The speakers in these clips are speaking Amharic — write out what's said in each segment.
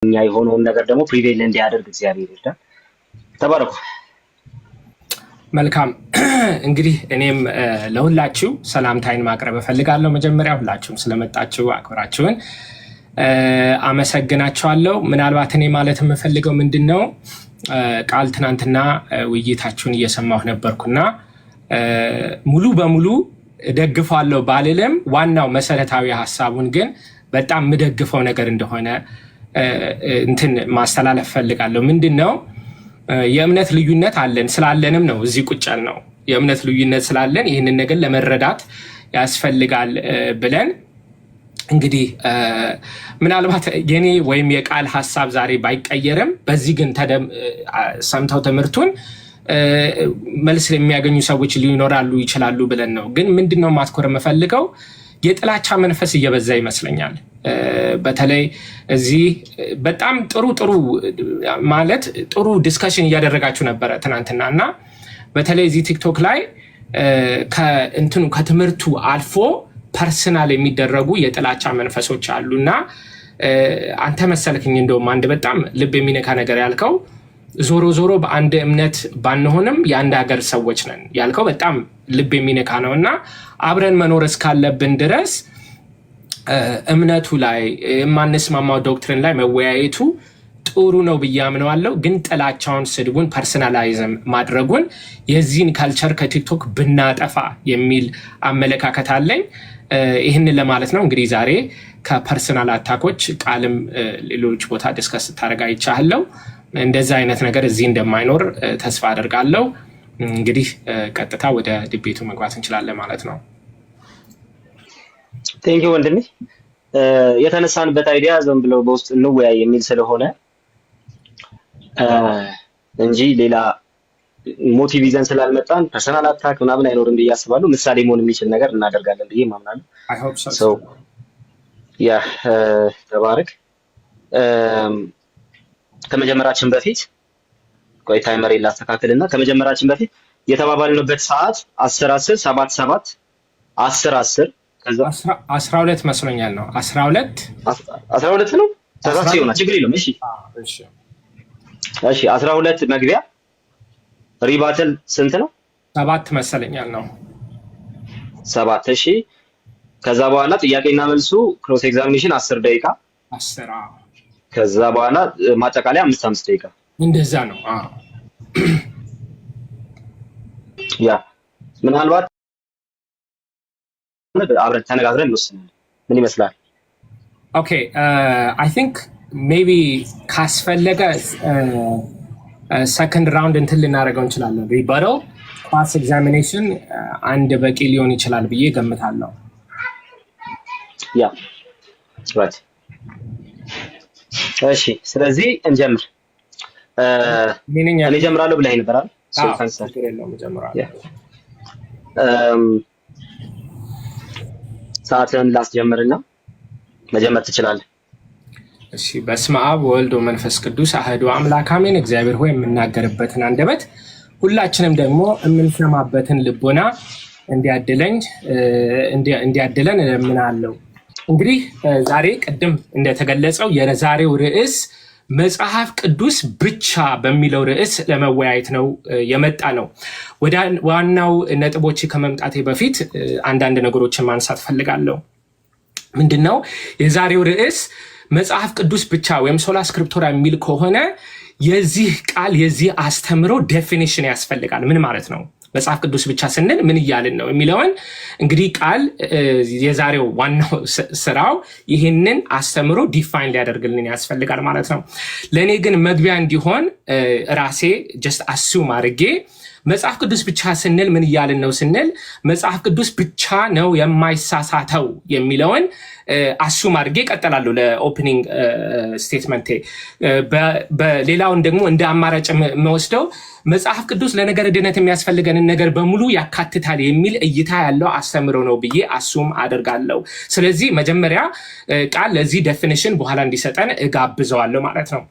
እኛ የሆነውን ነገር ደግሞ ፕሪቬል እንዲያደርግ እግዚአብሔር ይርዳል። ተባረኩ። መልካም እንግዲህ እኔም ለሁላችሁ ሰላምታይን ማቅረብ እፈልጋለሁ። መጀመሪያ ሁላችሁም ስለመጣችሁ አክብራችሁን አመሰግናችኋለሁ። ምናልባት እኔ ማለት የምፈልገው ምንድነው ቃል ትናንትና ውይይታችሁን እየሰማሁ ነበርኩና ሙሉ በሙሉ ደግፋለሁ ባልልም ዋናው መሰረታዊ ሐሳቡን ግን በጣም ምደግፈው ነገር እንደሆነ እንትን ማስተላለፍ ፈልጋለሁ። ምንድነው የእምነት ልዩነት አለን ስላለንም ነው እዚህ ቁጭን ነው። የእምነት ልዩነት ስላለን ይህንን ነገር ለመረዳት ያስፈልጋል ብለን እንግዲህ ምናልባት የኔ ወይም የቃል ሐሳብ ዛሬ ባይቀየርም በዚህ ግን ሰምተው ትምህርቱን መልስ የሚያገኙ ሰዎች ሊኖራሉ ይችላሉ ብለን ነው። ግን ምንድነው ማትኮር የምፈልገው የጥላቻ መንፈስ እየበዛ ይመስለኛል። በተለይ እዚህ በጣም ጥሩ ማለት ጥሩ ዲስከሽን እያደረጋችሁ ነበረ ትናንትናና በተለይ እዚህ ቲክቶክ ላይ ከትምህርቱ አልፎ ፐርሰናል የሚደረጉ የጥላቻ መንፈሶች አሉና አንተ መሰልክኝ እንደውም አንድ በጣም ልብ የሚነካ ነገር ያልከው ዞሮ በአንድ እምነት ባንሆንም የአንድ ሀገር ሰዎች ነን ያልከው በጣም ልብ የሚነካ ነውና አብረን መኖር እስካለብን ድረስ እምነቱ ላይ ማንስማማው ዶክትሪን ላይ መወያየቱ ጥሩ ነው ብዬ አምናለሁ። ግን ጥላቻውን፣ ስድቡን፣ ፐርሰናላይዝም ማድረጉን የዚህን ካልቸር ከቲክቶክ ብናጠፋ የሚል አመለካከት አለኝ። ይህንን ለማለት ነው። እንግዲህ ዛሬ ከፐርሰናል አታኮች ቃልም ሌሎች ቦታ ዲስከስ ታደርጋ ይቻለው እንደዛ አይነት ነገር እዚህ እንደማይኖር ተስፋ አደርጋለሁ። እንግዲህ ቀጥታ ወደ ዲቤቱ መግባት እንችላለን ማለት ነው። ቴንኪው ወንድሜ። የተነሳንበት አይዲያ ዝም ብለው በውስጥ እንወያይ የሚል ስለሆነ እንጂ ሌላ ሞቲቭ ይዘን ስላልመጣን ፐርሰናል አታክ ምናምን አይኖርም ብዬ አስባለሁ። ምሳሌ መሆን የሚችል ነገር እናደርጋለን ብዬ ማምናለሁ። I hope so. ተባረክ። ከመጀመራችን በፊት ቆይ ታይመር ላስተካክልና ከመጀመራችን በፊት የተባባልንበት ሰዓት 10:10 7:7 10:10 ከዛ 12 መስሎኛል ነው 12 ነው ተሳስቼ ይሆናል ችግር የለም። እሺ 12 መግቢያ ሪባትል ስንት ነው? 7 መሰለኛል ነው 7። እሺ ከዛ በኋላ ጥያቄና መልሱ ክሮስ ኤግዛሚኔሽን 10 ደቂቃ 10 ከዛ በኋላ ማጠቃለያ 5 ደቂቃ እንደዛ ነው። ምናልባት አብረን ተነጋግረን እንወስናለን። ምን ይመስላል? ኦኬ አይ ቲንክ ሜቢ ካስፈለገ ሰከንድ ራውንድ እንትን ልናደርገው እንችላለን። ሪባተል ክሮስ ኤግዛሚኔሽን አንድ በቂ ሊሆን ይችላል ብዬ ገምታለሁ። ራይት። እሺ ስለዚህ እንጀምር። እኔ ጀምራለሁ ብለኸኝ ነበር አይደል? ሰዓትን ላስጀምርና መጀመር ትችላለህ። እሺ በስመ አብ ወወልድ ወመንፈስ ቅዱስ አሐዱ አምላክ አሜን። እግዚአብሔር ሆይ የምናገርበትን አንደበት ሁላችንም ደግሞ የምንሰማበትን ልቦና እንዲያድለን እለምናለሁ። እንግዲህ ዛሬ ቅድም እንደተገለጸው የዛሬው ርዕስ መጽሐፍ ቅዱስ ብቻ በሚለው ርዕስ ለመወያየት ነው የመጣ ነው። ወደ ዋናው ነጥቦች ከመምጣቴ በፊት አንዳንድ ነገሮችን ማንሳት ፈልጋለሁ። ምንድነው የዛሬው ርዕስ መጽሐፍ ቅዱስ ብቻ ወይም ሶላ ስክሪፕቱራ የሚል ከሆነ የዚህ ቃል የዚህ አስተምሮ ዴፊኒሽን ያስፈልጋል። ምን ማለት ነው? መጽሐፍ ቅዱስ ብቻ ስንል ምን እያልን ነው የሚለውን እንግዲህ ቃል የዛሬው ዋናው ስራው ይህንን አስተምሮ ዲፋይን ሊያደርግልን ያስፈልጋል ማለት ነው። ለእኔ ግን መግቢያ እንዲሆን ራሴ ጀስት አሱም አድርጌ መጽሐፍ ቅዱስ ብቻ ስንል ምን እያልን ነው ስንል መጽሐፍ ቅዱስ ብቻ ነው የማይሳሳተው የሚለውን አሱም አድርጌ ቀጥላለሁ ለኦፕኒንግ ስቴትመንቴ። በሌላውን ደግሞ እንደ አማራጭ የምወስደው መጽሐፍ ቅዱስ ለነገር ድነት የሚያስፈልገንን ነገር በሙሉ ያካትታል የሚል እይታ ያለው አስተምሮ ነው ብዬ አሱም አደርጋለሁ። ስለዚህ መጀመሪያ ቃል ለዚህ ዴፊኒሽን በኋላ እንዲሰጠን እጋብዘዋለሁ ማለት ነው።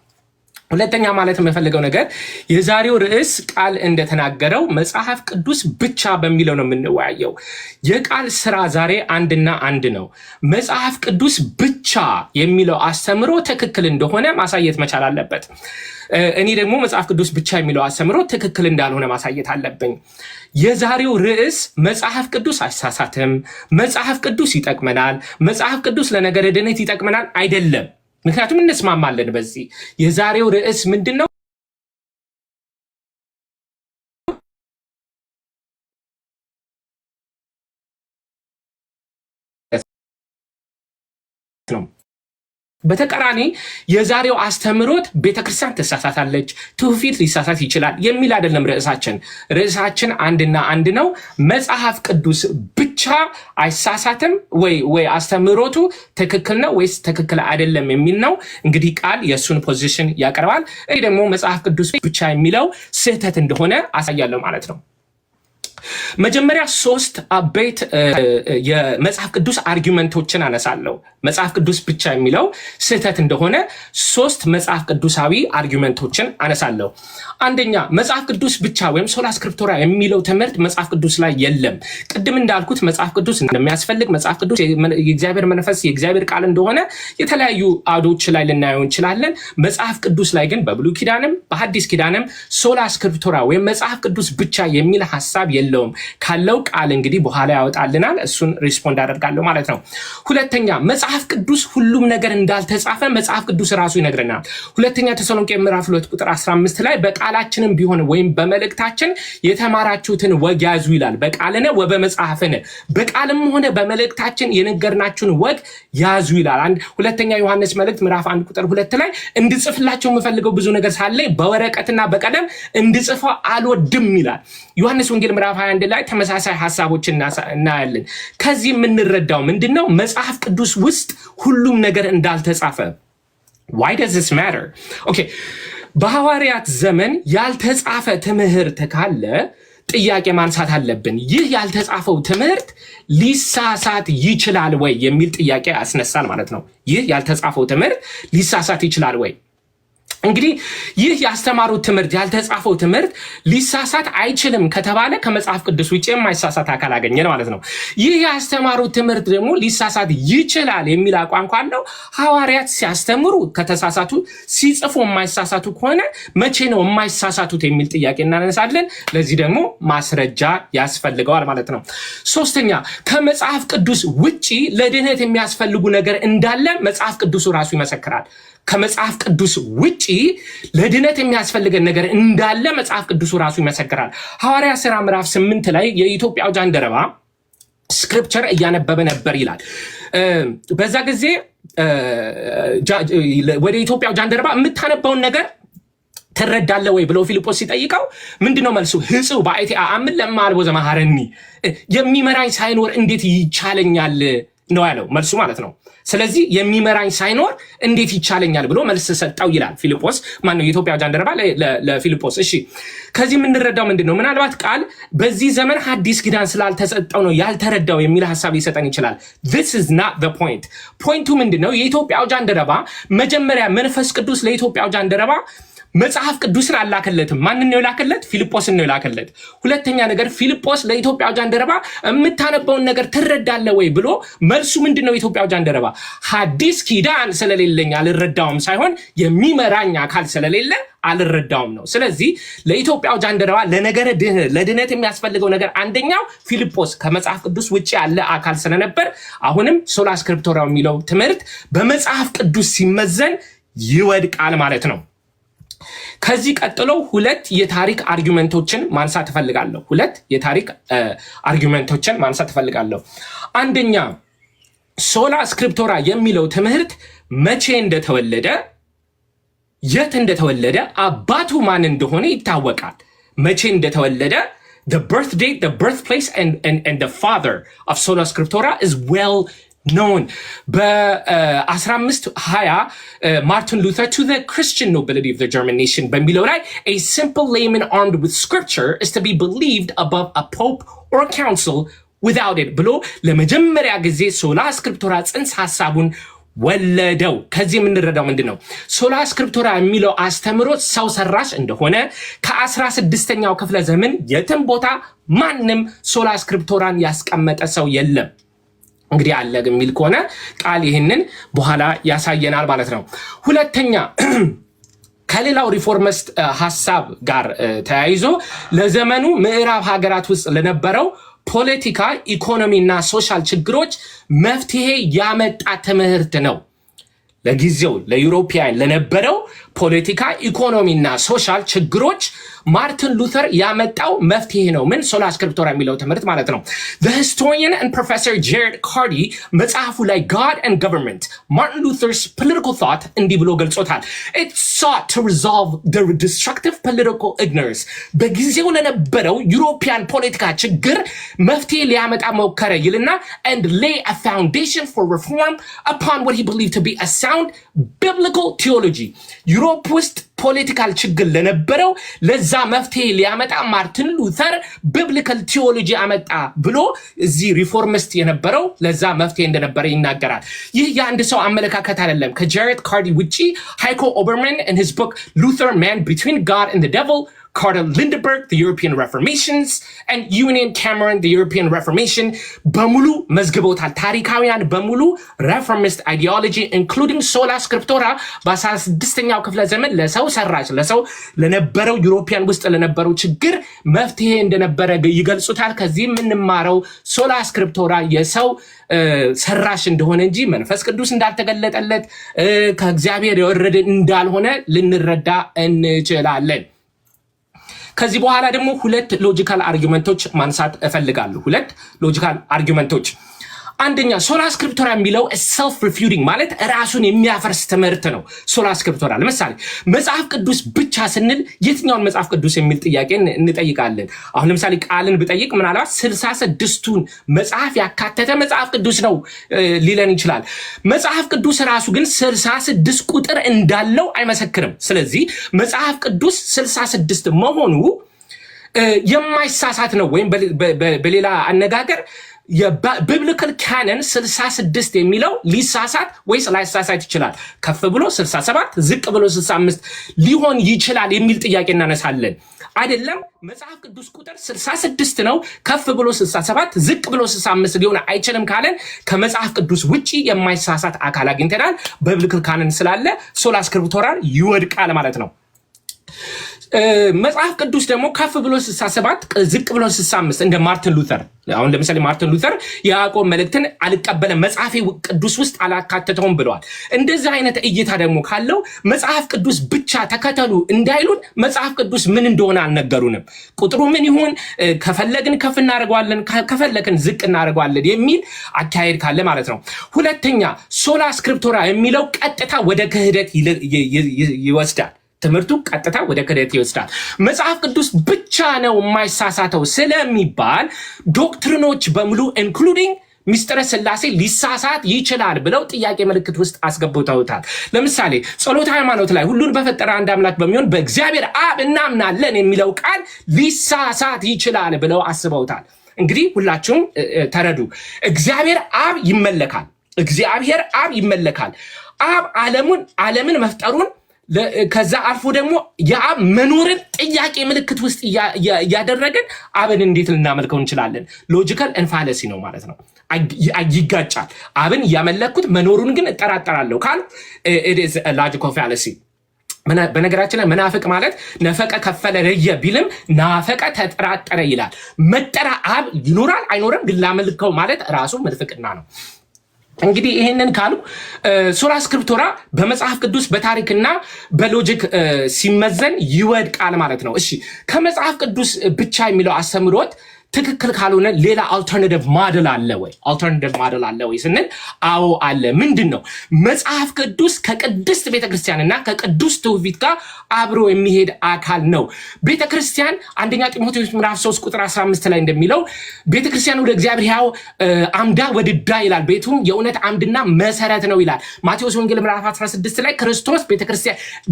ሁለተኛ ማለት የምፈልገው ነገር የዛሬው ርዕስ ቃል እንደተናገረው መጽሐፍ ቅዱስ ብቻ በሚለው ነው የምንወያየው። የቃል ስራ ዛሬ አንድና አንድ ነው። መጽሐፍ ቅዱስ ብቻ የሚለው አስተምሮ ትክክል እንደሆነ ማሳየት መቻል አለበት። እኔ ደግሞ መጽሐፍ ቅዱስ ብቻ የሚለው አስተምሮ ትክክል እንዳልሆነ ማሳየት አለብኝ። የዛሬው ርዕስ መጽሐፍ ቅዱስ አይሳሳትም፣ መጽሐፍ ቅዱስ ይጠቅመናል፣ መጽሐፍ ቅዱስ ለነገረ ድነት ይጠቅመናል አይደለም። ምክንያቱም እንስማማለን በዚህ። የዛሬው ርዕስ ምንድን ነው? በተቃራኒ የዛሬው አስተምሮት ቤተክርስቲያን ትሳሳታለች፣ ትውፊት ሊሳሳት ይችላል የሚል አይደለም ርዕሳችን። ርዕሳችን አንድና አንድ ነው። መጽሐፍ ቅዱስ ብቻ አይሳሳትም ወይ አስተምሮቱ ትክክል ነው ወይስ ትክክል አይደለም የሚል ነው። እንግዲህ ቃል የእሱን ፖዚሽን ያቀርባል። እኔ ደግሞ መጽሐፍ ቅዱስ ብቻ የሚለው ስህተት እንደሆነ አሳያለሁ ማለት ነው። መጀመሪያ 3 አበይት የመጽሐፍ ቅዱስ አርጊመንቶችን አነሳለሁ። መጽሐፍ ቅዱስ ብቻ የሚለው ስህተት እንደሆነ 3 መጽሐፍ ቅዱሳዊ አርጊመንቶችን አነሳለሁ። አንደኛ፣ መጽሐፍ ቅዱስ ብቻ ወይም ሶላ ስክሪፕቶራ የሚለው ትምህርት መጽሐፍ ቅዱስ ላይ የለም። ቅድም እንዳልኩት መጽሐፍ ቅዱስ እንደሚያስፈልግ፣ መጽሐፍ ቅዱስ የእግዚአብሔር መንፈስ የእግዚአብሔር ቃል እንደሆነ የተለያዩ አውዶች ላይ ልናየው እንችላለን። መጽሐፍ ቅዱስ ላይ ግን በብሉይ ኪዳንም በሐዲስ ኪዳንም ሶላ ስክሪፕቶራ ወይም መጽሐፍ ቅዱስ ብቻ የሚል ሐሳብ የለም። ካለው ቃል እንግዲህ በኋላ ያወጣልናል። እሱን ሪስፖንድ አደርጋለሁ ማለት ነው። ሁለተኛ፣ መጽሐፍ ቅዱስ ሁሉም ነገር እንዳልተጻፈ መጽሐፍ ቅዱስ ራሱ ይነግረናል። ሁለተኛ ተሰሎንቄ ምዕራፍ 2 ቁጥር 15 ላይ በቃላችንም ቢሆን ወይም በመልእክታችን የተማራችሁትን ወግ ያዙ ይላል። በቃልነ ወበመጽሐፍነ፣ በቃልም ሆነ በመልእክታችን የነገርናችሁን ወግ ያዙ ይላል። ሁለተኛ ዮሐንስ መልእክት ምዕራፍ 1 ቁጥር 2 ላይ እንድጽፍላቸው የምፈልገው ብዙ ነገር ሳለኝ በወረቀትና በቀለም እንድጽፈው አልወድም ይላል። ዮሐንስ ወንጌል ምዕራፍ 21 ላይ ተመሳሳይ ሐሳቦችን እናያለን። ከዚህ የምንረዳው ምንድነው? መጽሐፍ ቅዱስ ውስጥ ሁሉም ነገር እንዳልተጻፈ። why does this matter? okay, በሐዋርያት ዘመን ያልተጻፈ ትምህርት ካለ ጥያቄ ማንሳት አለብን። ይህ ያልተጻፈው ትምህርት ሊሳሳት ይችላል ወይ የሚል ጥያቄ ያስነሳል ማለት ነው። ይህ ያልተጻፈው ትምህርት ሊሳሳት ይችላል ወይ? እንግዲህ ይህ ያስተማሩት ትምህርት ያልተጻፈው ትምህርት ሊሳሳት አይችልም ከተባለ ከመጽሐፍ ቅዱስ ውጪ የማይሳሳት አካል አገኘን ማለት ነው። ይህ ያስተማሩት ትምህርት ደግሞ ሊሳሳት ይችላል የሚል አቋም ካለው ሐዋርያት ሲያስተምሩ ከተሳሳቱ፣ ሲጽፉ የማይሳሳቱ ከሆነ መቼ ነው የማይሳሳቱት የሚል ጥያቄ እናነሳለን። ለዚህ ደግሞ ማስረጃ ያስፈልገዋል ማለት ነው። ሶስተኛ፣ ከመጽሐፍ ቅዱስ ውጪ ለድህነት የሚያስፈልጉ ነገር እንዳለ መጽሐፍ ቅዱሱ ራሱ ይመሰክራል። ከመጽሐፍ ቅዱስ ውጪ ለድነት የሚያስፈልገን ነገር እንዳለ መጽሐፍ ቅዱሱ ራሱ ይመሰክራል። ሐዋርያ ሥራ ምዕራፍ 8 ላይ የኢትዮጵያው ጃንደረባ ስክሪፕቸር እያነበበ ነበር ይላል። በዛ ጊዜ ወደ ኢትዮጵያው ጃንደረባ የምታነበውን ነገር ትረዳለህ ወይ ብሎ ፊልጶስ ሲጠይቀው ምንድነው መልሱ? ህጽው በአይቴ አምን ለማልቦ ዘማሃረኒ፣ የሚመራኝ ሳይኖር እንዴት ይቻለኛል ነው ያለው መልሱ ማለት ነው። ስለዚህ የሚመራኝ ሳይኖር እንዴት ይቻለኛል ብሎ መልስ ሰጠው ይላል ፊልጶስ። ማነው? የኢትዮጵያ ጃንደረባ ለፊልጶስ። እሺ፣ ከዚህ የምንረዳው ምንድነው? ምናልባት ቃል በዚህ ዘመን ሐዲስ ኪዳን ስላልተሰጠው ነው ያልተረዳው የሚል ሐሳብ ሊሰጠን ይችላል። this is not the point። ፖይንቱ ምንድነው? የኢትዮጵያው ጃንደረባ መጀመሪያ መንፈስ ቅዱስ ለኢትዮጵያው ጃንደረባ መጽሐፍ ቅዱስን አላከለትም። ማንን ነው የላከለት? ፊልጶስን ነው የላከለት። ሁለተኛ ነገር ፊልጶስ ለኢትዮጵያው ጃንደረባ የምታነበውን ነገር ትረዳለህ ወይ ብሎ መልሱ ምንድነው? የኢትዮጵያው ጃንደረባ ሐዲስ ኪዳን ስለሌለኝ አልረዳውም ሳይሆን የሚመራኝ አካል ስለሌለ አልረዳውም ነው። ስለዚህ ለኢትዮጵያው ጃንደረባ ለድነት የሚያስፈልገው ነገር አንደኛው ፊልጶስ ከመጽሐፍ ቅዱስ ውጪ ያለ አካል ስለነበር፣ አሁንም ሶላ ስክሪፕቶራ የሚለው ትምህርት በመጽሐፍ ቅዱስ ሲመዘን ይወድቃል ማለት ነው። ከዚህ ቀጥሎ 2 የታሪክ አርጊመንቶችን ማንሳት እፈልጋለሁ። አንደኛ፣ ሶላ ስክሪፕቶራ የሚለው ትምህርት መቼ እንደተወለደ፣ የት እንደተወለደ፣ አባቱ ማን እንደሆነ ይታወቃል። መቼ እንደተወለደ the birth date, the birthplace and the father of sola scriptura is well known. በ1520 ማርቲን ሉተር to the Christian nobility of the German nation በሚለው ላይ a simple layman armed with scripture is to be believed above a pope or council without it ብሎ ለመጀመሪያ ጊዜ ሶላ ስክሪፕቶራ ጽንሰ ሐሳቡን ወለደው። ከዚህ የምንረዳው ምንድነው? ሶላ ስክሪፕቱራ የሚለው አስተምሮት ሰው ሰራሽ እንደሆነ ከ16ኛው ክፍለ ዘመን የትም ቦታ ማንም ሶላ ስክሪፕቱራን ያስቀመጠ ሰው የለም። እንግዲህ አለ የሚል ከሆነ ቃል ይህንን በኋላ ያሳየናል ማለት ነው። ሁለተኛ ከሌላው ሪፎርሚስት ሐሳብ ጋር ተያይዞ ለዘመኑ ምዕራብ ሀገራት ውስጥ ለነበረው ፖለቲካ፣ ኢኮኖሚና ሶሻል ችግሮች መፍትሄ ያመጣ ትምህርት ነው። ለጊዜው ለዩሮፒያን ለነበረው ፖለቲካ፣ ኢኮኖሚና ሶሻል ችግሮች ማርቲን ሉተር ያመጣው መፍትሄ ነው። ምን? ሶላ ስክሪፕቱራ የሚለው ትምህርት ማለት ነው። The historian and professor Jared Carty መጽሐፉ ላይ God and Government Martin Luther's political thought እንዲህ ብሎ ገልጾታል። It sought to resolve the destructive political ignorance በጊዜው ለነበረው ዩሮፒያን ፖለቲካ ችግር መፍትሄ ሊያመጣ ሞከረ ይልና and lay a foundation for reform upon what he believed to be a sound biblical theology ዩሮፕ ውስጥ ፖለቲካል ችግር ለነበረው ለዛ መፍትሄ ሊያመጣ ማርቲን ሉተር ቢብሊካል ቲዮሎጂ አመጣ ብሎ እዚህ ሪፎርሚስት የነበረው ለዛ መፍትሄ እንደነበረ ይናገራል። ይህ የአንድ ሰው አመለካከት አይደለም። ከጃሬድ ካርዲ ውጪ ሃይኮ ኦበርማን in his book Luther Man Between God and the Devil, Carter Lindenberg, The European Reformations, and Eugene Cameron, The European Reformation በሙሉ መዝግበውታል። ታሪካውያን በሙሉ ሬፎርሚስት አይዲዮሎጂ ኢንክሉዲንግ ሶላ ስክሪፕቱራ በ16ኛው ክፍለ ዘመን ለሰው ሰራሽ ለሰው ለነበረው ዩሮፒያን ውስጥ ለነበረው ችግር መፍትሄ እንደነበረ ይገልጹታል። ከዚህ የምንማረው ሶላ ስክሪፕቱራ የሰው ሰራሽ እንደሆነ እንጂ መንፈስ ቅዱስ እንዳልተገለጠለት ከእግዚአብሔር የወረደ እንዳልሆነ ልንረዳ እንችላለን። ከዚህ በኋላ ደግሞ ሁለት ሎጂካል አርጊውመንቶች ማንሳት እፈልጋለሁ። ሁለት ሎጂካል አርጊውመንቶች። አንደኛ ሶላ ስክሪፕቱራ የሚለው ሰልፍ ሪፊዩቲንግ ማለት ራሱን የሚያፈርስ ትምህርት ነው። ሶላ ስክሪፕቱራ ለምሳሌ መጽሐፍ ቅዱስ ብቻ ስንል የትኛውን መጽሐፍ ቅዱስ የሚል ጥያቄ እንጠይቃለን። አሁን ለምሳሌ ቃልን ብጠይቅ ምናልባት 66ቱን መጽሐፍ ያካተተ መጽሐፍ ቅዱስ ነው ሊለን ይችላል። መጽሐፍ ቅዱስ ራሱ ግን 66 ቁጥር እንዳለው አይመሰክርም። ስለዚህ መጽሐፍ ቅዱስ 66 መሆኑ የማይሳሳት ነው። ወይም በሌላ አነጋገር የቢብሊካል ካኖን 66 የሚለው ሊሳሳት ወይስ ላይሳሳት ይችላል? ከፍ ብሎ 67 ዝቅ ብሎ 65 ሊሆን ይችላል የሚል ጥያቄ እናነሳለን። አይደለም መጽሐፍ ቅዱስ ቁጥር 66 ነው፣ ከፍ ብሎ 67 ዝቅ ብሎ 65 ሊሆን አይችልም ካለን ከመጽሐፍ ቅዱስ ውጪ የማይሳሳት አካል አግኝተናል። ቢብሊካል ካኖን ስላለ ሶላ ስክሪፕቱራ ይወድቃል ማለት ነው። መጽሐፍ ቅዱስ ደግሞ ከፍ ብሎ 67 ዝቅ ብሎ 65 እንደ ማርቲን ሉተር። አሁን ለምሳሌ ማርቲን ሉተር የያዕቆብ መልእክትን አልቀበለም መጽሐፌ ቅዱስ ውስጥ አላካተተውም ብለዋል። እንደዚህ አይነት እይታ ደግሞ ካለው መጽሐፍ ቅዱስ ብቻ ተከተሉ እንዳይሉን መጽሐፍ ቅዱስ ምን እንደሆነ አልነገሩንም። ቁጥሩ ምን ይሁን ከፈለግን ከፍ እናደርገዋለን፣ ከፈለግን ዝቅ እናደርገዋለን የሚል አካሄድ ካለ ማለት ነው። ሁለተኛ ሶላ ስክሪፕቱራ የሚለው ቀጥታ ወደ ክህደት ይወስዳል። ትምህርቱ ቀጥታ ወደ ክህደት ይወስዳል። መጽሐፍ ቅዱስ ብቻ ነው የማይሳሳተው ስለሚባል ዶክትሪኖች በሙሉ ኢንክሉዲንግ ሚስጥረ ስላሴ ሊሳሳት ይችላል ብለው ጥያቄ ምልክት ውስጥ አስገብተውታል። ለምሳሌ ጸሎተ ሃይማኖት ላይ ሁሉን በፈጠረ አንድ አምላክ በሚሆን በእግዚአብሔር አብ እናምናለን የሚለው ቃል ሊሳሳት ይችላል ብለው አስበውታል። እንግዲህ ሁላችሁም ተረዱ። እግዚአብሔር አብ ይመለካል። እግዚአብሔር አብ ይመለካል። አብ ዓለምን መፍጠሩን ከዛ አልፎ ደግሞ የአብ መኖርን ጥያቄ ምልክት ውስጥ ያደረገን አብን እንዴት ልናመልከው እንችላለን? ሎጂካል ኢንፋለሲ ነው ማለት ነው። ይጋጫል። አብን እያመለኩት መኖሩን ግን እጠራጠራለሁ ካል it is a logical fallacy። በነገራችን ላይ መናፍቅ ማለት ነፈቀ ከፈለ ረየ ቢልም ናፈቀ ተጠራጠረ ይላል። መጠራ አብ ይኖራል አይኖርም ግን ላመልከው ማለት ራሱ ምንፍቅና ነው። እንግዲህ ይሄንን ካሉ ሶላ ስክሪፕቱራ በመጽሐፍ ቅዱስ በታሪክና በሎጂክ ሲመዘን ይወድቃል ማለት ነው። እሺ ከመጽሐፍ ቅዱስ ብቻ የሚለው አስተምሮት ትክክል ካልሆነ ሌላ አልተርናቲቭ ሞዴል አለ ወይ? አልተርናቲቭ ሞዴል አለ ወይ ስንል አዎ አለ። ምንድነው? መጽሐፍ ቅዱስ ከቅድስት ቤተክርስቲያንና ከቅዱስ ትውፊት ጋር አብሮ የሚሄድ አካል ነው። ቤተክርስቲያን አንደኛ ጢሞቴዎስ ምዕራፍ 3 ቁጥር 15 ላይ እንደሚለው ቤተክርስቲያን ወደ እግዚአብሔር ሕያው አምዳ ወድዳ ይላል፣ ቤቱም የእውነት አምድና መሰረት ነው ይላል። ማቴዎስ ወንጌል ምዕራፍ 16 ላይ ክርስቶስ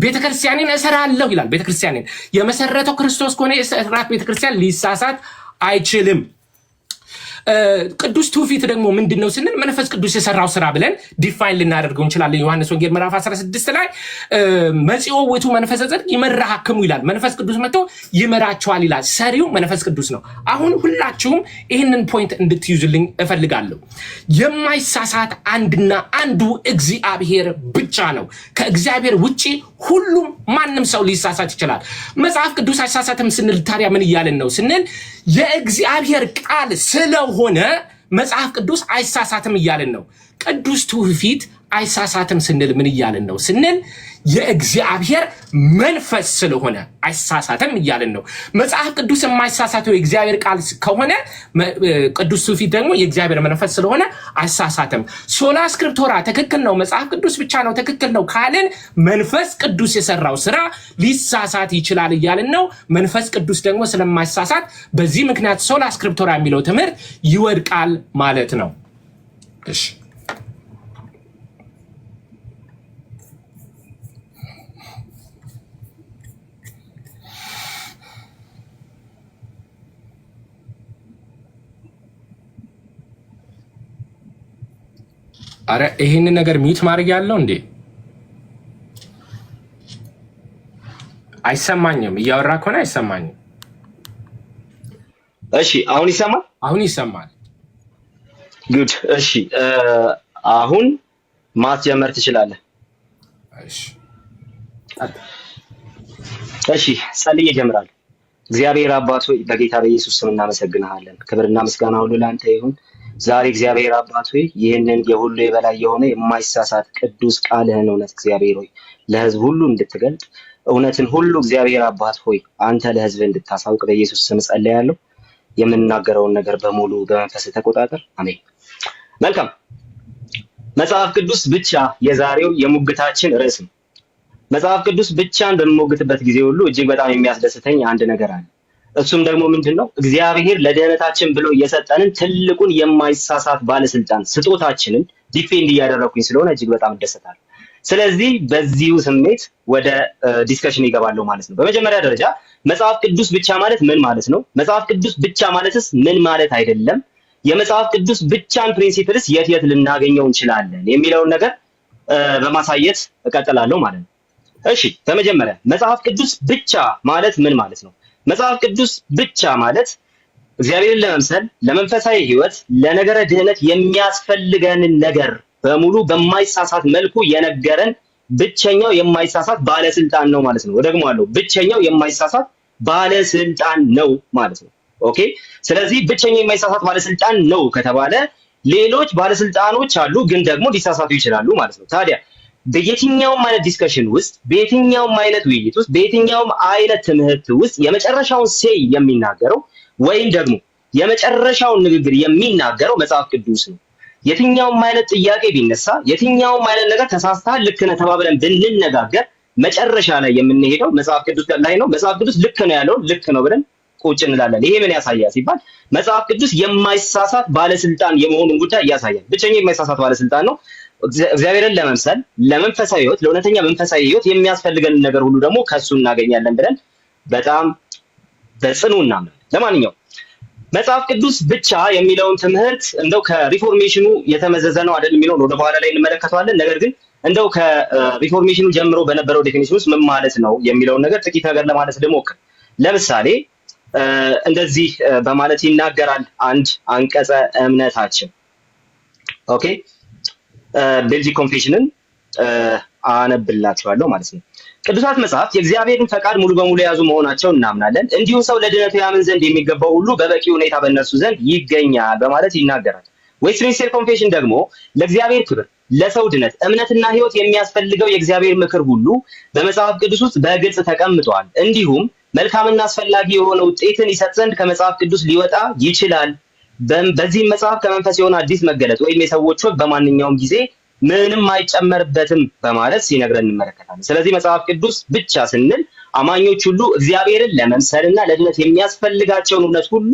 ቤተክርስቲያንን እሰራለሁ ይላል። ቤተክርስቲያንን የመሰረተው ክርስቶስ ከሆነ የሰራት ቤተክርስቲያን ሊሳሳት አይችልም። ቅዱስ ትውፊት ደግሞ ምንድነው ስንል መንፈስ ቅዱስ የሰራው ስራ ብለን ዲፋይን ልናደርገው እንችላለን። ዮሐንስ ወንጌል ምዕራፍ 16 ላይ መጽኦ ውእቱ መንፈሰ ጽድቅ ይመራሃክሙ ይላል። መንፈስ ቅዱስ መጥቶ ይመራቸዋል ይላል። ሰሪው መንፈስ ቅዱስ ነው። አሁን ሁላችሁም ይህንን ፖይንት እንድትይዙልኝ እፈልጋለሁ። የማይሳሳት አንድና አንዱ እግዚአብሔር ብቻ ነው። ከእግዚአብሔር ውጪ ሁሉም ማንም ሰው ሊሳሳት ይችላል። መጽሐፍ ቅዱስ አይሳሳትም ስንል ታዲያ ምን እያልን ነው ስንል የእግዚአብሔር ቃል ስለሆነ መጽሐፍ ቅዱስ አይሳሳትም እያልን ነው። ቅዱስ ትውፊት አይሳሳትም ስንል ምን እያልን ነው ስንል የእግዚአብሔር መንፈስ ስለሆነ አይሳሳትም እያልን ነው። መጽሐፍ ቅዱስ የማይሳሳተው የእግዚአብሔር ቃል ከሆነ ቅዱስ ትውፊት ደግሞ የእግዚአብሔር መንፈስ ስለሆነ አይሳሳትም። ሶላ ስክሪፕቶራ ትክክል ነው፣ መጽሐፍ ቅዱስ ብቻ ነው ትክክል ነው ካልን መንፈስ ቅዱስ የሰራው ስራ ሊሳሳት ይችላል እያልን ነው። መንፈስ ቅዱስ ደግሞ ስለማይሳሳት በዚህ ምክንያት ሶላ ስክሪፕቶራ የሚለው ትምህርት ይወድቃል ማለት ነው። እሺ አረ ይሄንን ነገር ሚት ማድረግ ያለው እንዴ? አይሰማኝም። እያወራ ከሆነ አይሰማኝም። እሺ አሁን ይሰማል? አሁን ይሰማል። ጉድ። እሺ አሁን ማስጀመር ትችላለህ። እሺ ጸልዬ እጀምራለሁ። እግዚአብሔር አባት ሆይ በጌታ በኢየሱስ ስም እናመሰግንሃለን። ክብርና ምስጋና ሁሉ ለአንተ ይሁን። ዛሬ እግዚአብሔር አባት ሆይ ይህንን የሁሉ የበላይ የሆነ የማይሳሳት ቅዱስ ቃልህን እውነት እግዚአብሔር ሆይ ለህዝብ ሁሉ እንድትገልጥ እውነትን ሁሉ እግዚአብሔር አባት ሆይ አንተ ለህዝብ እንድታሳውቅ በኢየሱስ ስም ጸልያለሁ። የምንናገረውን ነገር በሙሉ በመንፈስ ተቆጣጠር። አሜን። መልካም። መጽሐፍ ቅዱስ ብቻ የዛሬው የሙግታችን ርዕስ ነው። መጽሐፍ ቅዱስ ብቻን በምሞግትበት ጊዜ ሁሉ እጅግ በጣም የሚያስደስተኝ አንድ ነገር አለ። እሱም ደግሞ ምንድነው? እግዚአብሔር ለደህንነታችን ብሎ የሰጠንን ትልቁን የማይሳሳት ባለስልጣን ስጦታችንን ዲፌንድ እያደረኩኝ ስለሆነ እጅግ በጣም እደሰታለሁ። ስለዚህ በዚሁ ስሜት ወደ ዲስከሽን ይገባለሁ ማለት ነው። በመጀመሪያ ደረጃ መጽሐፍ ቅዱስ ብቻ ማለት ምን ማለት ነው? መጽሐፍ ቅዱስ ብቻ ማለትስ ምን ማለት አይደለም? የመጽሐፍ ቅዱስ ብቻን ፕሪንሲፕልስ የት የት ልናገኘው እንችላለን የሚለውን ነገር በማሳየት እቀጥላለሁ ማለት ነው። እሺ በመጀመሪያ መጽሐፍ ቅዱስ ብቻ ማለት ምን ማለት ነው? መጽሐፍ ቅዱስ ብቻ ማለት እግዚአብሔርን ለመምሰል ለመንፈሳዊ ህይወት ለነገረ ድህነት የሚያስፈልገንን ነገር በሙሉ በማይሳሳት መልኩ የነገረን ብቸኛው የማይሳሳት ባለስልጣን ነው ማለት ነው። ደግሞ አለው ብቸኛው የማይሳሳት ባለስልጣን ነው ማለት ነው። ኦኬ። ስለዚህ ብቸኛው የማይሳሳት ባለስልጣን ነው ከተባለ ሌሎች ባለስልጣኖች አሉ፣ ግን ደግሞ ሊሳሳቱ ይችላሉ ማለት ነው። ታዲያ በየትኛውም አይነት ዲስከሽን ውስጥ በየትኛውም አይነት ውይይት ውስጥ በየትኛውም አይነት ትምህርት ውስጥ የመጨረሻውን ሴይ የሚናገረው ወይም ደግሞ የመጨረሻውን ንግግር የሚናገረው መጽሐፍ ቅዱስ ነው። የትኛውም አይነት ጥያቄ ቢነሳ የትኛውም አይነት ነገር ተሳስተሃል ልክ ነህ ተባብለን ብንነጋገር መጨረሻ ላይ የምንሄደው መጽሐፍ ቅዱስ ላይ ነው። መጽሐፍ ቅዱስ ልክ ነው ያለው ልክ ነው ብለን ቁጭ እንላለን። ይሄ ምን ያሳያል ሲባል መጽሐፍ ቅዱስ የማይሳሳት ባለስልጣን የመሆኑን ጉዳይ ያሳያል። ብቸኛ የማይሳሳት ባለስልጣን ነው። እግዚአብሔርን ለመምሰል ለመንፈሳዊ ህይወት ለእውነተኛ መንፈሳዊ ህይወት የሚያስፈልገን ነገር ሁሉ ደግሞ ከሱ እናገኛለን ብለን በጣም በጽኑ እናምናለን። ለማንኛውም መጽሐፍ ቅዱስ ብቻ የሚለውን ትምህርት እንደው ከሪፎርሜሽኑ የተመዘዘ ነው አይደል የሚለውን ወደ በኋላ ላይ እንመለከተዋለን። ነገር ግን እንደው ከሪፎርሜሽኑ ጀምሮ በነበረው ዴፊኒሽን ውስጥ ምን ማለት ነው የሚለውን ነገር ጥቂት ነገር ለማለት ልሞክር። ለምሳሌ እንደዚህ በማለት ይናገራል አንድ አንቀጸ እምነታችን። ኦኬ ቤልጂክ ኮንፌሽንን አነብላችኋለሁ ማለት ነው። ቅዱሳት መጽሐፍት የእግዚአብሔርን ፈቃድ ሙሉ በሙሉ የያዙ መሆናቸውን እናምናለን። እንዲሁም ሰው ለድነቱ ያምን ዘንድ የሚገባው ሁሉ በበቂ ሁኔታ በእነርሱ ዘንድ ይገኛል በማለት ይናገራል። ዌስትሚንስተር ኮንፌሽን ደግሞ ለእግዚአብሔር ክብር፣ ለሰው ድነት፣ እምነትና ህይወት የሚያስፈልገው የእግዚአብሔር ምክር ሁሉ በመጽሐፍ ቅዱስ ውስጥ በግልጽ ተቀምጧል። እንዲሁም መልካምና አስፈላጊ የሆነ ውጤትን ይሰጥ ዘንድ ከመጽሐፍ ቅዱስ ሊወጣ ይችላል። በዚህም መጽሐፍ ከመንፈስ የሆነ አዲስ መገለጥ ወይም የሰዎች ወግ በማንኛውም ጊዜ ምንም አይጨመርበትም በማለት ሲነግረን እንመለከታለን። ስለዚህ መጽሐፍ ቅዱስ ብቻ ስንል አማኞች ሁሉ እግዚአብሔርን ለመምሰልና ለድነት የሚያስፈልጋቸውን እውነት ሁሉ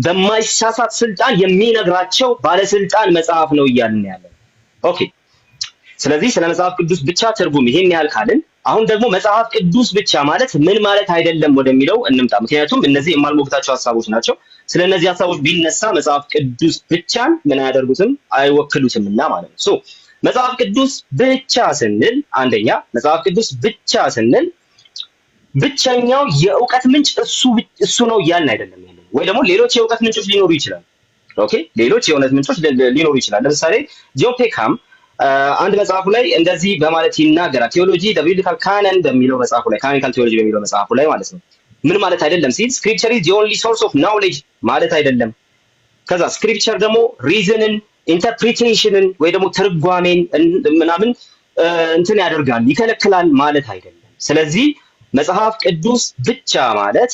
በማይሳሳት ስልጣን የሚነግራቸው ባለስልጣን መጽሐፍ ነው እያልን ያለን። ኦኬ። ስለዚህ ስለ መጽሐፍ ቅዱስ ብቻ ትርጉም ይሄን ያህል ካልን አሁን ደግሞ መጽሐፍ ቅዱስ ብቻ ማለት ምን ማለት አይደለም ወደሚለው እንምጣ። ምክንያቱም እነዚህ የማልሞግታቸው ሀሳቦች ናቸው። ስለ እነዚህ ሀሳቦች ቢነሳ መጽሐፍ ቅዱስ ብቻን ምን አያደርጉትም አይወክሉትምና ማለት ነው። ሶ መጽሐፍ ቅዱስ ብቻ ስንል አንደኛ መጽሐፍ ቅዱስ ብቻ ስንል ብቸኛው የእውቀት ምንጭ እሱ ነው እያልን አይደለም ያለው። ወይ ደግሞ ሌሎች የእውቀት ምንጮች ሊኖሩ ይችላሉ። ኦኬ ሌሎች የእውነት ምንጮች ሊኖሩ ይችላል። ለምሳሌ ጆን ፔክሃም አንድ መጽሐፉ ላይ እንደዚህ በማለት ይናገራል። ቴዎሎጂ ዘ ቢብሊካል ካነን በሚለው መጽሐፉ ላይ ካኖኒካል ቴዎሎጂ በሚለው መጽሐፉ ላይ ማለት ነው። ምን ማለት አይደለም ሲል ስክሪፕቸር ኢዝ ዘ ኦንሊ ሶርስ ኦፍ ናውሌጅ ማለት አይደለም። ከዛ ስክሪፕቸር ደግሞ ሪዝንን ኢንተርፕሪቴሽንን ወይ ደግሞ ትርጓሜን ምናምን እንትን ያደርጋል ይከለክላል ማለት አይደለም። ስለዚህ መጽሐፍ ቅዱስ ብቻ ማለት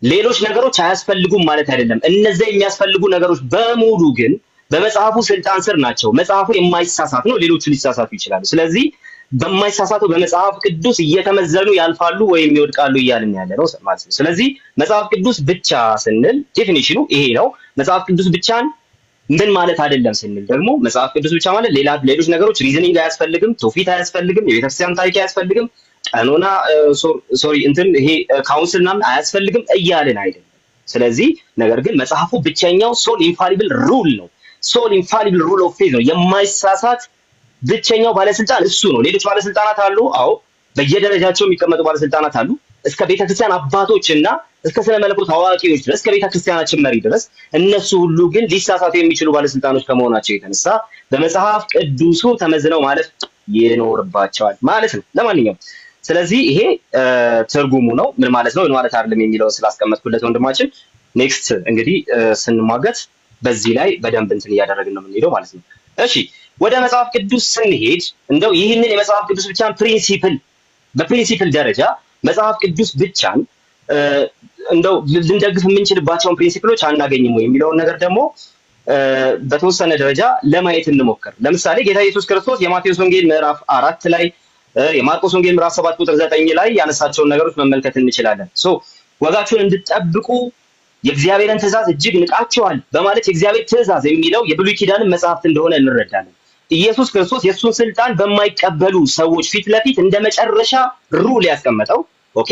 ሌሎች ነገሮች አያስፈልጉም ማለት አይደለም። እነዚያ የሚያስፈልጉ ነገሮች በሙሉ ግን በመጽሐፉ ስልጣን ስር ናቸው። መጽሐፉ የማይሳሳት ነው፣ ሌሎቹ ሊሳሳቱ ይችላሉ። ስለዚህ በማይሳሳተው በመጽሐፍ ቅዱስ እየተመዘኑ ያልፋሉ ወይም ይወድቃሉ እያልን ያለ ነው ማለት ነው። ስለዚህ መጽሐፍ ቅዱስ ብቻ ስንል ዴፊኒሽኑ ይሄ ነው። መጽሐፍ ቅዱስ ብቻን ምን ማለት አይደለም ስንል ደግሞ መጽሐፍ ቅዱስ ብቻ ማለት ሌሎች ነገሮች ሪዝኒንግ አያስፈልግም፣ ትውፊት አያስፈልግም፣ የቤተክርስቲያን ታሪክ አያስፈልግም፣ ቀኖና ይሄ ካውንስል ምናምን አያስፈልግም እያልን አይደለም። ስለዚህ ነገር ግን መጽሐፉ ብቸኛው ሶል ኢንፋሊብል ሩል ነው። ሶል ኢንፋሊብል ሩል ኦፍ ፌዝ ነው። የማይሳሳት ብቸኛው ባለስልጣን እሱ ነው። ሌሎች ባለስልጣናት አሉ። አዎ በየደረጃቸው የሚቀመጡ ባለስልጣናት አሉ። እስከ ቤተክርስቲያን አባቶችና እስከ ስነ መለኮት አዋቂዎች ድረስ እስከ ቤተክርስቲያናችን መሪ ድረስ እነሱ ሁሉ ግን ሊሳሳቱ የሚችሉ ባለስልጣኖች ከመሆናቸው የተነሳ በመጽሐፍ ቅዱሱ ተመዝነው ማለፍ ይኖርባቸዋል ማለት ነው። ለማንኛውም ስለዚህ ይሄ ትርጉሙ ነው። ምን ማለት ነው ምን ማለት አይደለም የሚለውን ስላስቀመጥኩለት ወንድማችን ኔክስት እንግዲህ ስንሟገት በዚህ ላይ በደንብ እንትን እያደረግን ነው የምንሄደው ማለት ነው። እሺ ወደ መጽሐፍ ቅዱስ ስንሄድ እንደው ይህንን የመጽሐፍ ቅዱስ ብቻን በፕሪንሲፕል ደረጃ መጽሐፍ ቅዱስ ብቻን እንደው ልንደግፍ የምንችልባቸውን ፕሪንሲፕሎች አናገኝም ወይ የሚለውን ነገር ደግሞ በተወሰነ ደረጃ ለማየት እንሞክር። ለምሳሌ ጌታ ኢየሱስ ክርስቶስ የማቴዎስ ወንጌል ምዕራፍ 4 ላይ የማርቆስ ወንጌል ምዕራፍ 7 ቁጥር 9 ላይ ያነሳቸውን ነገሮች መመልከት እንችላለን። ወጋችሁን እንድትጠብቁ የእግዚአብሔርን ትእዛዝ እጅግ ንቃቸዋል በማለት የእግዚአብሔር ትእዛዝ የሚለው የብሉይ ኪዳንን መጽሐፍት እንደሆነ እንረዳለን። ኢየሱስ ክርስቶስ የእሱን ስልጣን በማይቀበሉ ሰዎች ፊት ለፊት እንደ መጨረሻ ሩል ያስቀመጠው ኦኬ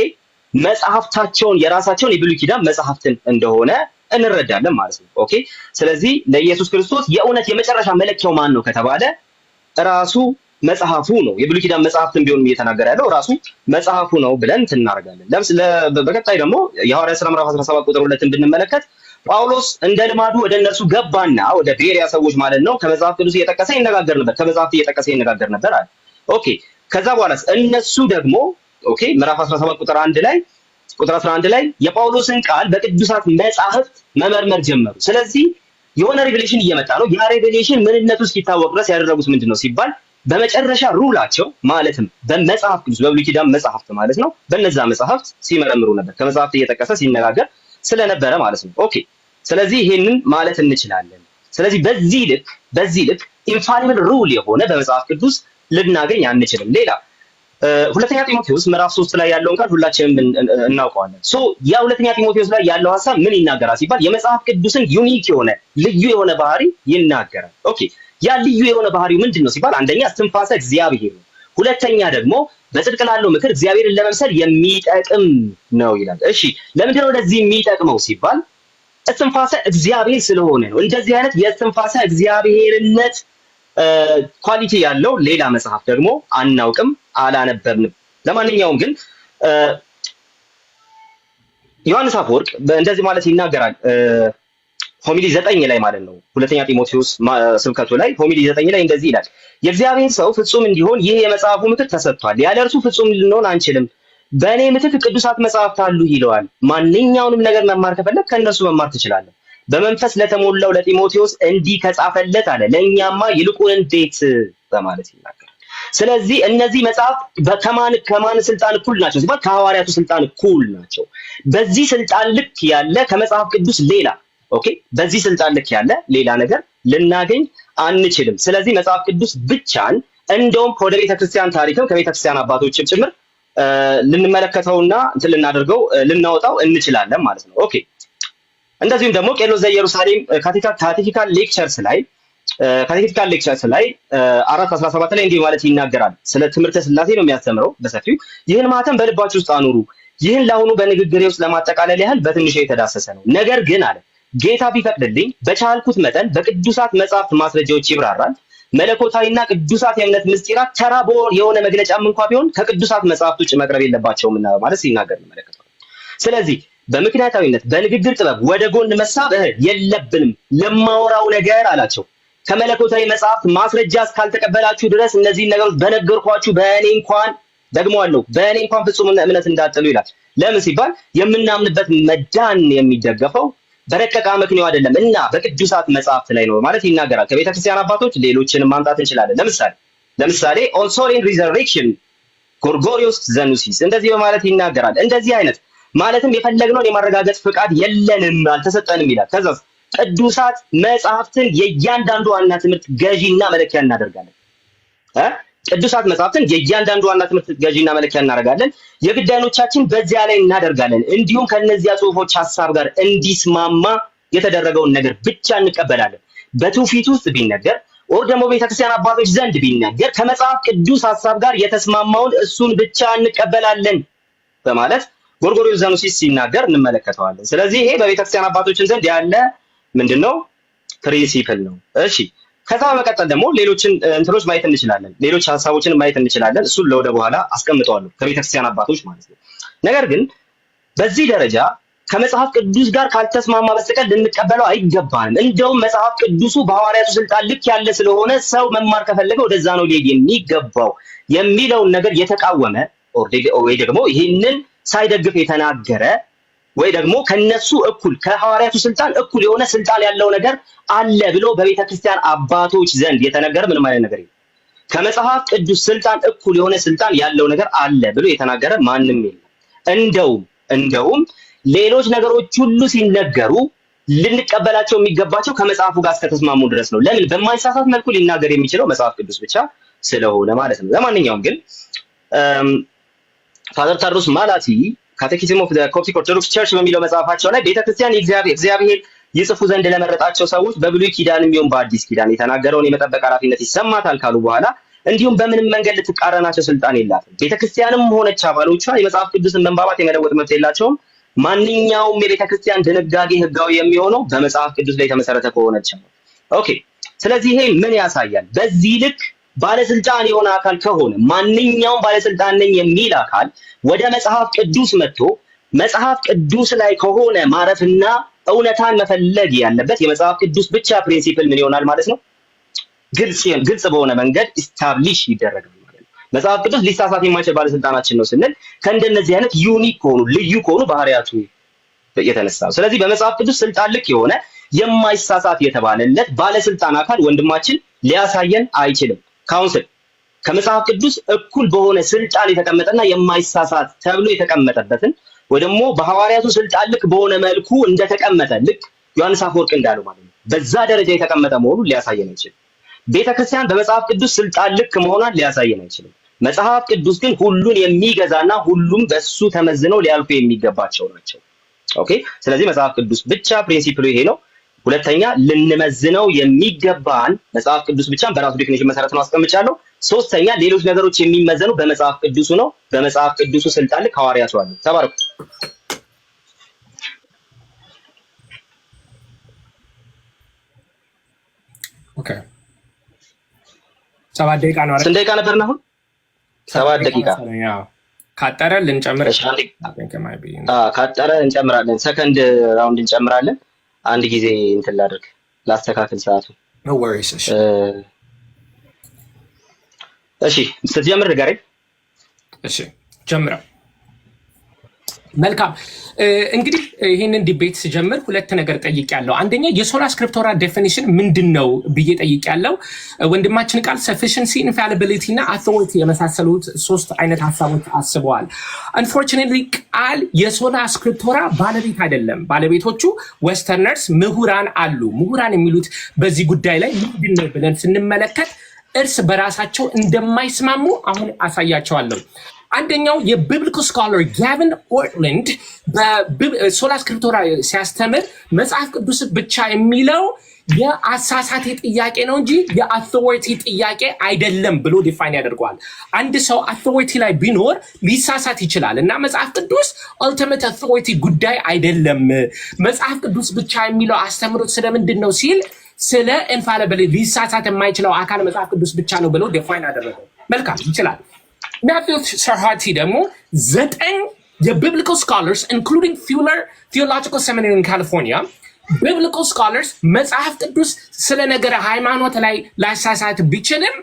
መጽሐፍታቸውን የራሳቸውን የብሉይ ኪዳን መጽሐፍትን እንደሆነ እንረዳለን ማለት ነው። ኦኬ ስለዚህ ለኢየሱስ ክርስቶስ የእውነት የመጨረሻ መለኪያው ማን ነው ከተባለ ራሱ መጽሐፉ ነው። የብሉይ ኪዳን መጽሐፍትን ቢሆን እየተናገረ ያለው ራሱ መጽሐፉ ነው ብለን እናደርጋለን። በቀጣይ ደግሞ የሐዋርያት ሥራ ምዕራፍ 17 ቁጥር 2ን ብንመለከት ጳውሎስ እንደ ልማዱ ወደ እነርሱ ገባና ወደ ቤሪያ ሰዎች ማለት ነው ከመጽሐፍ ቅዱስ እየጠቀሰ ይነጋገር ነበር፣ ከመጽሐፍት እየጠቀሰ ይነጋገር ነበር አለ። ኦኬ ከዛ በኋላስ እነሱ ደግሞ ኦኬ ምዕራፍ 17 ቁጥር 11 ላይ የጳውሎስን ቃል በቅዱሳት መጽሐፍት መመርመር ጀመሩ። ስለዚህ የሆነ ሬቬሌሽን እየመጣ ነው። ያ ሬቬሌሽን ምንነቱ እስኪታወቅ ድረስ ያደረጉት ምንድነው ሲባል በመጨረሻ ሩላቸው ማለትም በመጽሐፍ ቅዱስ በብሉይ ኪዳን መጽሐፍት ማለት ነው በነዛ መጽሐፍት ሲመረምሩ ነበር፣ ከመጽሐፍት እየጠቀሰ ሲነጋገር ስለነበረ ማለት ነው። ኦኬ ስለዚህ ይሄንን ማለት እንችላለን። ስለዚህ በዚህ ልክ ኢንፋሊብል ሩል የሆነ በመጽሐፍ ቅዱስ ልናገኝ አንችልም። ሌላ ሁለተኛ ጢሞቴዎስ ምዕራፍ 3 ላይ ያለውን ቃል ሁላችንም እናውቀዋለን። ያ ሁለተኛ ጢሞቴዎስ ላይ ያለው ሐሳብ ምን ይናገራል ሲባል የመጽሐፍ ቅዱስን ዩኒክ የሆነ ልዩ የሆነ ባህሪ ይናገራል። ኦኬ ያ ልዩ የሆነ ባህሪው ምንድነው ሲባል አንደኛ እስትንፋሰ እግዚአብሔር ነው። ሁለተኛ ደግሞ በጽድቅ ላለው ምክር እግዚአብሔርን ለመምሰል የሚጠቅም ነው ይላል። እሺ ለምንድነው ለዚህ የሚጠቅመው ሲባል እስትንፋሰ እግዚአብሔር ስለሆነ ነው። እንደዚህ አይነት የእስትንፋሰ እግዚአብሔርነት ኳሊቲ ያለው ሌላ መጽሐፍ ደግሞ አናውቅም፣ አላነበብንም። ለማንኛውም ግን ዮሐንስ አፈወርቅ እንደዚህ ማለት ይናገራል። ሆሚሊ 9 ላይ ማለት ነው ሁለተኛ ጢሞቴዎስ ስብከቱ ላይ ሆሚሊ 9 ላይ እንደዚህ ይላል። የእግዚአብሔር ሰው ፍጹም እንዲሆን ይህ የመጽሐፉ ምክር ተሰጥቷል። ያለ እርሱ ፍጹም ልንሆን አንችልም። በእኔ ምትክ ቅዱሳት መጽሐፍት አሉ ይለዋል። ማንኛውንም ነገር መማር ከፈለግ ከእነሱ መማር ትችላለህ። በመንፈስ ለተሞላው ለጢሞቴዎስ እንዲህ ከጻፈለት አለ ለእኛማ ይልቁን እንዴት በማለት ይናገራል። ስለዚህ እነዚህ መጽሐፍት ከማን ስልጣን እኩል ናቸው ሲባል ከሐዋርያቱ ስልጣን እኩል ናቸው። በዚህ ስልጣን ልክ ያለ ከመጽሐፍ ቅዱስ ሌላ ኦኬ በዚህ ስልጣን ልክ ያለ ሌላ ነገር ልናገኝ አንችልም። ስለዚህ መጽሐፍ ቅዱስ ብቻን እንደውም ከወደ ቤተክርስቲያን ታሪክም ከቤተክርስቲያን አባቶችም ጭምር ልንመለከተውና እንትን ልናደርገው ልናወጣው እንችላለን ማለት ነው። ኦኬ እንደዚሁም ደግሞ ቄርሎስ ዘኢየሩሳሌም ካቴኪካል ሌክቸርስ ላይ ካቴኪቲካል ሌክቸርስ ላይ 4:17 ላይ እንዲህ ማለት ይናገራል። ስለ ትምህርተ ሥላሴ ነው የሚያስተምረው በሰፊው። ይህን ማህተም በልባችሁ ውስጥ አኑሩ። ይህን ለአሁኑ በንግግሬ ውስጥ ለማጠቃለል ያህል በትንሹ የተዳሰሰ ነው። ነገር ግን አለ ጌታ ቢፈቅድልኝ በቻልኩት መጠን በቅዱሳት መጽሐፍት ማስረጃዎች ይብራራል። መለኮታዊና ቅዱሳት የእምነት ምስጢራት ተራ የሆነ መግለጫም እንኳ ቢሆን ከቅዱሳት መጽሐፍት ውጭ መቅረብ የለባቸውም እና ማለት ሲናገር እንመለከታለን። ስለዚህ በምክንያታዊነት በንግግር ጥበብ ወደ ጎን መሳብ የለብንም ለማወራው ነገር አላቸው። ከመለኮታዊ መጽሐፍት ማስረጃ እስካልተቀበላችሁ ድረስ እነዚህን ነገሮች በነገርኳችሁ በእኔ እንኳን ደግሞአለሁ በእኔ እንኳን ፍጹም እምነት እንዳትጥሉ ይላል። ለምን ሲባል የምናምንበት መዳን የሚደገፈው በረቀቀ አመክንዮ አይደለም እና በቅዱሳት መጽሐፍት ላይ ነው ማለት ይናገራል። ከቤተ ክርስቲያን አባቶች ሌሎችንም ማምጣት እንችላለን። ለምሳሌ ኦን ሶሪን ሪዘሬክሽን ጎርጎሪዮስ ዘኑሲስ እንደዚህ በማለት ይናገራል። እንደዚህ አይነት ማለትም የፈለግነውን የማረጋገጥ ፍቃድ የለንም አልተሰጠንም ይላል። ከዛ ቅዱሳት መጽሐፍትን የእያንዳንዱ ዋና ትምህርት ገዢና መለኪያ እናደርጋለን። ቅዱሳት መጽሐፍትን የእያንዳንዱ ዋና ትምህርት ገዢና መለኪያ እናደርጋለን። የግድ ዓይኖቻችን በዚያ ላይ እናደርጋለን። እንዲሁም ከነዚያ ጽሑፎች ሐሳብ ጋር እንዲስማማ የተደረገውን ነገር ብቻ እንቀበላለን። በትውፊት ውስጥ ቢነገር ኦር ደግሞ ቤተክርስቲያን አባቶች ዘንድ ቢነገር ከመጽሐፍ ቅዱስ ሐሳብ ጋር የተስማማውን እሱን ብቻ እንቀበላለን በማለት ጎርጎርዮስ ዘኑሲስ ሲናገር እንመለከተዋለን። ስለዚህ ይሄ በቤተክርስቲያን አባቶችን ዘንድ ያለ ምንድነው ፕሪንሲፕል ነው። እሺ ከዛ በመቀጠል ደግሞ ሌሎችን እንትኖች ማየት እንችላለን። ሌሎች ሐሳቦችን ማየት እንችላለን። እሱን ለወደ በኋላ አስቀምጠዋለሁ ከቤተክርስቲያን አባቶች ማለት ነው። ነገር ግን በዚህ ደረጃ ከመጽሐፍ ቅዱስ ጋር ካልተስማማ በስተቀር ልንቀበለው አይገባንም። እንደውም መጽሐፍ ቅዱሱ በሐዋርያቱ ስልጣን ልክ ያለ ስለሆነ ሰው መማር ከፈለገ ወደዛ ነው ሊሄድ የሚገባው የሚለውን ነገር የተቃወመ ወይ ደግሞ ይህንን ሳይደግፍ የተናገረ ወይ ደግሞ ከነሱ እኩል ከሐዋርያቱ ስልጣን እኩል የሆነ ስልጣን ያለው ነገር አለ ብሎ በቤተ ክርስቲያን አባቶች ዘንድ የተነገረ ምንም አይነት ነገር የለም። ከመጽሐፍ ቅዱስ ስልጣን እኩል የሆነ ስልጣን ያለው ነገር አለ ብሎ የተናገረ ማንም የለም። እንደውም ሌሎች ነገሮች ሁሉ ሲነገሩ ልንቀበላቸው የሚገባቸው ከመጽሐፉ ጋር እስከተስማሙ ድረስ ነው። ለምን? በማይሳሳት መልኩ ሊናገር የሚችለው መጽሐፍ ቅዱስ ብቻ ስለሆነ ማለት ነው። ለማንኛውም ግን ፋዘር ታድሮስ ማላቲ ካቴኪዝም ኦፍ ዘ ኮፕቲክ ኦርቶዶክስ ቸርች በሚለው መጽሐፋቸው ላይ ቤተክርስቲያን እግዚአብሔር ይጽፉ ዘንድ ለመረጣቸው ሰዎች በብሉይ ኪዳንም ይሁን በአዲስ ኪዳን የተናገረውን የመጠበቅ ኃላፊነት ይሰማታል ካሉ በኋላ እንዲሁም በምንም መንገድ ልትቃረናቸው ስልጣን የላትም። ቤተክርስቲያንም ሆነች አባሎቿ የመጽሐፍ ቅዱስን መንባባት የመለወጥ መብት የላቸውም። ማንኛውም የቤተክርስቲያን ድንጋጌ ህጋዊ የሚሆነው በመጽሐፍ ቅዱስ ላይ የተመሰረተ ከሆነች ነው። ኦኬ። ስለዚህ ይሄ ምን ያሳያል? በዚህ ልክ ባለስልጣን የሆነ አካል ከሆነ ማንኛውም ባለስልጣን ነኝ የሚል አካል ወደ መጽሐፍ ቅዱስ መጥቶ መጽሐፍ ቅዱስ ላይ ከሆነ ማረፍና እውነታን መፈለግ ያለበት የመጽሐፍ ቅዱስ ብቻ ፕሪንሲፕል ምን ይሆናል ማለት ነው? ግልጽ በሆነ መንገድ ኢስታብሊሽ ይደረጋል ማለት ነው። መጽሐፍ ቅዱስ ሊሳሳት የማይችል ባለስልጣናችን ነው ስንል ከእንደነዚህ አይነት ዩኒክ ከሆኑ ልዩ ከሆኑ ባህሪያቱ የተነሳ። ስለዚህ በመጽሐፍ ቅዱስ ስልጣን ልክ የሆነ የማይሳሳት የተባለለት ባለስልጣን አካል ወንድማችን ሊያሳየን አይችልም። ካውንስል ከመጽሐፍ ቅዱስ እኩል በሆነ ስልጣን የተቀመጠና የማይሳሳት ተብሎ የተቀመጠበትን ወይ ደግሞ በሐዋርያቱ ስልጣን ልክ በሆነ መልኩ እንደተቀመጠ ልክ ዮሐንስ አፈወርቅ እንዳለው ማለት ነው በዛ ደረጃ የተቀመጠ መሆኑን ሊያሳየን አይችልም። ቤተክርስቲያን በመጽሐፍ ቅዱስ ስልጣን ልክ መሆኗን ሊያሳየን አይችልም። መጽሐፍ ቅዱስ ግን ሁሉን የሚገዛና ሁሉም በሱ ተመዝነው ሊያልፉ የሚገባቸው ናቸው። ኦኬ። ስለዚህ መጽሐፍ ቅዱስ ብቻ ፕሪንሲፕሉ ይሄ ነው። ሁለተኛ ልንመዝነው የሚገባን መጽሐፍ ቅዱስ ብቻን በራሱ ዴፊኒሽን መሰረት ነው አስቀምጫለሁ። ሶስተኛ ሌሎች ነገሮች የሚመዘኑ በመጽሐፍ ቅዱሱ ነው። በመጽሐፍ ቅዱሱ ስልጣን ልክ ሐዋርያቱ አሉ። ተባረኩ። ኦኬ 7 ደቂቃ ነው አይደል? ስንት ደቂቃ ነበርና አሁን 7 ደቂቃ። ካጠረ ልንጨምር ካጠረ እንጨምራለን። ሰከንድ ራውንድ እንጨምራለን። አንድ ጊዜ እንትን ላድርግ ላስተካክል ሰዓቱ። ኖ ወሪስ። እሺ ስትጀምር ንገረኝ። እሺ ጀምረው። መልካም እንግዲህ ይህንን ዲቤት ስጀምር ሁለት ነገር ጠይቄያለሁ። አንደኛ የሶላ ስክሪፕቶራ ዴፊኒሽን ምንድን ነው ብዬ ጠይቄያለሁ። ወንድማችን ቃል ሰፊሽንሲ፣ ኢንፋሊቢሊቲ እና አውቶሪቲ የመሳሰሉት 3 አይነት ሀሳቦች አስበዋል። አንፎርቹኔትሊ ቃል የሶላ ስክሪፕቶራ ባለቤት አይደለም። ባለቤቶቹ ዌስተርነርስ ምሁራን አሉ። ምሁራን የሚሉት በዚህ ጉዳይ ላይ ምንድን ነው ብለን ስንመለከት እርስ በራሳቸው እንደማይስማሙ አሁን አሳያቸዋለሁ። አንደኛው የቢብሊካል ስኮላር ጋቪን ኦርትላንድ በሶላ ስክሪፕቶራ ሲያስተምር መጽሐፍ ቅዱስ ብቻ የሚለው የአሳሳቴ ጥያቄ ነው እንጂ የአውቶሪቲ ጥያቄ አይደለም ብሎ ዲፋይን ያደርገዋል። አንድ ሰው አውቶሪቲ ላይ ቢኖር ሊሳሳት ይችላል እና መጽሐፍ ቅዱስ ኦልቲሜት አውቶሪቲ ጉዳይ አይደለም። መጽሐፍ ቅዱስ ብቻ የሚለው አስተምሮት ስለምንድን ነው ሲል ስለ ኢንፋሊቢሊቲ ሊሳሳት የማይችለው አካል መጽሐፍ ቅዱስ ብቻ ነው ብሎ ዲፋይን አደረገው። መልካም ይችላል። ማቲው ሰርሃቲ ደግሞ 9 የቢብሊካል ስኮላርስ ኢንክሉዲንግ ፊውለር ቴዎሎጂካል ሴሚናሪ ኢን ካሊፎርኒያ biblical scholars መጽሐፍ ቅዱስ ስለ ነገረ ሃይማኖት ላይ ላሳሳት ቢችልም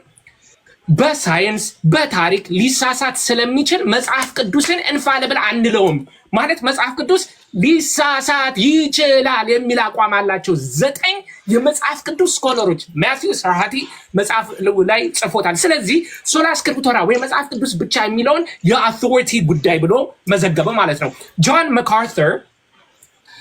በሳይንስ በታሪክ ሊሳሳት ስለሚችል መጽሐፍ ቅዱስን ኢንፋሊብል አንለውም ማለት መጽሐፍ ቅዱስ ሊሳሳት ይችላል የሚል አቋም አላቸው። 9 የመጽሐፍ ቅዱስ ስኮለሮች ማቲው ሰርሃቲ መጽሐፍ ላይ ጽፎታል። ስለዚህ ሶላ ስክሪፕቶራ ወይ መጽሐፍ ቅዱስ ብቻ የሚለውን የአውቶሪቲ ጉዳይ ብሎ መዘገበ ማለት ነው። ጆን መካርተር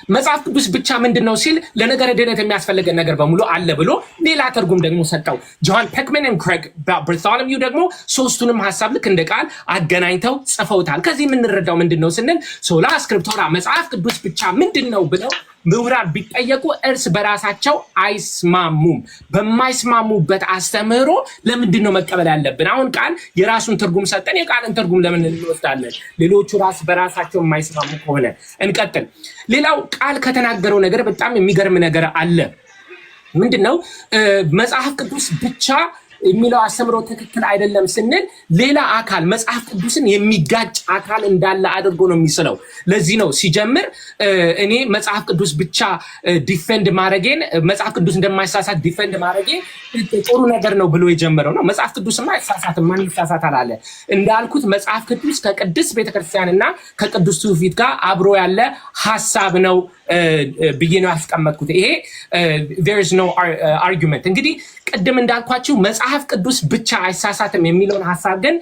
መጽሐፍ ቅዱስ ብቻ ምንድነው ሲል ለነገረ ድነት የሚያስፈልገን ነገር በሙሉ አለ ብሎ ሌላ ትርጉም ደግሞ ሰጠው። ጆን ፔክመን እና ክሬግ ባርቶሎሜው ደግሞ ሶስቱንም ሐሳብ ልክ እንደ ቃል አገናኝተው ጽፈውታል። ከዚህ የምንረዳው ምንድነው ስንል ሶላ ስክሪፕቶራ መጽሐፍ ቅዱስ ብቻ ምንድነው ብለው ምሁራን ቢጠየቁ እርስ በራሳቸው አይስማሙም። በማይስማሙበት አስተምህሮ ለምንድነው መቀበል ያለብን? አሁን ቃል የራሱን ትርጉም ሰጠን፣ የቃልን ትርጉም ለምን እንወስዳለን? ሌሎቹ ራስ በራሳቸው የማይስማሙ ከሆነ እንቀጥል። ሌላው ቃል ከተናገረው ነገር በጣም የሚገርም ነገር አለ። ምንድነው? መጽሐፍ ቅዱስ ብቻ የሚለው አስተምሮ ትክክል አይደለም ስንል ሌላ አካል መጽሐፍ ቅዱስን የሚጋጭ አካል እንዳለ አድርጎ ነው የሚስለው። ለዚህ ነው ሲጀምር እኔ መጽሐፍ ቅዱስ ብቻ ዲፌንድ ማድረጌን መጽሐፍ ቅዱስ እንደማይሳሳት ዲፌንድ ማድረጌ ጥሩ ነገር ነው ብሎ የጀመረው ነው። መጽሐፍ ቅዱስማ አይሳሳትም፣ ማን ይሳሳታል አለ። እንዳልኩት መጽሐፍ ቅዱስ ከቅድስት ቤተክርስቲያንና ከቅዱስ ትውፊት ጋር አብሮ ያለ ሐሳብ ነው ብዬ ነው ያስቀመጥኩት። ይሄ there is no argument። እንግዲህ ቅድም እንዳልኳችሁ መጽሐፍ ቅዱስ ብቻ አይሳሳትም የሚለውን ሐሳብ ግን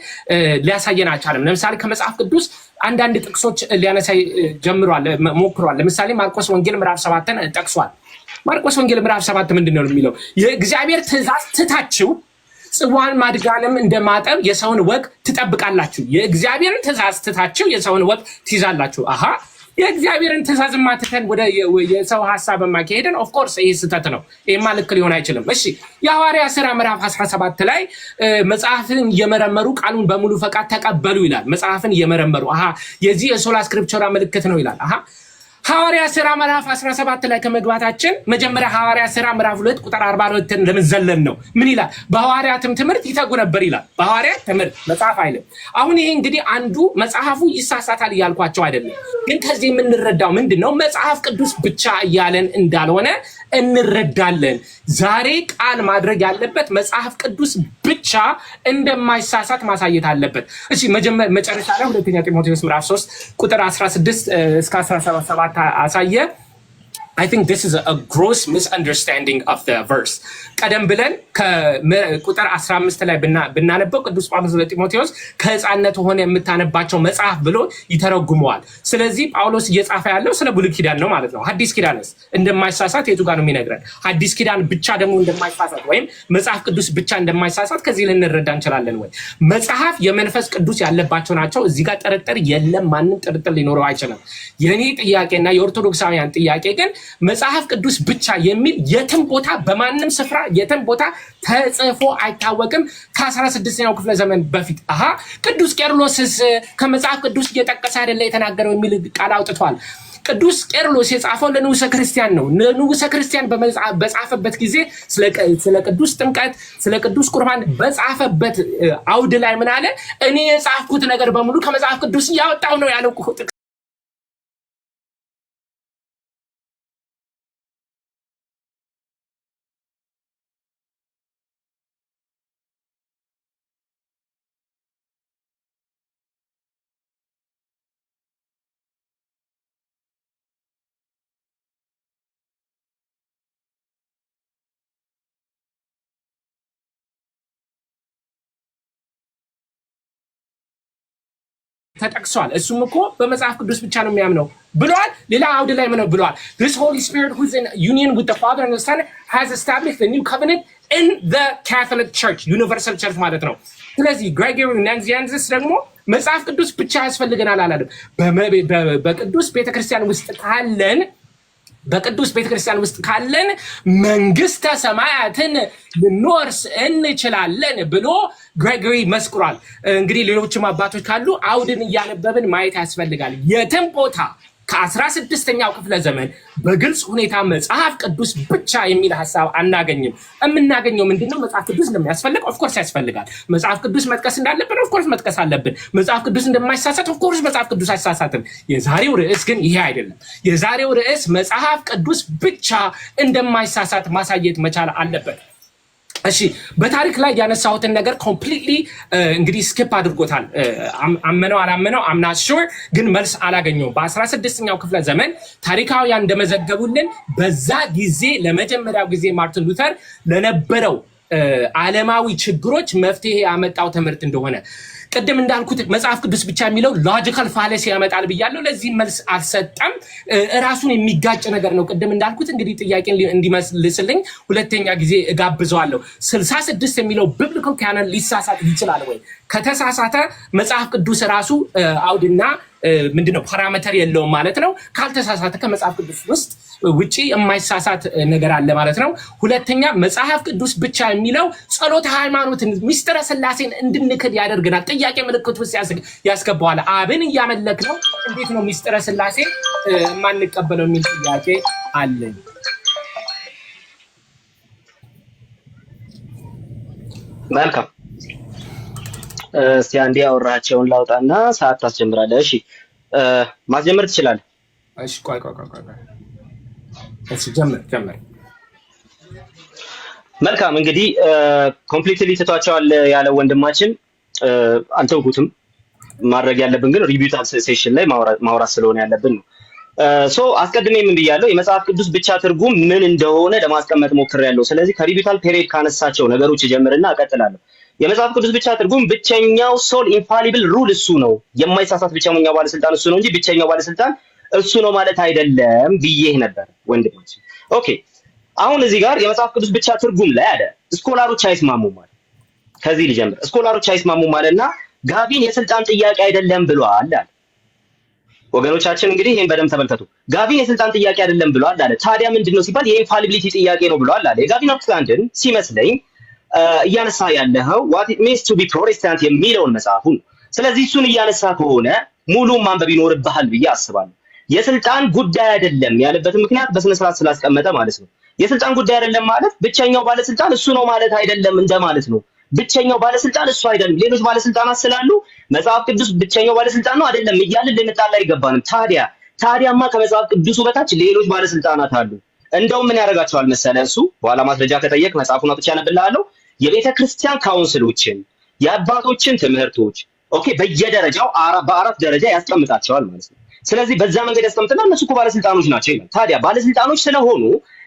ሊያሳየን አልቻለም። ለምሳሌ ከመጽሐፍ ቅዱስ አንዳንድ ጥቅሶች ሊያነሳይ ሞክሯል። ለምሳሌ ማርቆስ ወንጌል ምዕራፍ 7ን ጠቅሷል። ማርቆስ ወንጌል ምዕራፍ 7 ምንድነው የሚለው? የእግዚአብሔር ትእዛዝ ትታችሁ ጽዋን ማድጋንም እንደማጠብ የሰውን ወግ ትጠብቃላችሁ። የእግዚአብሔርን ትእዛዝ ትታችሁ የሰውን ወግ ትይዛላችሁ። አሃ የእግዚአብሔርን ትእዛዝ ማትተን ወደ የሰው ሐሳብ ማካሄድን ኦፍ ኮርስ ይሄ ስህተት ነው። ይሄማ ልክ ሊሆን አይችልም። እሺ የሐዋርያ ሥራ ምዕራፍ 17 ላይ መጽሐፍን እየመረመሩ ቃሉን በሙሉ ፈቃድ ተቀበሉ ይላል። መጽሐፍን እየመረመሩ የዚህ የሶላ ስክሪፕቸራ ምልክት ነው ይላል። ሐዋርያ ሥራ ምዕራፍ 17 ላይ ከመግባታችን መጀመሪያ ሐዋርያ ሥራ ምዕራፍ 2 ቁጥር 42 ለምን ዘለን ነው? ምን ይላል? በሐዋርያትም ትምህርት ይተጉ ነበር ይላል። በሐዋርያት ትምህርት መጽሐፍ አይልም። አሁን ይሄ እንግዲህ አንዱ መጽሐፉ ይሳሳታል እያልኳቸው አይደለም፣ ግን ከዚህ የምንረዳው ምንድነው መጽሐፍ ቅዱስ ብቻ እያለን እንዳልሆነ እንረዳለን። ዛሬ ቃል ማድረግ ያለበት መጽሐፍ ቅዱስ ብቻ እንደማይሳሳት ማሳየት አለበት። እሺ መጨረሻ ላይ ሁለተኛ ጢሞቴዎስ ምዕራፍ 3 ቁጥር 16 እስከ 17 አሳየ። I think this is a gross misunderstanding of the verse. ቀደም ብለን ከቁጥር 15 ላይ ብናነበው ቅዱስ ጳውሎስ ለጢሞቴዎስ ከሕፃንነት ሆነ የምታነባቸው መጽሐፍ ብሎ ይተረጉመዋል። ስለዚህ ጳውሎስ እየጻፈ ያለው ስለ ብሉይ ኪዳን ነው ማለት ነው። ሐዲስ ኪዳንስ እንደማይሳሳት የቱ ጋር ነው የሚነግረን? ሐዲስ ኪዳን ብቻ ደግሞ እንደማይሳሳት ወይም መጽሐፍ ቅዱስ ብቻ እንደማይሳሳት ከዚህ ልንረዳ እንችላለን ወይ? መጽሐፍ የመንፈስ ቅዱስ ያለባቸው ናቸው። እዚህ ጋር ጥርጥር የለም። ማንም ጥርጥር ሊኖረው አይችልም። የኔ ጥያቄና የኦርቶዶክሳውያን ጥያቄ ግን መጽሐፍ ቅዱስ ብቻ የሚል የትም ቦታ በማንም ስፍራ የትም ቦታ ተጽፎ አይታወቅም ከ16ኛው ክፍለ ዘመን በፊት። ቅዱስ ቄርሎስስ ከመጽሐፍ ቅዱስ እየጠቀሰ አይደለ የተናገረው የሚል ቃል አውጥቷል። ቅዱስ ቄርሎስ የጻፈው ለንዑሰ ክርስቲያን ነው። ለንዑሰ ክርስቲያን በጻፈበት ጊዜ ስለ ቅዱስ ጥምቀት፣ ስለ ቅዱስ ቁርባን በጻፈበት አውድ ላይ ምን አለ? እኔ የጻፍኩት ነገር በሙሉ ከመጽሐፍ ቅዱስ እያወጣው ነው ያለው። ተጠቅሷል። እሱም እኮ በመጽሐፍ ቅዱስ ብቻ ነው የሚያምነው ብሏል። ሌላ አውድ ላይ ምን ብሏል? This Holy Spirit who's in union with the Father and the Son has established a new covenant in the Catholic Church, Universal Church ማለት ነው። ስለዚህ ግሬጎሪ ናዚያንዝስ ደግሞ መጽሐፍ ቅዱስ ብቻ ያስፈልገናል አላለም። በቅዱስ ቤተክርስቲያን ውስጥ ካለን መንግስተ ሰማያትን ልንወርስ እንችላለን ብሎ ግሬጎሪ መስክሯል። እንግዲህ ሌሎችም አባቶች ካሉ አውድን እያነበብን ማየት ያስፈልጋል። የትም ቦታ ከ16ኛው ክፍለ ዘመን በግልጽ ሁኔታ መጽሐፍ ቅዱስ ብቻ የሚል ሐሳብ አናገኝም። የምናገኘው ምንድነው? መጽሐፍ ቅዱስ እንደሚያስፈልግ ኦፍኮርስ ያስፈልጋል። መጽሐፍ ቅዱስ መጥቀስ እንዳለብን ኦፍኮርስ መጥቀስ አለብን። መጽሐፍ ቅዱስ እንደማይሳሳት ኦፍኮርስ መጽሐፍ ቅዱስ አይሳሳትም። የዛሬው ርዕስ ግን ይሄ አይደለም። የዛሬው ርዕስ መጽሐፍ ቅዱስ ብቻ እንደማይሳሳት ማሳየት መቻል አለበት። እሺ በታሪክ ላይ ያነሳሁትን ነገር ኮምፕሊትሊ እንግዲህ ስኪፕ አድርጎታል። አመነው አላመነው አም ናት ሹር፣ ግን መልስ አላገኘውም። በ16ኛው ክፍለ ዘመን ታሪካውያን እንደመዘገቡልን በዛ ጊዜ ለመጀመሪያው ጊዜ ማርቲን ሉተር ለነበረው ዓለማዊ ችግሮች መፍትሄ ያመጣው ትምህርት እንደሆነ ቅድም እንዳልኩት መጽሐፍ ቅዱስ ብቻ የሚለው ሎጂካል ፋለሲ ያመጣል ብያለሁ። ለዚህ መልስ አልሰጠም። ራሱን የሚጋጭ ነገር ነው። ቅድም እንዳልኩት እንግዲህ ጥያቄን እንዲመልስልኝ ሁለተኛ ጊዜ እጋብዘዋለሁ። 66 የሚለው ቢብሊካል ካኖን ሊሳሳት ይችላል ወይ? ከተሳሳተ መጽሐፍ ቅዱስ ራሱ አውድና ምንድነው ፓራሜተር የለውም ማለት ነው። ካልተሳሳተ ከመጽሐፍ ቅዱስ ውስጥ ውጪ የማይሳሳት ነገር አለ ማለት ነው። ሁለተኛ መጽሐፍ ቅዱስ ብቻ የሚለው ጸሎተ ሃይማኖትን ሚስጥረ ስላሴን እንድንክድ ያደርገናል። ጥያቄ ምልክት ውስጥ ያስገባዋል። አብን እያመለክ ነው፣ እንዴት ነው ሚስጥረ ስላሴ የማንቀበለው የሚል ጥያቄ አለኝ። መልካም እስቲ አንዴ አወራቸውን ላውጣና ሰዓት ታስጀምራለህ። እሺ ማስጀመር ትችላለህ። እሺ ቆይ እሺ ጀምር። መልካም እንግዲህ ኮምፕሊትሊ ትቷቸዋል ያለው ወንድማችን አልተውኩትም። ማድረግ ያለብን ግን ሪቪውታል ሴሽን ላይ ማውራት ስለሆነ ያለብን ነው። አስቀድሜ ምን ብያለሁ? የመጽሐፍ ቅዱስ ብቻ ትርጉም ምን እንደሆነ ለማስቀመጥ ሞክሬያለሁ። ስለዚህ ከሪቪውታል ፔሪድ ካነሳቸው ነገሮች ጀምርና እቀጥላለሁ። የመጽሐፍ ቅዱስ ብቻ ትርጉም ብቸኛው ሶል ኢንፋሊብል ሩል እሱ ነው፣ የማይሳሳት ብቸኛው ባለስልጣን እሱ ነው እንጂ ብቸኛው ባለስልጣን እሱ ነው ማለት አይደለም ብዬህ ነበር ወንድማችን። ኦኬ አሁን እዚህ ጋር የመጽሐፍ ቅዱስ ብቻ ትርጉም ላይ አለ ስኮላሮች አይስማሙም ማለት። ከዚህ ልጀምር። ስኮላሮች አይስማሙም ማለትና ጋቢን የስልጣን ጥያቄ አይደለም ብሏል አለ። ወገኖቻችን እንግዲህ ይሄን በደንብ ተመልከቱ። ጋቢን የስልጣን ጥያቄ አይደለም ብሏል አለ። ታዲያ ምንድነው ሲባል የኢንፋሊቢሊቲ ጥያቄ ነው ብሏል አለ። የጋቢን አፕስታንድን ሲመስለኝ እያነሳ ያለኸው what it means to be protestant የሚለውን መጽሐፉን። ስለዚህ እሱን እያነሳ ከሆነ ሙሉን ማንበብ ይኖርብሃል ብዬ አስባለሁ። የስልጣን ጉዳይ አይደለም ያለበት ምክንያት በስነ ስርዓት ስላስቀመጠ ማለት ነው። የስልጣን ጉዳይ አይደለም ማለት ብቸኛው ባለስልጣን እሱ ነው ማለት አይደለም እንደማለት ነው። ብቸኛው ባለስልጣን እሱ አይደለም፣ ሌሎች ባለስልጣናት ስላሉ መጽሐፍ ቅዱስ ብቸኛው ባለስልጣን ነው አይደለም እያልን ልንጣላ አይገባንም። ታዲያማ ከመጽሐፍ ቅዱሱ በታች ሌሎች ባለስልጣናት አሉ። እንደውም ምን ያደርጋቸዋል መሰለ? እሱ በኋላ ማስረጃ ከጠየቅ መጽሐፉን አውጥቼ አነብልሃለሁ። የቤተ ክርስቲያን ካውንስሎችን የአባቶችን ትምህርቶች ኦኬ በየደረጃው በአራት ደረጃ ያስቀምጣቸዋል ማለት ነው። ስለዚህ በዛ መንገድ ያስቀምጥና እነሱ እኮ ባለስልጣኖች ናቸው ይላል። ታዲያ ባለስልጣኖች ስለሆኑ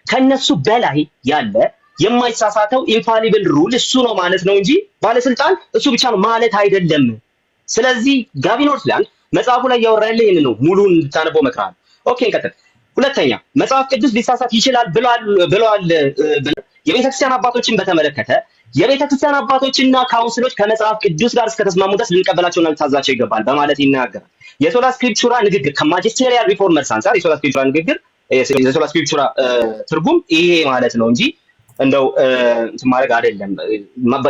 ከነሱ በላይ ያለ የማይሳሳተው ኢንፋሊብል ሩል እሱ ነው ማለት ነው እንጂ ባለስልጣን እሱ ብቻ ነው ማለት አይደለም። ስለዚህ ጋቢን ኖርትላንድ መጽሐፉ ላይ ያወራልህ ይሄን ነው። ሙሉን እንድታነበው እመክርሃለሁ። ኦኬ እንቀጥል። ሁለተኛ መጽሐፍ ቅዱስ ሊሳሳት ይችላል ብለዋል። የቤተክርስቲያን አባቶችን በተመለከተ የቤተክርስቲያን አባቶችና ካውንስሎች ከመጽሐፍ ቅዱስ ጋር እስከተስማሙ ድረስ ልንቀበላቸውና ልታዛቸው ይገባል በማለት ይናገራል። የሶላ ስክሪፕቹራ ንግግር ከማጂስቴሪያል ሪፎርመርስ አንጻር የሶላ ስክሪፕቹራ ንግግር የሶላ ስክሪፕቹራ ትርጉም ይሄ ማለት ነው እንጂ እንደው እንትን ማድረግ አይደለም።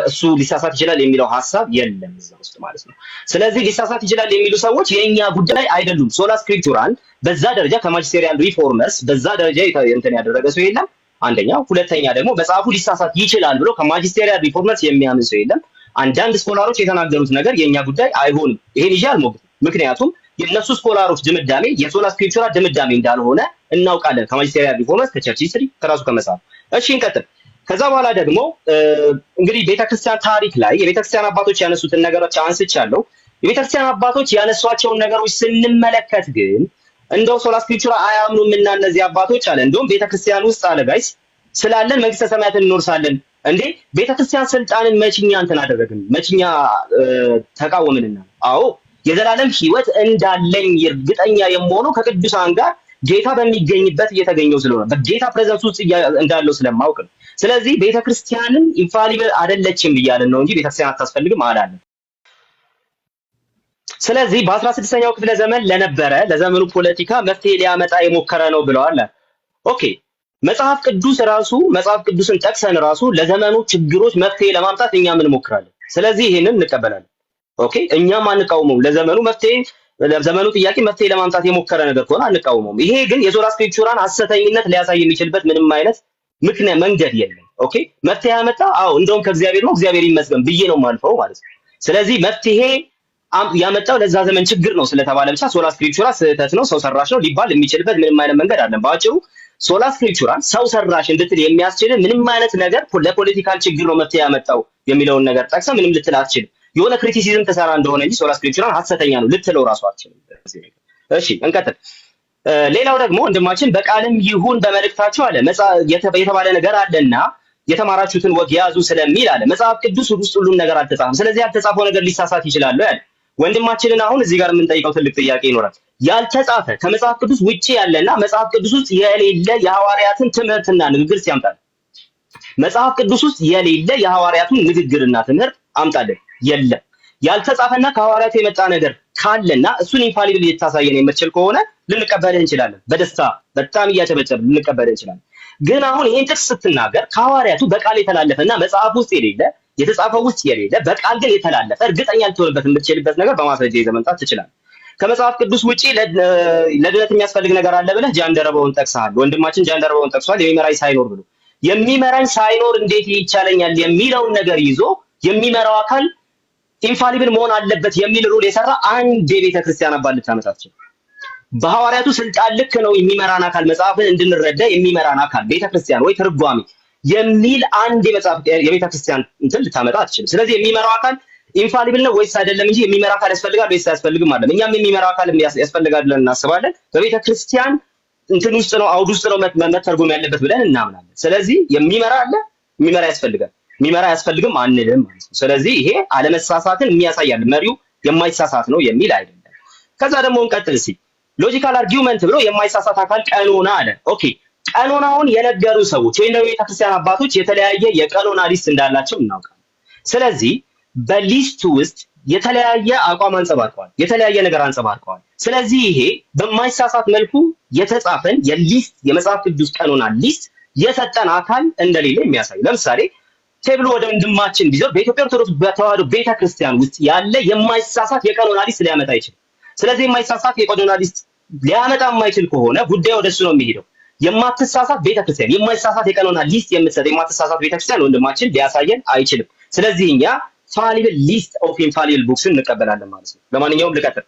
እሱ ሊሳሳት ይችላል የሚለው ሐሳብ የለም እዛ ውስጥ ማለት ነው። ስለዚህ ሊሳሳት ይችላል የሚሉ ሰዎች የኛ ጉዳይ አይደሉም። ሶላ ስክሪፕቹራን በዛ ደረጃ ከማጂስቴሪያል ሪፎርመርስ በዛ ደረጃ እንትን ያደረገ ሰው የለም። አንደኛ። ሁለተኛ ደግሞ መጽሐፉ ሊሳሳት ይችላል ብሎ ከማጂስቴሪያል ሪፎርመርስ የሚያምን ሰው የለም። አንዳንድ ስኮላሮች የተናገሩት ነገር የኛ ጉዳይ አይሆንም። ይሄን ይዤ አልሞግትም። ምክንያቱም የነሱ ስኮላሮች ድምዳሜ የሶላ ስክሪፕቹራ ድምዳሜ እንዳልሆነ እናውቃለን። ከማጂስቴሪያል ሪፎርመርስ ከቸርች ሂስትሪ ከራሱ ከመጽሐፍ። እሺ እንቀጥል። ከዛ በኋላ ደግሞ እንግዲህ ቤተክርስቲያን ታሪክ ላይ የቤተክርስቲያን አባቶች ያነሱትን ነገሮች አንስቻለሁ። የቤተክርስቲያን አባቶች ያነሷቸውን ነገሮች ስንመለከት ግን እንደው ሶላ ስክሪፕቹራ አያምኑም እና እነዚህ አባቶች አለ እንደውም ቤተክርስቲያን ውስጥ አለ ጋይስ ስላለን መንግስተ ሰማያትን እንወርሳለን። እንዴ ቤተክርስቲያን ስልጣንን መችኛ እንትን አደረግን መችኛ ተቃወምንና? አዎ የዘላለም ህይወት እንዳለኝ እርግጠኛ የምሆነው ከቅዱሳን ጋር ጌታ በሚገኝበት እየተገኘው ስለሆነ በጌታ ፕሬዘንስ ውስጥ እንዳለው ስለማውቅ ነው። ስለዚህ ቤተክርስቲያንን ኢንፋሊብል አይደለችም እያልን ነው እንጂ ቤተክርስቲያን አታስፈልግም አላለም። ስለዚህ በ16ኛው ክፍለ ዘመን ለነበረ ለዘመኑ ፖለቲካ መፍትሄ ሊያመጣ የሞከረ ነው ብለዋል። ኦኬ መጽሐፍ ቅዱስ ራሱ መጽሐፍ ቅዱስን ጠቅሰን ራሱ ለዘመኑ ችግሮች መፍትሄ ለማምጣት እኛ ምን ሞክራለን። ስለዚህ ይሄንን እንቀበላለን። ኦኬ እኛም አንቃወመውም። ለዘመኑ መፍትሄ ለዘመኑ ጥያቄ መፍትሄ ለማምጣት የሞከረ ነገር ከሆነ አንቃወመውም። ይሄ ግን የሶላ ስክሪፕቹራን ሐሰተኝነት ሊያሳይ የሚችልበት ምንም አይነት ምክንያት መንገድ የለም። ኦኬ መፍትሄ ያመጣ አዎ እንደውም ከእግዚአብሔር ነው፣ እግዚአብሔር ይመስገን ብዬ ነው የማልፈው ማለት ነው። ስለዚህ መፍትሄ ያመጣው ለዛ ዘመን ችግር ነው ስለተባለ ብቻ ሶላ ስክሪፕቹራ ስህተት ነው፣ ሰው ሰራሽ ነው ሊባል የሚችልበት ምንም አይነት መንገድ አለ። ባጭሩ ሶላ ስክሪፕቹራን ሰው ሰራሽ እንድትል የሚያስችል ምንም አይነት ነገር ለፖለቲካል ችግር ነው መፍትሄ ያመጣው የሚለውን ነገር ጠቅሰ ምንም ልትል አትችልም። የሆነ ክሪቲሲዝም ተሰራ እንደሆነ እንጂ ሶላ ስክሪፕቹራን ሐሰተኛ ነው ልትለው ራሱ አትችልም። እሺ እንቀጥል። ሌላው ደግሞ ወንድማችን በቃልም ይሁን በመልእክታቸው አለ የተባለ ነገር አለና የተማራችሁትን ወግ ያዙ ስለሚል አለ መጽሐፍ ቅዱስ ውስጥ ሁሉም ነገር አልተጻፈም። ስለዚህ ያልተጻፈው ነገር ሊሳሳት ይችላል ያለ ወንድማችንን አሁን እዚህ ጋር የምንጠይቀው ትልቅ ጥያቄ ይኖራል። ያልተጻፈ ከመጽሐፍ ቅዱስ ውጪ ያለና መጽሐፍ ቅዱስ ውስጥ የሌለ የሐዋርያትን ትምህርትና ንግግር ሲያምጣል መጽሐፍ ቅዱስ ውስጥ የሌለ የሐዋርያቱን ንግግርና ትምህርት አምጣልን። የለም ያልተጻፈና ከሐዋርያቱ የመጣ ነገር ካለና እሱን ኢንፋሊብል ልታሳየን የምትችል ከሆነ ልንቀበልህ እንችላለን። በደስታ በጣም እያጨበጨብን ልንቀበልህ እንችላለን። ግን አሁን ይሄን ጥቅስ ስትናገር ከሐዋርያቱ በቃል የተላለፈና መጽሐፍ ውስጥ የሌለ የተጻፈው ውስጥ የሌለ በቃል ግን የተላለፈ እርግጠኛ ልትሆንበት የምትችልበት ነገር በማስረጃ ይዘህ መምጣት ትችላለህ። ከመጽሐፍ ቅዱስ ውጪ ለድነት የሚያስፈልግ ነገር አለ ብለህ ጃንደረባውን ጠቅሰሃል። ወንድማችን ጃንደረባውን ጠቅሷል። የሚመራኝ ሳይኖር ብሎ የሚመራኝ ሳይኖር እንዴት ይቻለኛል የሚለውን ነገር ይዞ የሚመራው አካል ኢንፋሊብል መሆን አለበት የሚል ሩል የሰራ አንድ የቤተ ክርስቲያን አባል ልታመጣ ትችላለህ። በሐዋርያቱ ስልጣን ልክ ነው የሚመራን አካል መጽሐፍን እንድንረዳ የሚመራን አካል ቤተክርስቲያን ወይ ትርጓሜ የሚል አንድ የቤተ ክርስቲያን እንትን ልታመጣ አትችልም። ስለዚህ የሚመራው አካል ኢንፋሊብል ነው ወይስ አይደለም እንጂ የሚመራ አካል ያስፈልጋል ወይስ አያስፈልግም አይደለም። እኛም የሚመራ አካል ያስፈልጋል ብለን እናስባለን። በቤተ ክርስቲያን እንትን ውስጥ ነው አውድ ውስጥ ነው መተርጎም ያለበት ብለን እናምናለን። ስለዚህ የሚመራ አለ፣ የሚመራ ያስፈልጋል፣ የሚመራ አያስፈልግም አንልም ማለት ነው። ስለዚህ ይሄ አለመሳሳትን የሚያሳያል። መሪው የማይሳሳት ነው የሚል አይደለም። ከዛ ደግሞ እንቀጥል እስኪ ሎጂካል አርጊውመንት ብሎ የማይሳሳት አካል ቀኖና አለ። ኦኬ ቀኖናውን የነገሩ ሰዎች ወይም ደግሞ የቤተክርስቲያን አባቶች የተለያየ የቀኖና ሊስት እንዳላቸው እናውቃለን። ስለዚህ በሊስቱ ውስጥ የተለያየ አቋም አንጸባርቀዋል፣ የተለያየ ነገር አንጸባርቀዋል። ስለዚህ ይሄ በማይሳሳት መልኩ የተጻፈን የሊስት የመጽሐፍ ቅዱስ ቀኖና ሊስት የሰጠን አካል እንደሌለ የሚያሳይ ለምሳሌ ቴብሉ ወደ ወንድማችን ቢዞር በኢትዮጵያ ኦርቶዶክስ ተዋሕዶ ቤተክርስቲያን ውስጥ ያለ የማይሳሳት የቀኖና ሊስት ሊያመጣ ይችላል። ስለዚህ የማይሳሳት የቀኖና ሊስት ሊያመጣ የማይችል ከሆነ ጉዳዩ ወደሱ ነው የሚሄደው። የማትሳሳት ቤተክርስቲያን የማይሳሳት የቀኖና ሊስት የምትሰጥ የማትሳሳት ቤተክርስቲያን ወንድማችን ሊያሳየን አይችልም። ስለዚህ እኛ ፋሊብል ሊስት ኦፍ ኢንፋሊብል ቡክስን እንቀበላለን ማለት ነው። ለማንኛውም ልቀጥል።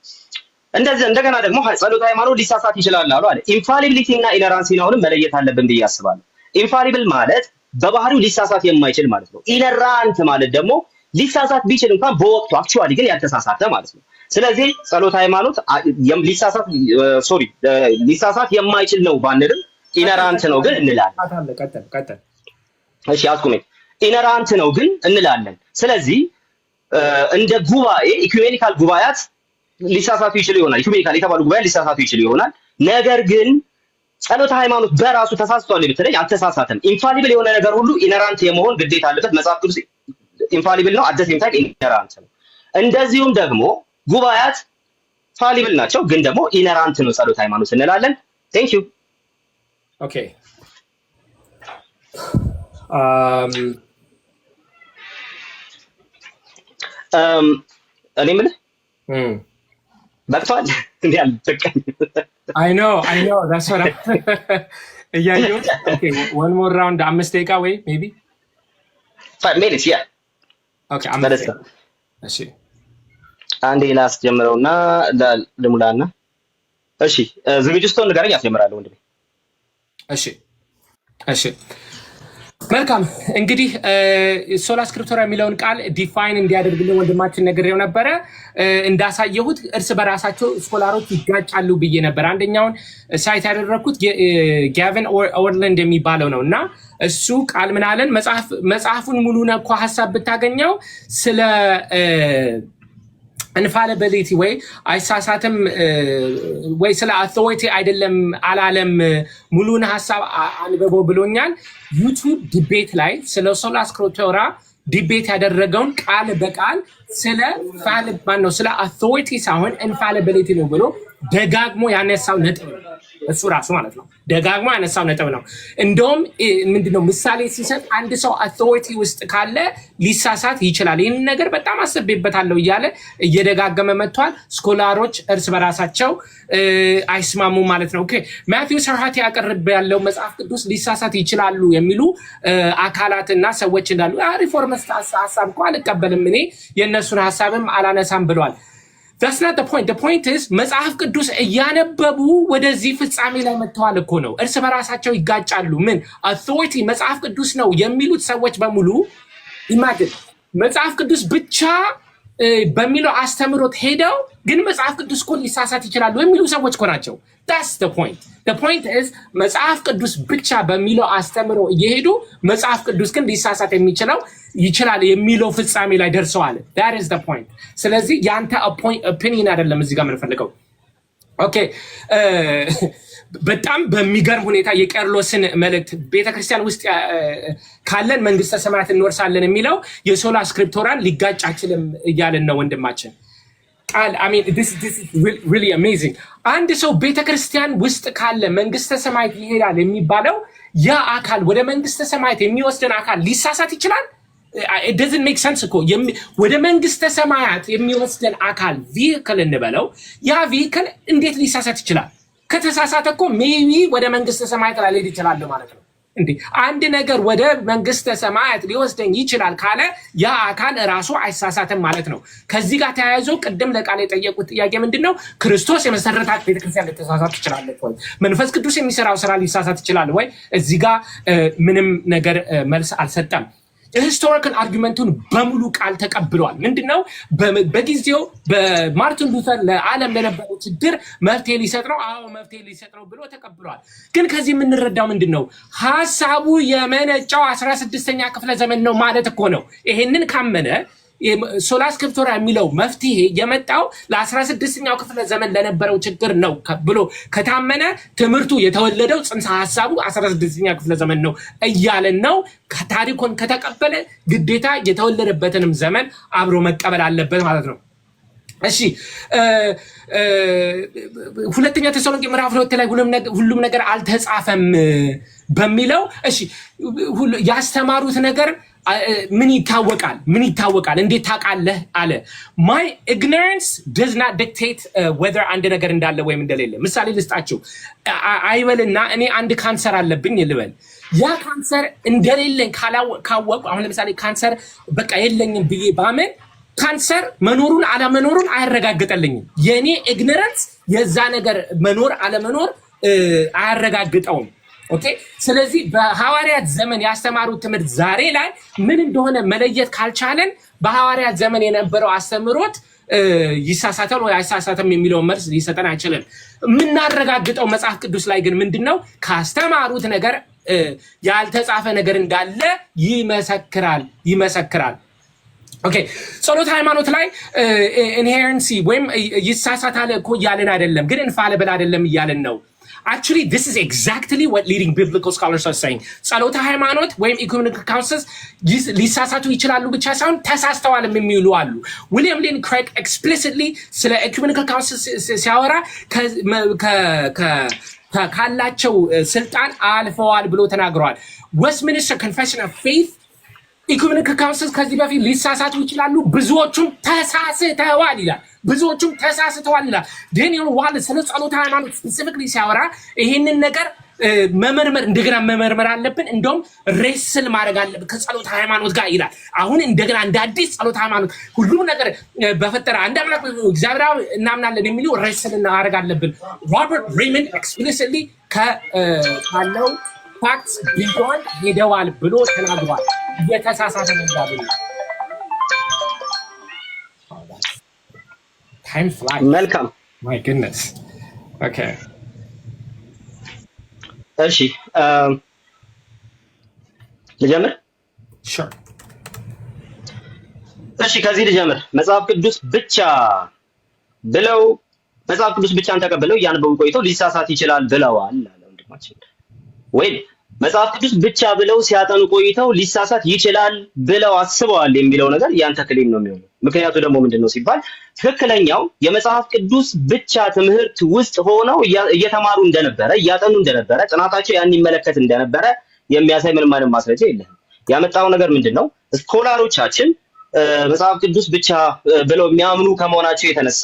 እንደገና ደግሞ ጸሎተ ሃይማኖት ሊሳሳት ይችላል አሉ አለ። ኢንፋሊቢሊቲ እና ኢነራንሲን አሁንም መለየት አለብን ብዬ አስባለሁ። ኢንፋሊብል ማለት በባህሪው ሊሳሳት የማይችል ማለት ነው። ኢነራንት ማለት ደግሞ ሊሳሳት ቢችል እንኳን በወቅቱ አክቹአሊ ግን ያልተሳሳተ ማለት ነው። ስለዚህ ጸሎተ ሃይማኖት ሊሳሳት የማይችል ነው ባንልም ኢነራንት ነው ግን እንላለን። ቀጥል። እሺ አስቁመኝ። ኢነራንት ነው ግን እንላለን። ስለዚህ እንደ ጉባኤ ኢኩሜኒካል ጉባኤያት ሊሳሳቱ ይችሉ ይሆናል። ኢኩሜኒካል የተባሉ ጉባኤያት ሊሳሳቱ ይችሉ ይሆናል። ነገር ግን ጸሎተ ሃይማኖት በራሱ ተሳስቷል ብትለኝ አልተሳሳተም። ኢንፋሊብል የሆነ ነገር ሁሉ ኢነራንት የመሆን ግዴታ አለበት። መጽሐፍ ቅዱስ ኢንፋሊብል ነው፣ አት ዘ ሴም ታይም ኢነራንት ነው። እንደዚሁም ደግሞ ጉባኤያት ፋሊብል ናቸው፣ ግን ደግሞ ኢነራንት ነው ጸሎተ ሃይማኖት እንላለን። ቴንክ ዩ ኦኬ እኔ የምልህ በቅቷል እንዴ? አልበቃኝ። አይ ኖ that's what እያየሁ ኦኬ one more round 5 ደቂቃ ወይ ሜቢ 5 minutes ያ ኦኬ አምስት እሺ አንዴ ላስጀምረውና ልሙላና እሺ ዝግጁ ስትሆን ንገረኝ አስጀምራለሁ ወንድሜ። እሺ መልካም እንግዲህ ሶላ ስክሪፕቶራ የሚለውን ቃል ዲፋይን እንዲያደርግልን ወንድማችን ነግሬው ነበረ። እንዳሳየሁት እርስ በራሳቸው ስኮላሮች ይጋጫሉ ብዬ ነበር። አንደኛውን ሳይት ያደረኩት ጋቪን ኦርላንድ የሚባለው ነው እና እሱ ቃል ምን አለን? መጽሐፉን ሙሉ ነኮ ሀሳብ ብታገኘው ስለ ኢንፋሊቢሊቲ ወይ አይሳሳትም ወይ ስለ አውቶሪቲ አይደለም አላለም። ሙሉን ሀሳብ አንብቦ ብሎኛል። ዩቲዩብ ዲቤት ላይ ስለ ሶላ ስክሪፕቶራ ዲቤት ያደረገውን ቃል በቃል ስለ ስለ አውቶሪቲ ሳይሆን ኢንፋሊቢሊቲ ነው ብሎ ደጋግሞ ያነሳው ነጥብ ነው። እሱ ራሱ ማለት ነው ደጋግሞ ያነሳው ነጥብ ነው። እንደውም ምንድነው ምሳሌ ሲሰጥ አንድ ሰው አውቶሪቲ ውስጥ ካለ ሊሳሳት ይችላል። ይህን ነገር በጣም አስቤበታለሁ እያለ እየደጋገመ መጥቷል። ስኮላሮች እርስ በራሳቸው አይስማሙ ማለት ነው። ኦኬ ማቲው ሰርሃት ያቀርብ ያለው መጽሐፍ ቅዱስ ሊሳሳት ይችላሉ የሚሉ አካላትና ሰዎች እንዳሉ ሪፎርሚስት ሐሳብ እኮ አልቀበልም እኔ የእነሱን ሐሳብም አላነሳም ብለዋል። That's not the point. The point is መጽሐፍ ቅዱስ እያነበቡ ወደዚህ ፍጻሜ ላይ መጥተዋል እኮ ነው። እርስ በራሳቸው ይጋጫሉ። ምን አውቶሪቲ መጽሐፍ ቅዱስ ነው የሚሉት ሰዎች በሙሉ ኢማጂን መጽሐፍ ቅዱስ ብቻ በሚለው አስተምሮት ሄደው ግን መጽሐፍ ቅዱስ እኮ ሊሳሳት ይችላሉ የሚሉ ሰዎች እኮ ናቸው። That's the point. The point is መጽሐፍ ቅዱስ ብቻ በሚለው አስተምሮ እየሄዱ መጽሐፍ ቅዱስ ግን ሊሳሳት ይችላል የሚለው ፍጻሜ ላይ ደርሰዋል። That is the point. ስለዚህ ያንተ ኦፒኒየን አይደለም እዚህ ጋር የምንፈልገው። ኦኬ በጣም በሚገርም ሁኔታ የቄርሎስን መልእክት ቤተክርስቲያን ውስጥ ካለን መንግስተ ሰማያት እንወርሳለን የሚለው የሶላ ስክሪፕቶራን ሊጋጭ አይችልም እያልን ነው ወንድማችን ቃል I mean this is really amazing። አንድ ሰው ቤተክርስቲያን ውስጥ ካለ መንግስተ ሰማያት ይሄዳል የሚባለው ያ አካል ወደ መንግስተ ሰማያት የሚወስደን አካል ሊሳሳት ይችላል? It doesn't make sense እኮ ወደ መንግስተ ሰማያት የሚወስደን አካል ቪክል እንበለው ያ ቪክል እንዴት ሊሳሳት ይችላል? ከተሳሳተ እኮ ሜቢ ወደ መንግስተ ሰማያት ላልሄድ ይችላል ማለት ነው። እንዴ አንድ ነገር ወደ መንግስተ ሰማያት ሊወስደኝ ይችላል ካለ ያ አካል ራሱ አይሳሳትም ማለት ነው። ከዚህ ጋር ተያይዞ ቅድም ለቃል የጠየቁት ጥያቄ ምንድነው? ክርስቶስ የመሰረታት ቤተክርስቲያን ልትሳሳት ትችላለች ወይ? መንፈስ ቅዱስ የሚሰራው ስራ ሊሳሳት ይችላል ወይ? እዚህ ጋር ምንም ነገር መልስ አልሰጠም። የሂስቶሪካል አርጊመንቱን በሙሉ ቃል ተቀብሏል። ምንድነው በጊዜው በማርቲን ሉተር ለዓለም ለነበረው ችግር መፍትሄ ሊሰጥ ነው። አዎ መፍትሄ ሊሰጥ ነው ብሎ ተቀብሏል። ግን ከዚህ የምንረዳው ምንድነው? ሐሳቡ የመነጫው 16ኛ ክፍለ ዘመን ነው ማለት እኮ ነው። ይሄንን ካመነ ሶላ ስክሪፕቶራ የሚለው መፍትሄ የመጣው ለ16ኛው ክፍለ ዘመን ለነበረው ችግር ነው ብሎ ከታመነ ትምህርቱ የተወለደው ጽንሰ ሐሳቡ 16ኛ ክፍለ ዘመን ነው እያለን ነው። ታሪኩን ከተቀበለ ግዴታ የተወለደበትንም ዘመን አብሮ መቀበል አለበት ማለት ነው። እሺ ሁለተኛ ተሰሎንቄ ምዕራፍ 2 ላይ ሁሉም ነገር አልተጻፈም በሚለው እሺ ያስተማሩት ነገር ምን ይታወቃል እንዴት ታውቃለህ አለ። my ignorance does not dictate whether አንድ ነገር እንዳለ ወይም እንደሌለ። ምሳሌ ልስጣችሁ። አይበልና እኔ አንድ ካንሰር አለብኝ ልበል። ያ ካንሰር እንደሌለኝ ካወቁ አሁን ለምሳሌ ካንሰር በቃ የለኝም ብዬ ባመን ካንሰር መኖሩን አለመኖሩን አያረጋግጠልኝም። የኔ ኢግኖራንስ የዛ ነገር መኖር አለመኖር አያረጋግጠውም። ኦኬ ስለዚህ በሐዋርያት ዘመን ያስተማሩት ትምህርት ዛሬ ላይ ምን እንደሆነ መለየት ካልቻለን በሐዋርያት ዘመን የነበረው አስተምሮት ይሳሳታል ወይ አይሳሳተም የሚለው መልስ ሊሰጠን አይችልም። የምናረጋግጠው መጽሐፍ ቅዱስ ላይ ግን ምንድነው ካስተማሩት ነገር ያልተጻፈ ነገር እንዳለ ይመሰክራል። ኦኬ ጸሎት ሃይማኖት ላይ ኢንሄረንሲ ወይም ይሳሳታል እኮ እያለን አይደለም፣ ግን ኢንፋሊብል አይደለም እያለን ነው። Actually, this is exactly what leading biblical scholars are saying. ጸሎተ ሃይማኖት ወይም ኢኩሜኒካል ካውንስልስ ሊሳሳቱ ይችላሉ ብቻ ሳይሆን ተሳስተዋል የሚሉ አሉ። ዊሊያም ሌን ክሬግ ኤክስፕሊሲትሊ ስለ ኢኩሜኒካል ካውንስልስ ሲያወራ ካላቸው ስልጣን አልፈዋል ብሎ ተናግረዋል። ዌስትሚኒስተር ኮንፌሽን ኦፍ ፌይት ኢኩሜኒካል ካውንስልስ ከዚህ በፊት ሊሳሳቱ ይችላሉ፣ ብዙዎቹም ተሳስተዋል ይላል። ዴኒየል ዋልስ ስለ ጸሎተ ሃይማኖት ስፔሲፊክሊ ሲያወራ ይሄንን ነገር እንደገና መመርመር አለብን፣ እንደውም ሬስል ማድረግ አለብን ከጸሎተ ሃይማኖት ጋር ይላል። አሁን እንደገና እንደ አዲስ ጸሎተ ሃይማኖት ሁሉም ነገር በፈጠረ አንድ አምላክ እግዚአብሔር እናምናለን የሚሉ ሬስል ማድረግ አለብን። ሮበርት ሬይመንድ ኤክስፕሊሲትሊ ካለው ፋክትስ ቢዮንድ ሄደዋል ብሎ ተናግሯል። የተሳሳተ ነገር ነው። Time flies. መልካም My goodness. Okay. እሺ ልጀምር? Sure. እሺ ከዚህ ልጀምር። መጽሐፍ ቅዱስ ብቻን ተቀብለው እያነበቡ ቆይተው ሊሳሳት ይችላል ብለዋል አለ ወንድማችን። ወይ መጽሐፍ ቅዱስ ብቻ ብለው ሲያጠኑ ቆይተው ሊሳሳት ይችላል ብለው አስበዋል የሚለው ነገር ያንተ ክሌም ነው የሚሆነው። ምክንያቱ ደግሞ ምንድነው ሲባል ትክክለኛው የመጽሐፍ ቅዱስ ብቻ ትምህርት ውስጥ ሆነው እየተማሩ እንደነበረ እያጠኑ እንደነበረ ጥናታቸው ያን ይመለከት እንደነበረ የሚያሳይ ምንም አይነት ማስረጃ የለም። ያመጣው ነገር ምንድነው? ስኮላሮቻችን መጽሐፍ ቅዱስ ብቻ ብለው የሚያምኑ ከመሆናቸው የተነሳ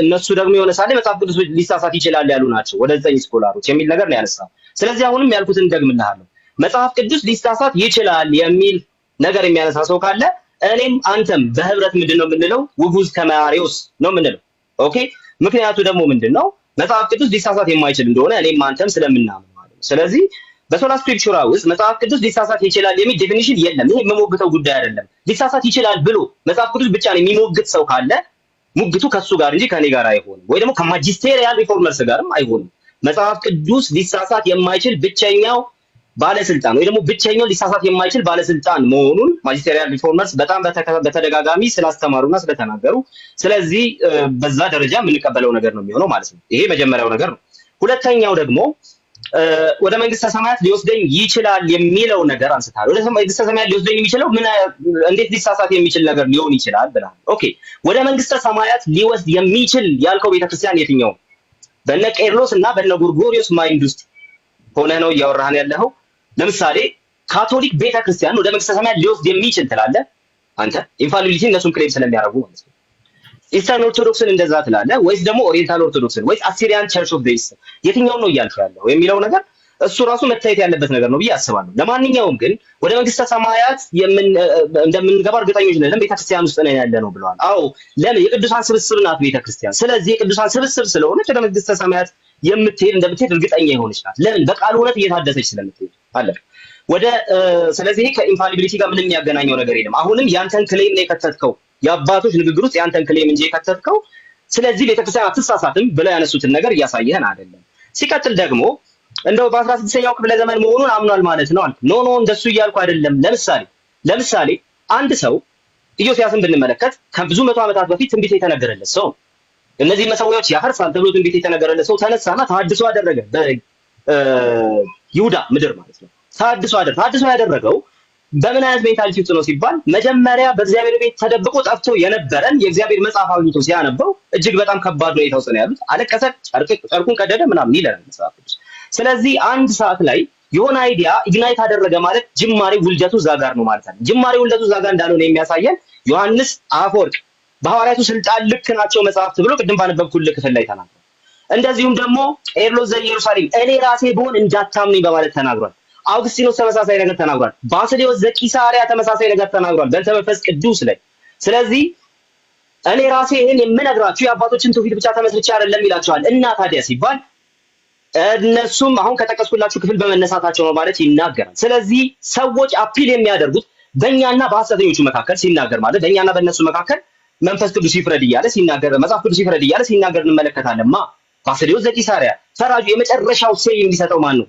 እነሱ ደግሞ የሆነ ሳለ መጽሐፍ ቅዱስ ሊሳሳት ይችላል ያሉ ናቸው ወደ 9 ስኮላሮች የሚል ነገር ነው ያነሳው። ስለዚህ አሁንም ያልኩትን እንደግምልሃለሁ፣ መጽሐፍ ቅዱስ ሊሳሳት ይችላል የሚል ነገር የሚያነሳ ሰው ካለ እኔም አንተም በህብረት ምንድነው የምንለው? ውጉዝ ከማሪዎስ ነው የምንለው። ኦኬ። ምክንያቱ ደግሞ ምንድነው? መጽሐፍ ቅዱስ ሊሳሳት የማይችል እንደሆነ እኔም አንተም ስለምናምን ማለት ነው። ስለዚህ በሶላ ስክሪፕቹራ ውስጥ መጽሐፍ ቅዱስ ሊሳሳት ይችላል የሚል ዴፊኒሽን የለም። ይሄ የምሞግተው ጉዳይ አይደለም። ሊሳሳት ይችላል ብሎ መጽሐፍ ቅዱስ ብቻ ነው የሚሞግት ሰው ካለ ሙግቱ ከሱ ጋር እንጂ ከኔ ጋር አይሆንም፣ ወይ ደግሞ ከማጂስቴሪያል ሪፎርመርስ ጋርም አይሆንም። መጽሐፍ ቅዱስ ሊሳሳት የማይችል ብቸኛው ባለስልጣን ወይ ደግሞ ብቸኛው ሊሳሳት የማይችል ባለስልጣን መሆኑን ማጂስቴሪያል ሪፎርመርስ በጣም በተደጋጋሚ ስላስተማሩና ስለተናገሩ፣ ስለዚህ በዛ ደረጃ የምንቀበለው ነገር ነው የሚሆነው ማለት ነው። ይሄ መጀመሪያው ነገር ነው። ሁለተኛው ደግሞ ወደ መንግስተ ሰማያት ሊወስደኝ ይችላል የሚለው ነገር አንስታል። ወደ መንግስተ ሰማያት ሊወስደኝ የሚችለው ምን እንዴት ሊሳሳት የሚችል ነገር ሊሆን ይችላል ብለሃል። ኦኬ፣ ወደ መንግስተ ሰማያት ሊወስድ የሚችል ያልከው ቤተክርስቲያን የትኛው? በነ ቄርሎስ እና በነ ጎርጎሪዮስ ማይንድ ውስጥ ሆነ ነው እያወራህን ያለኸው? ለምሳሌ ካቶሊክ ቤተክርስቲያን ወደ መንግስተ ሰማያት ሊወስድ የሚችል ትላለህ አንተ? ኢንፋሊቢሊቲ እነሱም ክሌም ስለሚያደርጉ ማለት ነው። ኢስተርን ኦርቶዶክስን እንደዛ ትላለህ ወይስ ደግሞ ኦሪየንታል ኦርቶዶክስን ወይስ አሲሪያን ቸርች ኦፍ ዘ ኢስት የትኛውን ነው እያልክ ያለው የሚለው ነገር እሱ ራሱ መታየት ያለበት ነገር ነው ብዬ አስባለሁ። ለማንኛውም ግን ወደ መንግስተ ሰማያት እንደምንገባ እርግጠኞች ነን፣ ቤተክርስቲያን ውስጥ ነን ያለ ነው ብለዋል። አዎ፣ ለምን? የቅዱሳን ስብስብ ናት ቤተክርስቲያን። ስለዚህ የቅዱሳን ስብስብ ስለሆነች ወደ መንግስተ ሰማያት እንደምትሄድ እርግጠኛ የሆነች ናት። ለምን? በቃል እውነት እየታደሰች ስለምትሄድ አለ ወደ ስለዚህ ከኢንፋሊቢሊቲ ጋር ምንም የሚያገናኘው ነገር የለም። አሁንም ያንተን ክሌም ነው የከተትከው፣ የአባቶች ንግግር ውስጥ ያንተን ክሌም እንጂ የከተትከው። ስለዚህ ቤተክርስቲያን አትሳሳትም ብለው ያነሱትን ነገር እያሳየህን አይደለም። ሲቀጥል ደግሞ እንደው በ16ኛው ክፍለ ዘመን መሆኑን አምኗል ማለት ነው አልክ። ኖ እንደሱ እያልኩ አይደለም። ለምሳሌ አንድ ሰው ኢዮስያስን ብንመለከት ከብዙ መቶ ዓመታት በፊት ትንቢት የተነገረለት ሰው፣ እነዚህ መሰዊያዎች ያፈርሳል ተብሎ ትንቢት የተነገረለት ሰው ተነሳና ተሐድሶ አደረገ በይሁዳ ምድር ማለት ነው። ተሐድሶ ያደረገው በምን አይነት ሜንታሊቲ ውስጥ ነው ሲባል መጀመሪያ በእግዚአብሔር ቤት ተደብቆ ጠፍቶ የነበረን የእግዚአብሔር መጽሐፍ አግኝቶ ሲያነበው እጅግ በጣም ከባድ ሁኔታ ውስጥ ነው ያሉት። አለቀሰ፣ ጨርቁን ቀደደ ምናምን ይለናል መጽሐፍ ቅዱስ። ስለዚህ አንድ ሰዓት ላይ የሆነ አይዲያ ኢግናይት አደረገ ማለት ጅማሬ ውልደቱ እዛ ጋር ነው ማለት ነው። ጅማሬ ውልደቱ እዛ ጋር እንዳልሆነ የሚያሳየን ዮሐንስ አፈወርቅ በሐዋርያቱ ስልጣን ልክ ናቸው መጽሐፍት ብሎ ቅድም ባነበብኩልህ ክፍል ላይ ተናግሯል። እንደዚሁም ደግሞ ቄርሎስ ዘኢየሩሳሌም እኔ ራሴ ብሆን እንዳታምኑኝ በማለት ተናግሯል። አውግስቲኖስ ተመሳሳይ ነገር ተናግሯል። ባስልዮስ ዘቂሳርያ ተመሳሳይ ነገር ተናግሯል በእንተ መንፈስ ቅዱስ ላይ። ስለዚህ እኔ ራሴ ይሄን የምነግራችሁ የአባቶችን ትውፊት ብቻ ተመስርቼ አይደለም ይላቸዋል። እና ታዲያ ሲባል እነሱም አሁን ከጠቀስኩላችሁ ክፍል በመነሳታቸው ነው ማለት ይናገራል። ስለዚህ ሰዎች አፒል የሚያደርጉት በእኛና በሐሰተኞቹ መካከል ሲናገር ማለት በእኛና በእነሱ መካከል መንፈስ ቅዱስ ይፍረድ እያለ ሲናገር፣ መጽሐፍ ቅዱስ ይፍረድ እያለ ሲናገር እንመለከታለን። ባስልዮስ ዘቂሳርያ ፈራጁ የመጨረሻው ሴይ የሚሰጠው ማን ነው?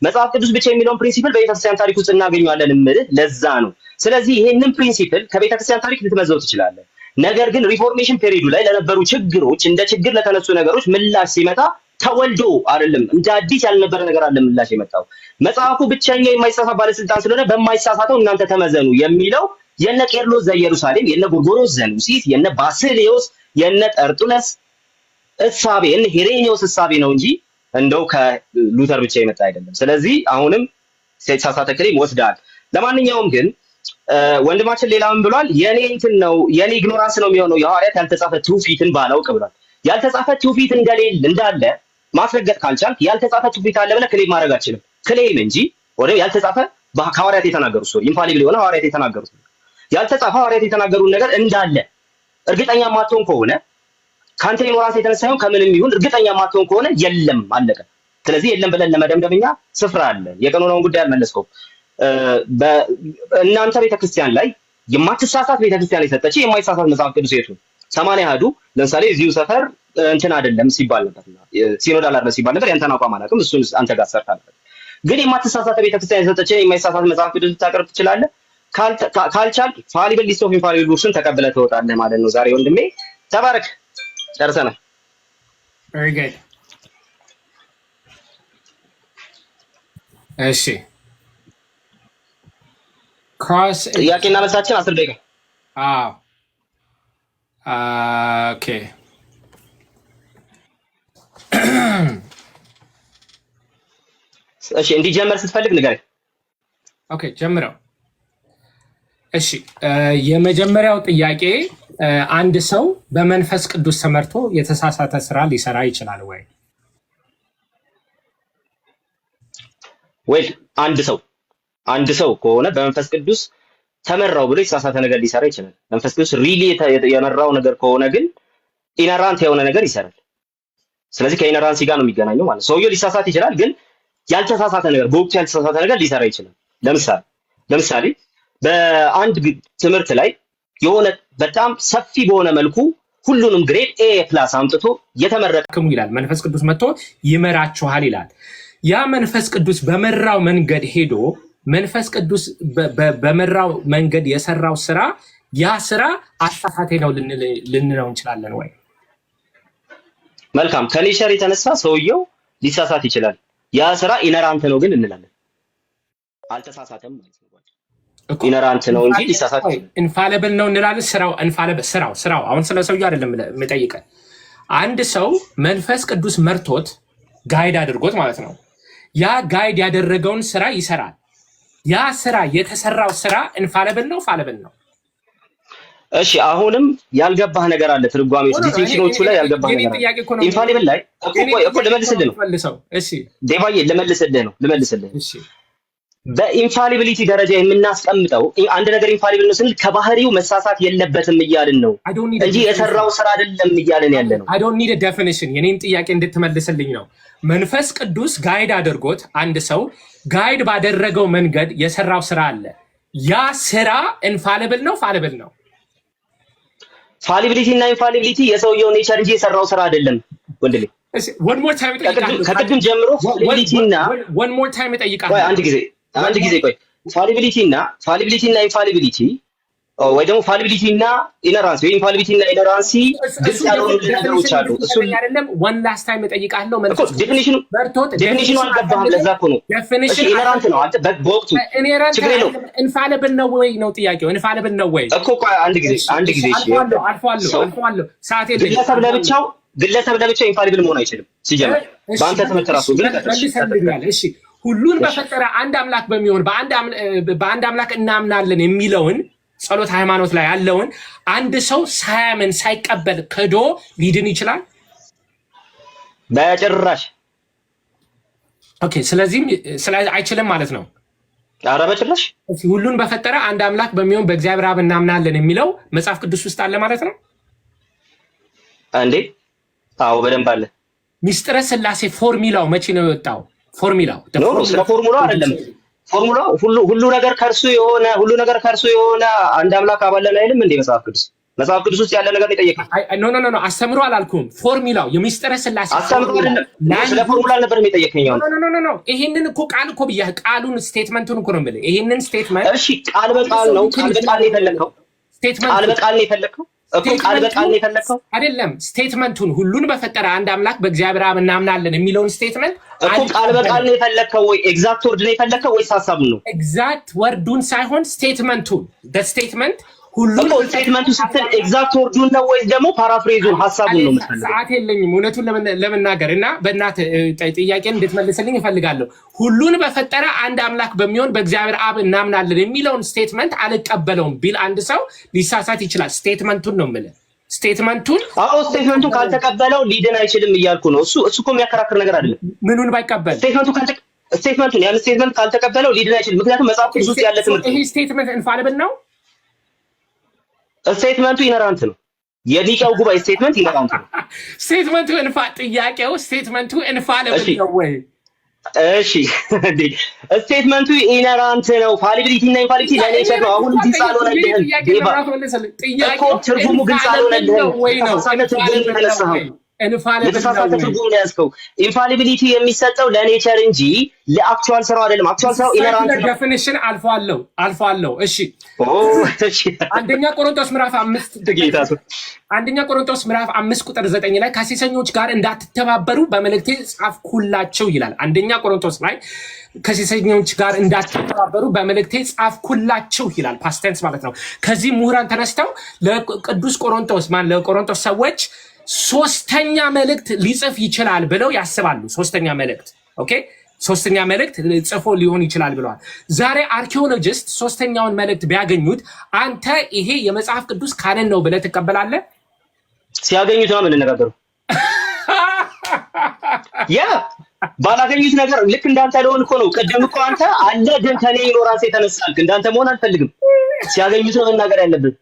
መጽሐፍ ቅዱስ ብቻ የሚለውን ፕሪንሲፕል በቤተክርስቲያን ታሪክ ውስጥ እናገኘዋለን እምልህ ለዛ ነው። ስለዚህ ይሄንን ፕሪንሲፕል ከቤተክርስቲያን ታሪክ ልትመዘው ትችላለህ። ነገር ግን ሪፎርሜሽን ፔሪዱ ላይ ለነበሩ ችግሮች እንደ ችግር ለተነሱ ነገሮች ምላሽ ሲመጣ ተወልዶ አይደለም እንደ አዲስ ያልነበረ ነገር አለ ምላሽ የመጣው። መጽሐፉ ብቸኛው የማይሳሳት ባለስልጣን ስለሆነ በማይሳሳተው እናንተ ተመዘኑ የሚለው የነ ቄርሎስ ዘኢየሩሳሌም፣ የነ ጎርጎርዮስ ዘኑሲስ፣ የነ ባስልዮስ፣ የነ ጠርጡለስ እሳቤ፣ የነ ሄሬኒዮስ እሳቤ ነው እንጂ እንደው ከሉተር ብቻ የመጣ አይደለም። ስለዚህ አሁንም የተሳሳተ ክሌም ወስደሃል። ለማንኛውም ግን ወንድማችን ሌላ ምን ብሏል? የኔ ኢግኖራንስ ነው የሚሆነው የሐዋርያት ያልተጻፈ ትውፊትን ባላውቅ ብሏል። ያልተጻፈ ትውፊት እንዳለ ማስረገጥ ካልቻልክ ያልተጻፈ ትውፊት አለ ብለህ ክሌም ማድረግ አትችልም። ክሌም እንጂ ወደ ያልተጻፈ ሐዋርያት የተናገሩት ሰው ኢንፋሊብል የሆነ ሐዋርያት የተናገሩት ያልተጻፈ ሐዋርያት የተናገሩት ነገር እንዳለ እርግጠኛ ማትሆን ከሆነ ካንተ ኢግኖራንስ የተነሳ ይሁን ከምንም ይሁን እርግጠኛ ማትሆን ከሆነ የለም አለቀ። ስለዚህ የለም ብለን ለመደምደምኛ ስፍራ አለ። የቀኖናውን ጉዳይ አልመለስከውም። እናንተ ቤተክርስቲያን ላይ የማትሳሳት ቤተክርስቲያን የሰጠች የማይሳሳት መጽሐፍ ቅዱስ የቱ? 80 አሐዱ ለምሳሌ እዚሁ ሰፈር እንትን አይደለም ሲባል ነበር፣ ሲኖዳል አይደለም ሲባል ነበር። ያንተን አቋም አላውቅም፣ እሱን አንተ ጋር ሰርታለህ። ግን የማትሳሳት ቤተክርስቲያን የሰጠች የማይሳሳት መጽሐፍ ቅዱስ ልታቀርብ ትችላለህ። ካልቻልክ ፋሊብል ሊስት ኦፍ ኢንፋሊብል ቡክስን ተቀብለህ ትወጣለህ ማለት ነው። ዛሬ ወንድሜ ተባረክ። ጨርሰናል። Very good. እሺ cross ጥያቄና መልሳችን 10 ደቂቃ። አዎ ኦኬ እሺ እንዲጀመር ስትፈልግ ንገረኝ። ኦኬ ጀምረው። እሺ የመጀመሪያው ጥያቄ አንድ ሰው በመንፈስ ቅዱስ ተመርቶ የተሳሳተ ስራ ሊሰራ ይችላል ወይ? ወይል አንድ ሰው ከሆነ በመንፈስ ቅዱስ ተመራው ብሎ የተሳሳተ ነገር ሊሰራ ይችላል። መንፈስ ቅዱስ ሪሊ የመራው ነገር ከሆነ ግን ኢነራንት የሆነ ነገር ይሰራል። ስለዚህ ከኢነራንሲ ጋር ነው የሚገናኘው ማለት ነው። ሰውየው ሊሳሳት ይችላል፣ ግን ያልተሳሳተ ነገር በወቅቱ ያልተሳሳተ ነገር ሊሰራ ይችላል። ለምሳሌ በአንድ ትምህርት ላይ የሆነ በጣም ሰፊ በሆነ መልኩ ሁሉንም ግሬድ A+ አምጥቶ የተመረቀሙ ይላል። መንፈስ ቅዱስ መጥቶ ይመራችኋል ይላል። ያ መንፈስ ቅዱስ በመራው መንገድ ሄዶ መንፈስ ቅዱስ በመራው መንገድ የሰራው ስራ ያ ስራ አሳሳቴ ነው ልንለው እንችላለን ወይ? መልካም። ከኔቸር የተነሳ ሰውየው ሊሳሳት ይችላል። ያ ስራ ኢነራንት ነው ግን እንላለን። አልተሳሳተም ማለት ነው። ኢነራንት ነው እንጂ ሊሳሳት ይችላል። ኢንፋሊብል ነው እንላለን። ስራው አሁን ስለ ሰውየው አይደለም የምጠይቀህ። አንድ ሰው መንፈስ ቅዱስ መርቶት ጋይድ አድርጎት ማለት ነው። ያ ጋይድ ያደረገውን ስራ ይሰራል። ያ ስራ የተሰራው ስራ ኢንፋሊብል ነው ፋሊብል ነው? እሺ አሁንም ያልገባህ ነገር አለ። ትርጓሜዎች ዲፊኒሽኖቹ ላይ ያልገባህ ነገር አለ። ኢንፋሊብል ላይ እኮ ልመልስልህ ነው። እሺ ዴቫዬ ልመልስልህ። እሺ በኢንፋሊቢሊቲ ደረጃ የምናስቀምጠው አንድ ነገር ኢንፋሊብል ነው ስንል ከባህሪው መሳሳት የለበትም እያልን ነው እንጂ የሰራው ስራ አይደለም እያልን ያለ ነው። I don't need a definition። የኔን ጥያቄ እንድትመልስልኝ ነው። መንፈስ ቅዱስ ጋይድ አድርጎት አንድ ሰው ጋይድ ባደረገው መንገድ የሰራው ስራ አለ። ያ ስራ ኢንፋሊብል ነው ፋሊብል ነው? ፋሊቢሊቲ እና ኢንፋሊቢሊቲ የሰውየው ኔቸር እንጂ የሰራው ስራ አይደለም ወንድሜ። ከቅድም ጀምሮ ፋሊቢሊቲ እና one more time እጠይቃለሁ። ቆይ አንድ ጊዜ ቆይ። ፋሊቢሊቲ እና ኢንፋሊቢሊቲ ወይ ደግሞ ፋሊቢሊቲ እና ኢነራንሲ ወይ ኢንፋሊቢሊቲ እና ኢነራንሲ ግልጽ ያልሆኑ ነገሮች አሉ። እሱ አይደለም one last time እጠይቃለሁ። እኮ ዴፊኒሽኑ አልገባህም። ለዛ እኮ ነው። እሺ ኢነራንት ነው አንተ በወቅቱ ችግር የለውም። ኢንፋሊብል ነው ወይ ነው ጥያቄው። ኢንፋሊብል ነው ወይ እኮ ቆይ አንድ ጊዜ እሺ አልፏለሁ። ሰዓት የለኝም። ግለሰብ ለብቻው ኢንፋሊብል መሆን አይችልም። ሲጀምር በአንተ ትምህርት ራሱ ግን እሺ ሁሉን በፈጠረ አንድ አምላክ በሚሆን በአንድ አምላክ እናምናለን የሚለውን ጸሎት ሃይማኖት ላይ ያለውን አንድ ሰው ሳያምን ሳይቀበል ክዶ ሊድን ይችላል? በጭራሽ። ኦኬ ስለዚህ አይችልም ማለት ነው። ኧረ በጭራሽ። ሁሉን በፈጠረ አንድ አምላክ በሚሆን በእግዚአብሔር አብ እናምናለን የሚለው መጽሐፍ ቅዱስ ውስጥ አለ ማለት ነው እንዴ? አዎ በደንብ አለ። ሚስጥረ ስላሴ ፎርሙላው መቼ ነው የወጣው? ፎርሙላው ስለ ፎርሙላው አይደለም። ፎርሙላው ሁሉ ነገር ከእርሱ የሆነ አንድ አምላክ አባለን አይልም እንዴ መጽሐፍ ቅዱስ ውስጥ ያለ ነገር የጠየቀኝ? ኖ አስተምሮ አላልኩም። ፎርሙላው የሚስጥረ ስላሴ አስተምሮ አይደለም። ስለ ፎርሙላ ነበር የጠየቀኝ። ኖ ይሄንን እኮ ቃል እኮ ብያ ቃሉን ስቴትመንቱን እኮ ነው የምልህ። ይሄንን ስቴትመንት እሺ ቃል በቃል ነው የፈለከው? ቃል በቃል ነው የፈለከው እኮ ቃል በቃል ነው የፈለከው አይደለም። ስቴትመንቱን ሁሉን በፈጠረ አንድ አምላክ በእግዚአብሔር አብ እናምናለን የሚለውን ስቴትመንት እኮ ቃል በቃል ነው የፈለከው ወይ ኤግዛክት ወርድ ነው የፈለከው ወይስ ሐሳቡን ነው? ኤግዛክት ወርዱን ሳይሆን ስቴትመንቱን ስቴትመንት ሁሉን እኮ ስቴትመንቱ ስትል ኤግዛክት ወርዱን ነው ወይስ ደግሞ ፓራፍሬዙን ሐሳቡን ነው የምትፈልገው? ሰዓት የለኝም እውነቱን ለመናገር እና በእናትህ ጥያቄን እንድትመልስልኝ እፈልጋለሁ። ሁሉን በፈጠረ አንድ አምላክ በሚሆን በእግዚአብሔር አብ እናምናለን የሚለውን ስቴትመንት አልቀበለውም ቢል አንድ ሰው ሊሳሳት ይችላል። ስቴትመንቱን ነው የምልህ። ስቴትመንቱን ስቴትመንቱን ካልተቀበለው ሊድን አይችልም እያልኩ ነው። እሱ እኮ የሚያከራክር ነገር አይደለም። ምኑን ባይቀበል ያን ስቴትመንት ካልተቀበለው ሊድን አይችልም። ምክንያቱም መጽሐፍ ቅዱስ ውስጥ ያለ ትምህርት ይሄ ስቴትመንት ኢንፋሊብል ነው። ስቴትመንቱ ኢነራንት ነው። የኒቄው ጉባኤ ስቴትመንት ኢነራንት ነው። ስቴትመንቱ ጥያቄው ስቴትመንቱ ኢንፋሊብል ነው ወይ? እሺ እንዴ ስቴትመንቱ ኢነራንት ነው። ፋሊቢሊቲ እና ኢንፋሊቢሊቲ ለኔቸር ነው። አሁን ግልጽ አልሆነልህም። ጥያቄው ትርጉሙ ግልጽ አልሆነልህም ወይ ነው? የተሳሳተ ትርጉም ነው ያዝከው። ኢንፋሊቢሊቲ የሚሰጠው ለኔቸር እንጂ ለአክቹዋል ስራው አይደለም። አክቹዋል ስራው ኢነራንት ነው። ዴፊኒሽን አልፏለሁ። እሺ አንደኛ ቆሮንቶስ ምዕራፍ 5 ቁጥር 9 ላይ ከሴሰኞች ጋር እንዳትተባበሩ በመልእክቴ ጻፍኩላቸው ይላል። አንደኛ ቆሮንቶስ ላይ ከሴሰኞች ጋር እንዳትተባበሩ በመልእክቴ ጻፍኩላቸው ይላል። ፓስቴንስ ማለት ነው። ከዚህ ምሁራን ተነስተው ለቆሮንቶስ ሰዎች ሶስተኛ መልእክት ሊጽፍ ይችላል ብለው ያስባሉ። ሶስተኛ መልእክት ጽፎ ሊሆን ይችላል ብለዋል። ዛሬ አርኪኦሎጂስት ሶስተኛውን መልእክት ቢያገኙት አንተ ይሄ የመጽሐፍ ቅዱስ ካነን ነው ብለህ ትቀበላለህ? ሲያገኙት ነው የምንነጋገረው። ባላገኙት ነገር ልክ እንዳንተ ለሆን እኮ ነው። ቅድም እኮ አንተ አለ ግን ከኔ ኢግኖራንስ የተነሳልክ እንዳንተ መሆን አልፈልግም። ሲያገኙት ነው መናገር ያለብን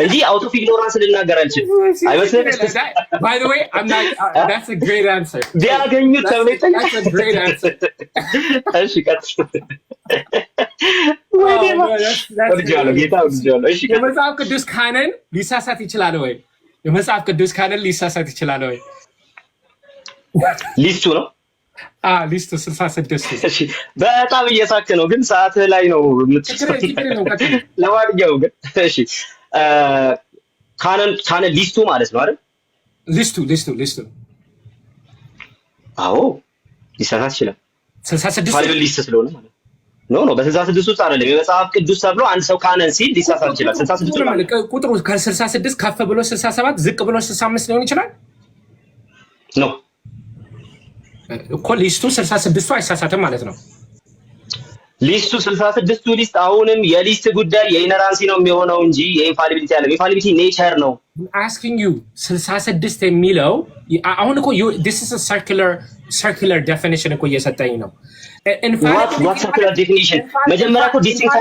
እንጂ አውት ኦፍ ኢግኖራንስ ልናገር አልችልም። አይመስልም? By the way, that's a great answer. ቢያገኙት That's a great answer. እሺ ቀጥል። የመጽሐፍ ቅዱስ ካነን ሊሳሳት ይችላል ወይ? ሊስቱ ነው ሊስቱ 66። እሺ በጣም እየሳክ ነው ግን ሰዓት ላይ ነው የምትሰጥ። ለማንኛውም ግን እሺ ካነን ሊስቱ ማለት ነው አይደል? ሊስቱ አዎ ሊሳሳት ይችላል። 66 ፋይል ሊስት ስለሆነ ማለት ነው። በ66 ውስጥ አይደለም የመጽሐፍ ቅዱስ ተብሎ አንድ ሰው ካነን ሲል ሊሳሳት ይችላል። 66 ማለት ቁጥሩ ከ66 ከፍ ብሎ 67 ዝቅ ብሎ 65 ሊሆን ይችላል ነው እኮ። ሊስቱ 66ቱ አይሳሳትም ማለት ነው። ሊስቱ 66ቱ ሊስት አሁንም የሊስት ጉዳይ የኢነራንሲ ነው የሚሆነው እንጂ የኢንፋሊቢሊቲ አይደለም። ኢንፋሊቢሊቲ ኔቸር ነው። asking you 66 የሚለው አሁን እኮ this is a circular definition እኮ እየሰጠኝ ነው። what circular definition? መጀመሪያ እኮ ዲስቲንክት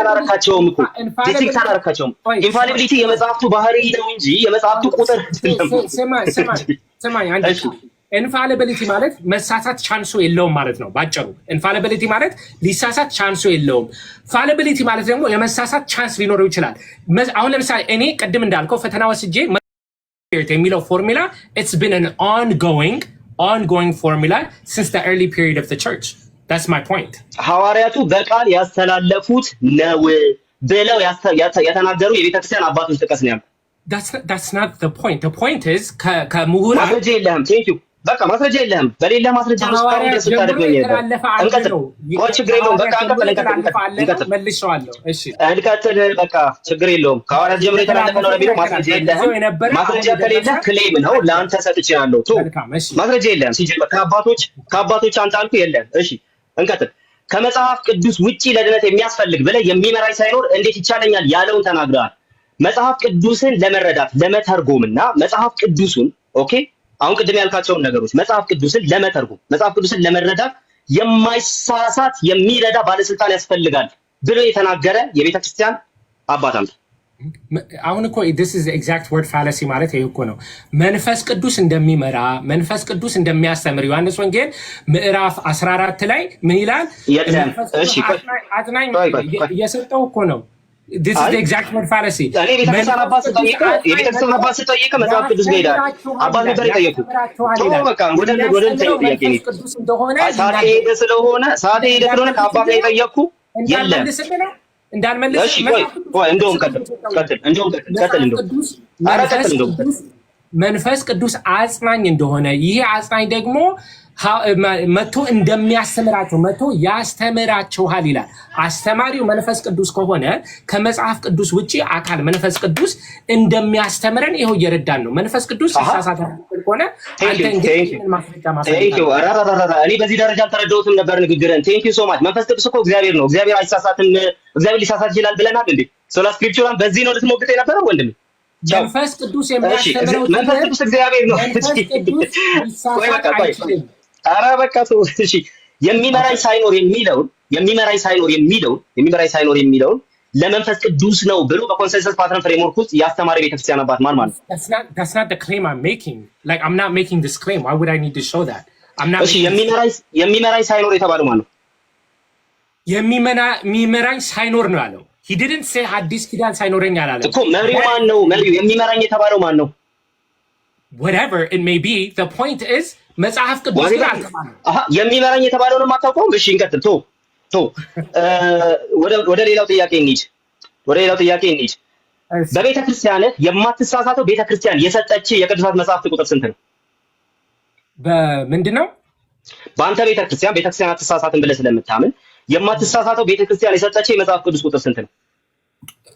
አላረካቸውም። ኢንፋሊቢሊቲ የመጽሐፍቱ ባህሪ ነው እንጂ የመጽሐፍቱ ቁጥር ሰማኝ አንዴ። ኢንፋሊቢሊቲ ማለት መሳሳት ቻንሱ የለውም ማለት ነው ባጭሩ። ኢንፋሊቢሊቲ ማለት ሊሳሳት ቻንሱ የለውም። ፋሊቢሊቲ ማለት ደግሞ የመሳሳት ቻንስ ሊኖረው ይችላል። አሁን ለምሳሌ እኔ ቅድም እንዳልከው ፈተና ወስጄ የሚለው ፎርሙላ it's been an ongoing formula since the early period of the church. That's my point. ሐዋርያቱ በቃል ያስተላለፉት ነው ብለው የተናገሩ የቤተክርስቲያን አባቶች ጥቀስ ነው ያልኩት። That's not the point. The point is ከምሁራን ማስረጃ የለህም። ቴንክ ዩ በቃ ማስረጃ የለህም። በሌላ ማስረጃ ነው እስካሁን ድረስ ታደርገኝ ነበር። እንቀጥል። ችግር የለውም። በቃ እንቀጥል። መልሼዋለሁ። እሺ እንቀጥል። በቃ ችግር የለውም። ከሐዋርያት ጀምሮ የተላለፈ ነው ለሚለው ማስረጃ የለህም። ማስረጃ ከሌለ ክሌም ነው ለአንተ ሰጥቻለሁ። ማስረጃ የለህም። ሲጀምር ከአባቶች አንተ አልኩ የለህም። እሺ እንቀጥል። ከመጽሐፍ ቅዱስ ውጪ ለድነት የሚያስፈልግ ብለህ የሚመራኝ ሳይኖር እንዴት ይቻለኛል ያለውን ተናግረሃል። መጽሐፍ ቅዱስን ለመረዳት ለመተርጎምና መጽሐፍ ቅዱስን አሁን ቅድም ያልካቸውን ነገሮች መጽሐፍ ቅዱስን ለመተርጎም መጽሐፍ ቅዱስን ለመረዳት የማይሳሳት የሚረዳ ባለስልጣን ያስፈልጋል ብሎ የተናገረ የቤተክርስቲያን አባት አምጣ። አሁን እኮ this is the exact word fallacy ማለት ይሄ እኮ ነው። መንፈስ ቅዱስ እንደሚመራ መንፈስ ቅዱስ እንደሚያስተምር ዮሐንስ ወንጌል ምዕራፍ 14 ላይ ምን ይላል? አጥናኝ እየሰጠው እኮ ነው። This is the exact word fallacy. የቤተክርስቲያን አባት ስጠይቅ መጽሐፍ ቅዱስ ጋር ሄዳል። አባት ነበር የጠየቁ። በቃ ወደ ጥያቄ ሰዓት ሄደ ስለሆነ ከአባት ላይ የጠየቅኩ የለም እንዳልመልስ። መንፈስ ቅዱስ አጽናኝ እንደሆነ ይሄ አጽናኝ ደግሞ መቶ እንደሚያስተምራቸው መቶ ያስተምራቸዋል ይላል። አስተማሪው መንፈስ ቅዱስ ከሆነ ከመጽሐፍ ቅዱስ ውጪ አካል መንፈስ ቅዱስ እንደሚያስተምረን ይኸው እየረዳን ነው። መንፈስ ቅዱስ ሳሳተ ከሆነ እኔ በዚህ ደረጃ አልተረዳሁትም ነበር ንግግርን። ቴንክ ዩ ሶ ማች። መንፈስ ቅዱስ እኮ እግዚአብሔር ነው። እግዚአብሔር አይሳሳትም። እግዚአብሔር ሊሳሳት ይችላል ብለናል እንዴ? ሶላ ስክሪፕቸራን በዚህ ነው ልትሞግት የነበረው ወንድሜ። መንፈስ ቅዱስ የሚያስተምረው መንፈስ ቅዱስ እግዚአብሔር ነው። ኧረ በቃ እሺ። የሚመራኝ ሳይኖር የሚለውን ለመንፈስ ቅዱስ ነው ብሎ በኮንሰንሰስ ፓተርን ፍሬምወርክ ውስጥ ያስተማረ ቤተክርስቲያን አባት ማን ማለት ነው? That's not the claim I'm making. Like I'm not making this claim. Why would I need to show that? እሺ የሚመራኝ ሳይኖር የተባለው ማን ነው? የሚመራኝ ሳይኖር ነው ያለው። He didn't say አዲስ ኪዳን ሳይኖረኝ አላለም እኮ። መሪው ማን ነው? መሪው የሚመራኝ የተባለው ማን ነው? whatever it may be, the point is መጽሐፍ ቅዱስ ግን አልተባለም። የሚመራኝ የተባለውንም አታውቀውም? እሺ እንቀጥል። ወደ ሌላው ጥያቄ እንሂድ። በቤተ ክርስቲያንህ የማትሳሳተው ቤተ ክርስቲያን የሰጠች የቅዱሳት መጽሐፍት ቁጥር ስንት ነው? በምንድን ነው? በአንተ ቤተ ክርስቲያን አትሳሳትም ብለህ ስለምታምን የማትሳሳተው ቤተ ክርስቲያን የሰጠች የመጽሐፍ ቅዱስ ቁጥር ስንት ነው?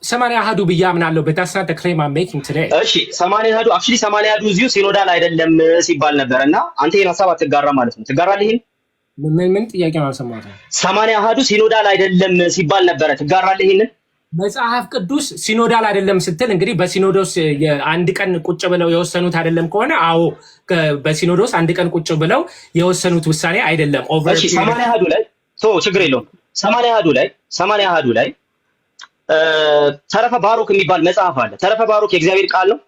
80 አሃዱ ብዬ አምናለሁ። but that's not the claim I'm making today. እሺ 80 አሃዱ actually 80 አሃዱ እዚሁ ሲኖዳል አይደለም ሲባል ነበር እና አንተ ይሄን ሐሳብ አትጋራ ማለት ነው። ትጋራለህ? ይሄን ምን ጥያቄ ነው አልሰማሁትም። 80 አሃዱ ሲኖዳል አይደለም ሲባል ነበር። ትጋራለህ? ይሄን መጽሐፍ ቅዱስ ሲኖዳል አይደለም ስትል እንግዲህ በሲኖዶስ አንድ ቀን ቁጭ ብለው የወሰኑት አይደለም ከሆነ አዎ በሲኖዶስ አንድ ቀን ቁጭ ብለው የወሰኑት ውሳኔ አይደለም። እሺ 80 አሃዱ ላይ ችግር የለውም። 80 አሃዱ ላይ ተረፈ ባሮክ የሚባል መጽሐፍ አለ። ተረፈ ባሮክ የእግዚአብሔር ቃል ነው?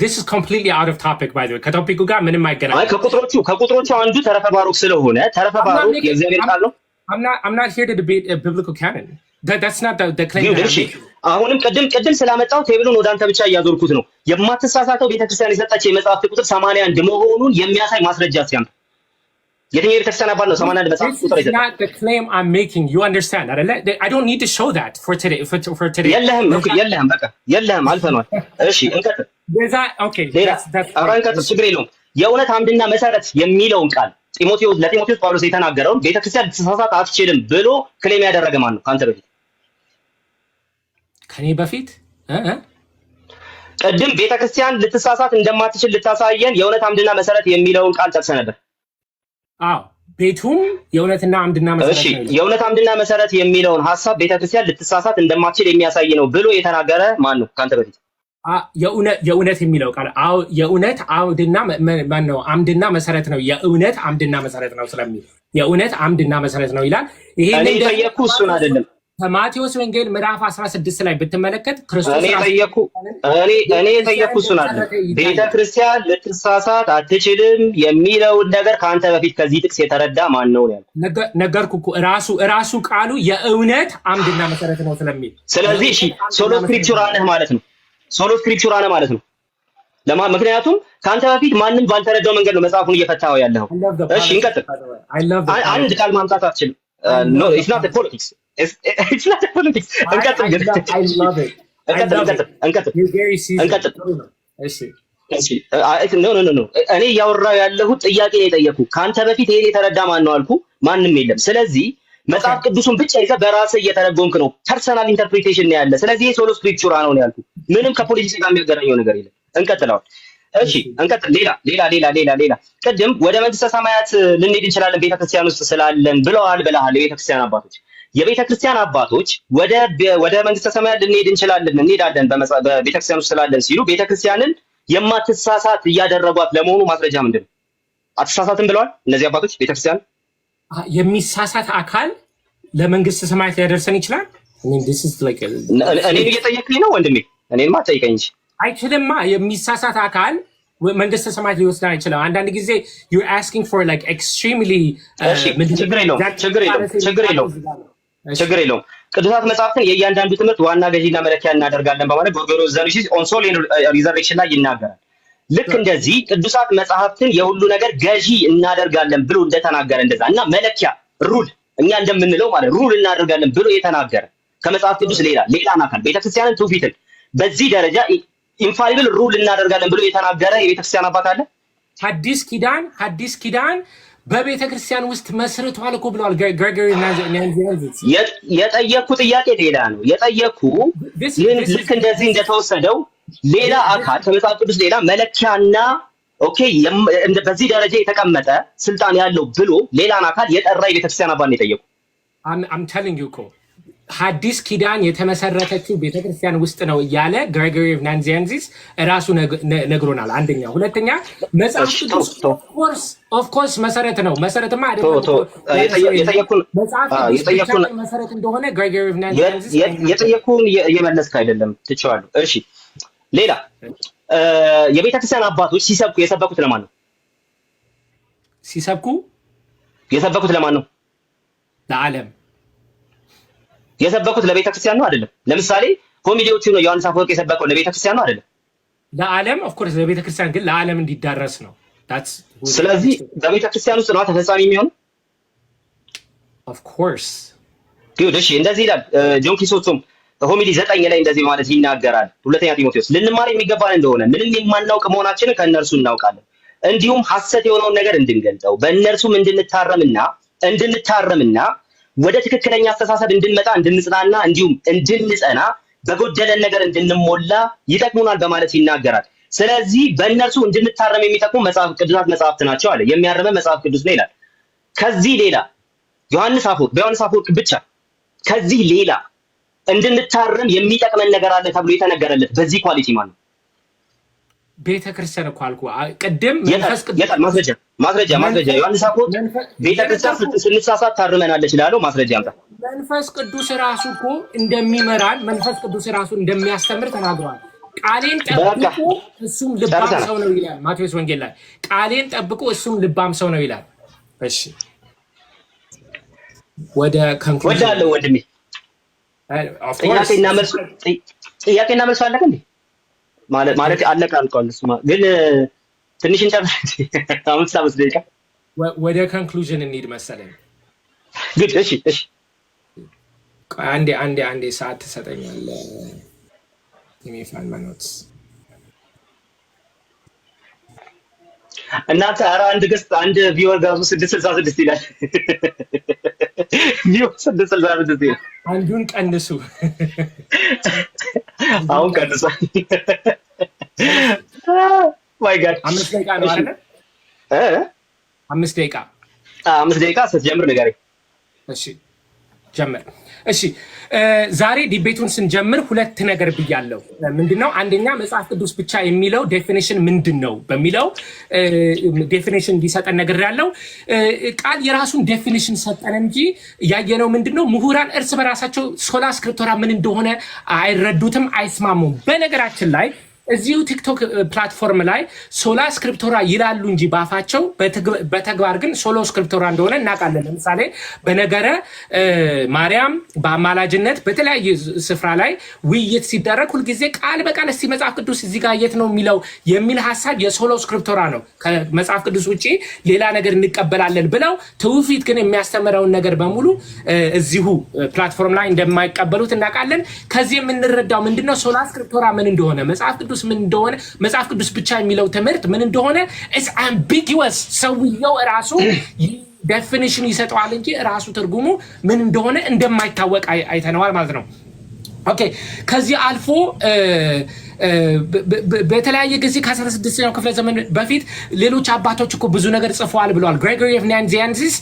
This is completely out of topic by the way. ከቶፒኩ ጋር ምንም አይገናኝም። አይ ከቁጥሮቹ አንዱ ተረፈ ባሮክ ስለሆነ ተረፈ ባሮክ የእግዚአብሔር ቃል ነው? I'm not here to debate a biblical canon. That's not the claim. እሺ አሁንም ቅድም ስላመጣው ቴብሉን ወደ አንተ ብቻ እያዞርኩት ነው። የማትሳሳተው ቤተክርስቲያን የሰጣች የመጽሐፍት ቁጥር 81 መሆኑን የሚያሳይ ማስረጃ ሲያም የትኛው ቤተክርስቲያን አባል ነው 81 መጽሐፍ ቁጥር ይሰጣል? Not the claim I'm making. You understand? I don't need to show that for today. For today. የለህም አልፈናል። እሺ እንቀጥል። Okay. እንቀጥል። ችግር የለውም። የእውነት አምድና መሰረት የሚለውን ቃል ለጢሞቴዎስ ጳውሎስ የተናገረውን ቤተክርስቲያን ልትሳሳት አትችልም ብሎ ክሌም ያደረገ ማን ነው? ካንተ በፊት ከኔ በፊት ቅድም ቤተክርስቲያን ልትሳሳት እንደማትችል ልታሳየን የእውነት አምድና መሰረት የሚለውን ቃል ጠቅሰህ ነበር። ቤቱም የእውነትና አምድና መሰረት ነው። የእውነት አምድና መሰረት የሚለውን ሐሳብ ቤተክርስቲያን ልትሳሳት እንደማትችል የሚያሳይ ነው ብሎ የተናገረ ማን ነው ካንተ በፊት? የእውነት የሚለው ቃል የእውነት አምድና ማን ነው? አምድና መሰረት ነው። የእውነት አምድና መሰረት ነው ስለሚል የእውነት አምድና መሰረት ነው ይላል። እኔ ጠየቅኩህ እሱን አይደለም። ከማቴዎስ ወንጌል ምዕራፍ 16 ላይ ብትመለከት ክርስቶስ እኔ ጠየቅኩህ እሱን አይደለም። ቤተክርስቲያን ልትሳሳት አትችልም የሚለውን ነገር ከአንተ በፊት ከዚህ ጥቅስ የተረዳ ማን ነው ያለው? ነገርኩህ እኮ ራሱ ቃሉ የእውነት አምድና መሰረት ነው ስለሚል። ስለዚህ እሺ ሶሎ ስክሪፕቹራ ነህ ማለት ነው። ምክንያቱም ከአንተ በፊት ማንም ባልተረዳው መንገድ ነው መጽሐፉን እየፈታው ያለው። እሺ እንቀጥል። አንድ ቃል ማምጣት አትችልም። No, it's not the politics. It's not the politics. እንቀጥል። ኖ እኔ እያወራሁ ያለሁት ጥያቄ ነው የጠየኩህ። ከአንተ በፊት ይሄን የተረዳ ማን ነው አልኩህ? ማንም የለም። ስለዚህ መጽሐፍ ቅዱስን ብቻ ይዘህ በራስህ እየተረጎምክ ነው። ፐርሰናል ኢንተርፕሪቴሽን ነው ያለ። ስለዚህ ይሄ ሶሎ ስክሪፕቹራ ነው ያልኩህ። ምንም ከፖለቲክስ ጋር የሚያገናኘው ነገር የለም። እንቀጥለዋል። እሺ እንቀጥል። ሌላ ቅድም ወደ መንግስተ ሰማያት ልንሄድ እንችላለን ቤተክርስቲያን ውስጥ ስላለን ብለዋል። የቤተክርስቲያን አባቶች ወደ መንግስተ ሰማያት ልንሄድ እንሄዳለን በቤተክርስቲያን ውስጥ ስላለን ሲሉ ቤተክርስቲያንን የማትሳሳት እያደረጓት ለመሆኑ ማስረጃ ምንድን ነው? አትሳሳትም ብለዋል እነዚህ አባቶች። ቤተክርስቲያን የሚሳሳት አካል ለመንግስተ ሰማያት ሊያደርሰን ይችላል። እኔን እየጠየቅኝ ነው ወንድሜ? እኔንማ አትጠይቀኝ እንጂ አይችልማ። የሚሳሳት አካል መንግስተ ሰማያት ሊወስድ አይችልም። አንዳንድ ጊዜ you're asking for like extremely ችግር የለውም። ቅዱሳት መጽሐፍትን የእያንዳንዱ ትምህርት ዋና ገዢና መለኪያ እናደርጋለን በማለት ጎርጎርዮስ ዘኑሲስ ኦን ሶል ሪዘርቬክሽን ላይ ይናገራል። ልክ እንደዚህ ቅዱሳት መጽሐፍትን የሁሉ ነገር ገዢ እናደርጋለን ብሎ እንደተናገረ እንደዛ እና መለኪያ ሩል እኛ እንደምንለው ማለት ሩል እናደርጋለን ብሎ የተናገረ ከመጽሐፍ ቅዱስ ሌላን አካል ቤተክርስቲያንን ትውፊትን በዚህ ደረጃ ኢንፋሊብል ሩል እናደርጋለን ብሎ የተናገረ የቤተክርስቲያን አባት አለ? ሐዲስ ኪዳን በቤተክርስቲያን ውስጥ መስርቷል እኮ ብለዋል ግሬጎሪ ናዚያንዚስ። የጠየኩ ጥያቄ ሌላ ነው። የጠየኩ ልክ እንደዚህ እንደተወሰደው ሌላ አካል ከመጽሐፍ ቅዱስ ሌላ መለኪያና በዚህ ደረጃ የተቀመጠ ስልጣን ያለው ብሎ ሌላን አካል የጠራ የቤተክርስቲያን አባት ነው የጠየኩ። I'm telling you እኮ ሐዲስ ኪዳን የተመሰረተችው ቤተክርስቲያን ውስጥ ነው እያለ ግሬጎሪ ኦፍ ናዚያንዚስ ራሱ ነግሮናል። አንደኛ። ሁለተኛ መጽሐፍ ቅዱስ ኦፍ ኮርስ መሰረት ነው። መሰረትማ አይደለም መሰረት እንደሆነ ግሬጎሪ ኦፍ ናዚያንዚስ የጠየኩን እየመለስክ አይደለም። ትቼዋለሁ። እሺ ሌላ የቤተክርስቲያን አባቶች የሰበኩት ለማን ነው? የሰበኩት ለማን ነው? ለዓለም። የሰበኩት ለቤተክርስቲያን ነው አይደለም? ለምሳሌ ኮሚቴዎቹ ነው ዮሐንስ አፈወርቅ የሰበከው ለቤተክርስቲያን ነው አይደለም? ለዓለም ኦፍ ኮርስ ለቤተክርስቲያን ግን ለዓለም እንዲዳረስ ነው። ስለዚህ በቤተክርስቲያን ውስጥ ነው ተፈጻሚ የሚሆነው። ኦፍ ኮርስ ጉድ። እሺ እንደዚህ ይላል ጆን ኪሶቶም ሆሚሊ 9 ላይ እንደዚህ ማለት ይናገራል። ሁለተኛ ጢሞቴዎስ ልንማር የሚገባን እንደሆነ ምንም የማናውቅ መሆናችንን ከእነርሱ እናውቃለን፣ እንዲሁም ሐሰት የሆነውን ነገር እንድንገልጠው በእነርሱም እንድንታረምና ወደ ትክክለኛ አስተሳሰብ እንድንመጣ እንድንጽናና እንዲሁም እንድንጸና በጎደለን ነገር እንድንሞላ ይጠቅሙናል በማለት ይናገራል። ስለዚህ በእነርሱ እንድንታረም የሚጠቅሙ መጽሐፍት ናቸው አለ። የሚያርመ መጽሐፍ ቅዱስ ነው ይላል። ከዚህ ሌላ በዮሐንስ አፈወርቅ ብቻ ከዚህ ሌላ እንድንታረም የሚጠቅመን ነገር አለ ተብሎ የተነገረለት በዚህ ኳሊቲ ማለት ነው። ቤተክርስቲያን እኮ አልኩ ቅድም ማስረጃ ዮሐንስ አፈወርቅ ቤተክርስቲያን ስንሳሳት ታርመናለች ላለው ማስረጃ አምጣ። መንፈስ ቅዱስ ራሱ እኮ እንደሚመራን መንፈስ ቅዱስ ራሱ እንደሚያስተምር ተናግሯል። ቃሌን ጠብቁ እሱም ልባም ሰው ነው ይላል ማቴዎስ ወንጌል ላይ። ቃሌን ጠብቁ እሱም ልባም ሰው ነው ይላል። እሺ ወደ ኮንክሉዥን ወዳለው ወንድሜ ጥያቄና መልስ አለቀ እንዴ? ማለት አለቀ አልቋል። እሱማ ግን ትንሽ እንጨምር 5 ደቂቃ ወደ ኮንክሉዥን እንሂድ መሰለኝ። ግድ እሺ አንዴ ሰዓት ትሰጠኛለህ? የሚፋን ማኖት እናንተ ኧረ አንድ ቪወር ጋዙ 666 ይላል። ቪወር 666 ይላል። አንዱን ቀንሱ። አሁን ቀንሱ። ማይ ጋድ 5 ደቂቃ ነው አይደል? 5 ደቂቃ ስትጀምር ንገረኝ። እሺ ጀምር። እሺ ዛሬ ዲቤቱን ስንጀምር ሁለት ነገር ብያለሁ። ምንድነው? አንደኛ መጽሐፍ ቅዱስ ብቻ የሚለው ዴፊኒሽን ምንድነው በሚለው ዴፊኒሽን እንዲሰጠን ነገር ያለው ቃል የራሱን ዴፊኒሽን ሰጠን እንጂ ያየነው ምንድነው? ምሁራን እርስ በራሳቸው ሶላ ስክሪፕቶራ ምን እንደሆነ አይረዱትም፣ አይስማሙም። በነገራችን ላይ እዚሁ ቲክቶክ ፕላትፎርም ላይ ሶላ ስክሪፕቶራ ይላሉ እንጂ ባፋቸው በተግባር ግን ሶሎ ስክሪፕቶራ እንደሆነ እናውቃለን። ለምሳሌ በነገረ ማርያም በአማላጅነት በተለያየ ስፍራ ላይ ውይይት ሲደረግ ሁልጊዜ ቃል በቃል እስቲ መጽሐፍ ቅዱስ እዚህ ጋር የት ነው የሚለው የሚል ሀሳብ የሶሎ ስክሪፕቶራ ነው። ከመጽሐፍ ቅዱስ ውጭ ሌላ ነገር እንቀበላለን ብለው ትውፊት ግን የሚያስተምረውን ነገር በሙሉ እዚሁ ፕላትፎርም ላይ እንደማይቀበሉት እናውቃለን። ከዚህ የምንረዳው ምንድነው? ሶላ ስክሪፕቶራ ምን እንደሆነ መጽሐፍ ቅዱስ ምን እንደሆነ መጽሐፍ ቅዱስ ብቻ የሚለው ትምህርት ምን እንደሆነ ኢትስ አምቢጊወስ። ሰውየው ራሱ ዴፊኒሽን ይሰጠዋል እንጂ ራሱ ትርጉሙ ምን እንደሆነ እንደማይታወቅ አይተነዋል ማለት ነው። ኦኬ ከዚህ አልፎ በተለያየ ጊዜ ከ16ኛው ክፍለ ዘመን በፊት ሌሎች አባቶች እኮ ብዙ ነገር ጽፈዋል ብለዋል። ግሬጎሪ ኦፍ ናዚያንሲስ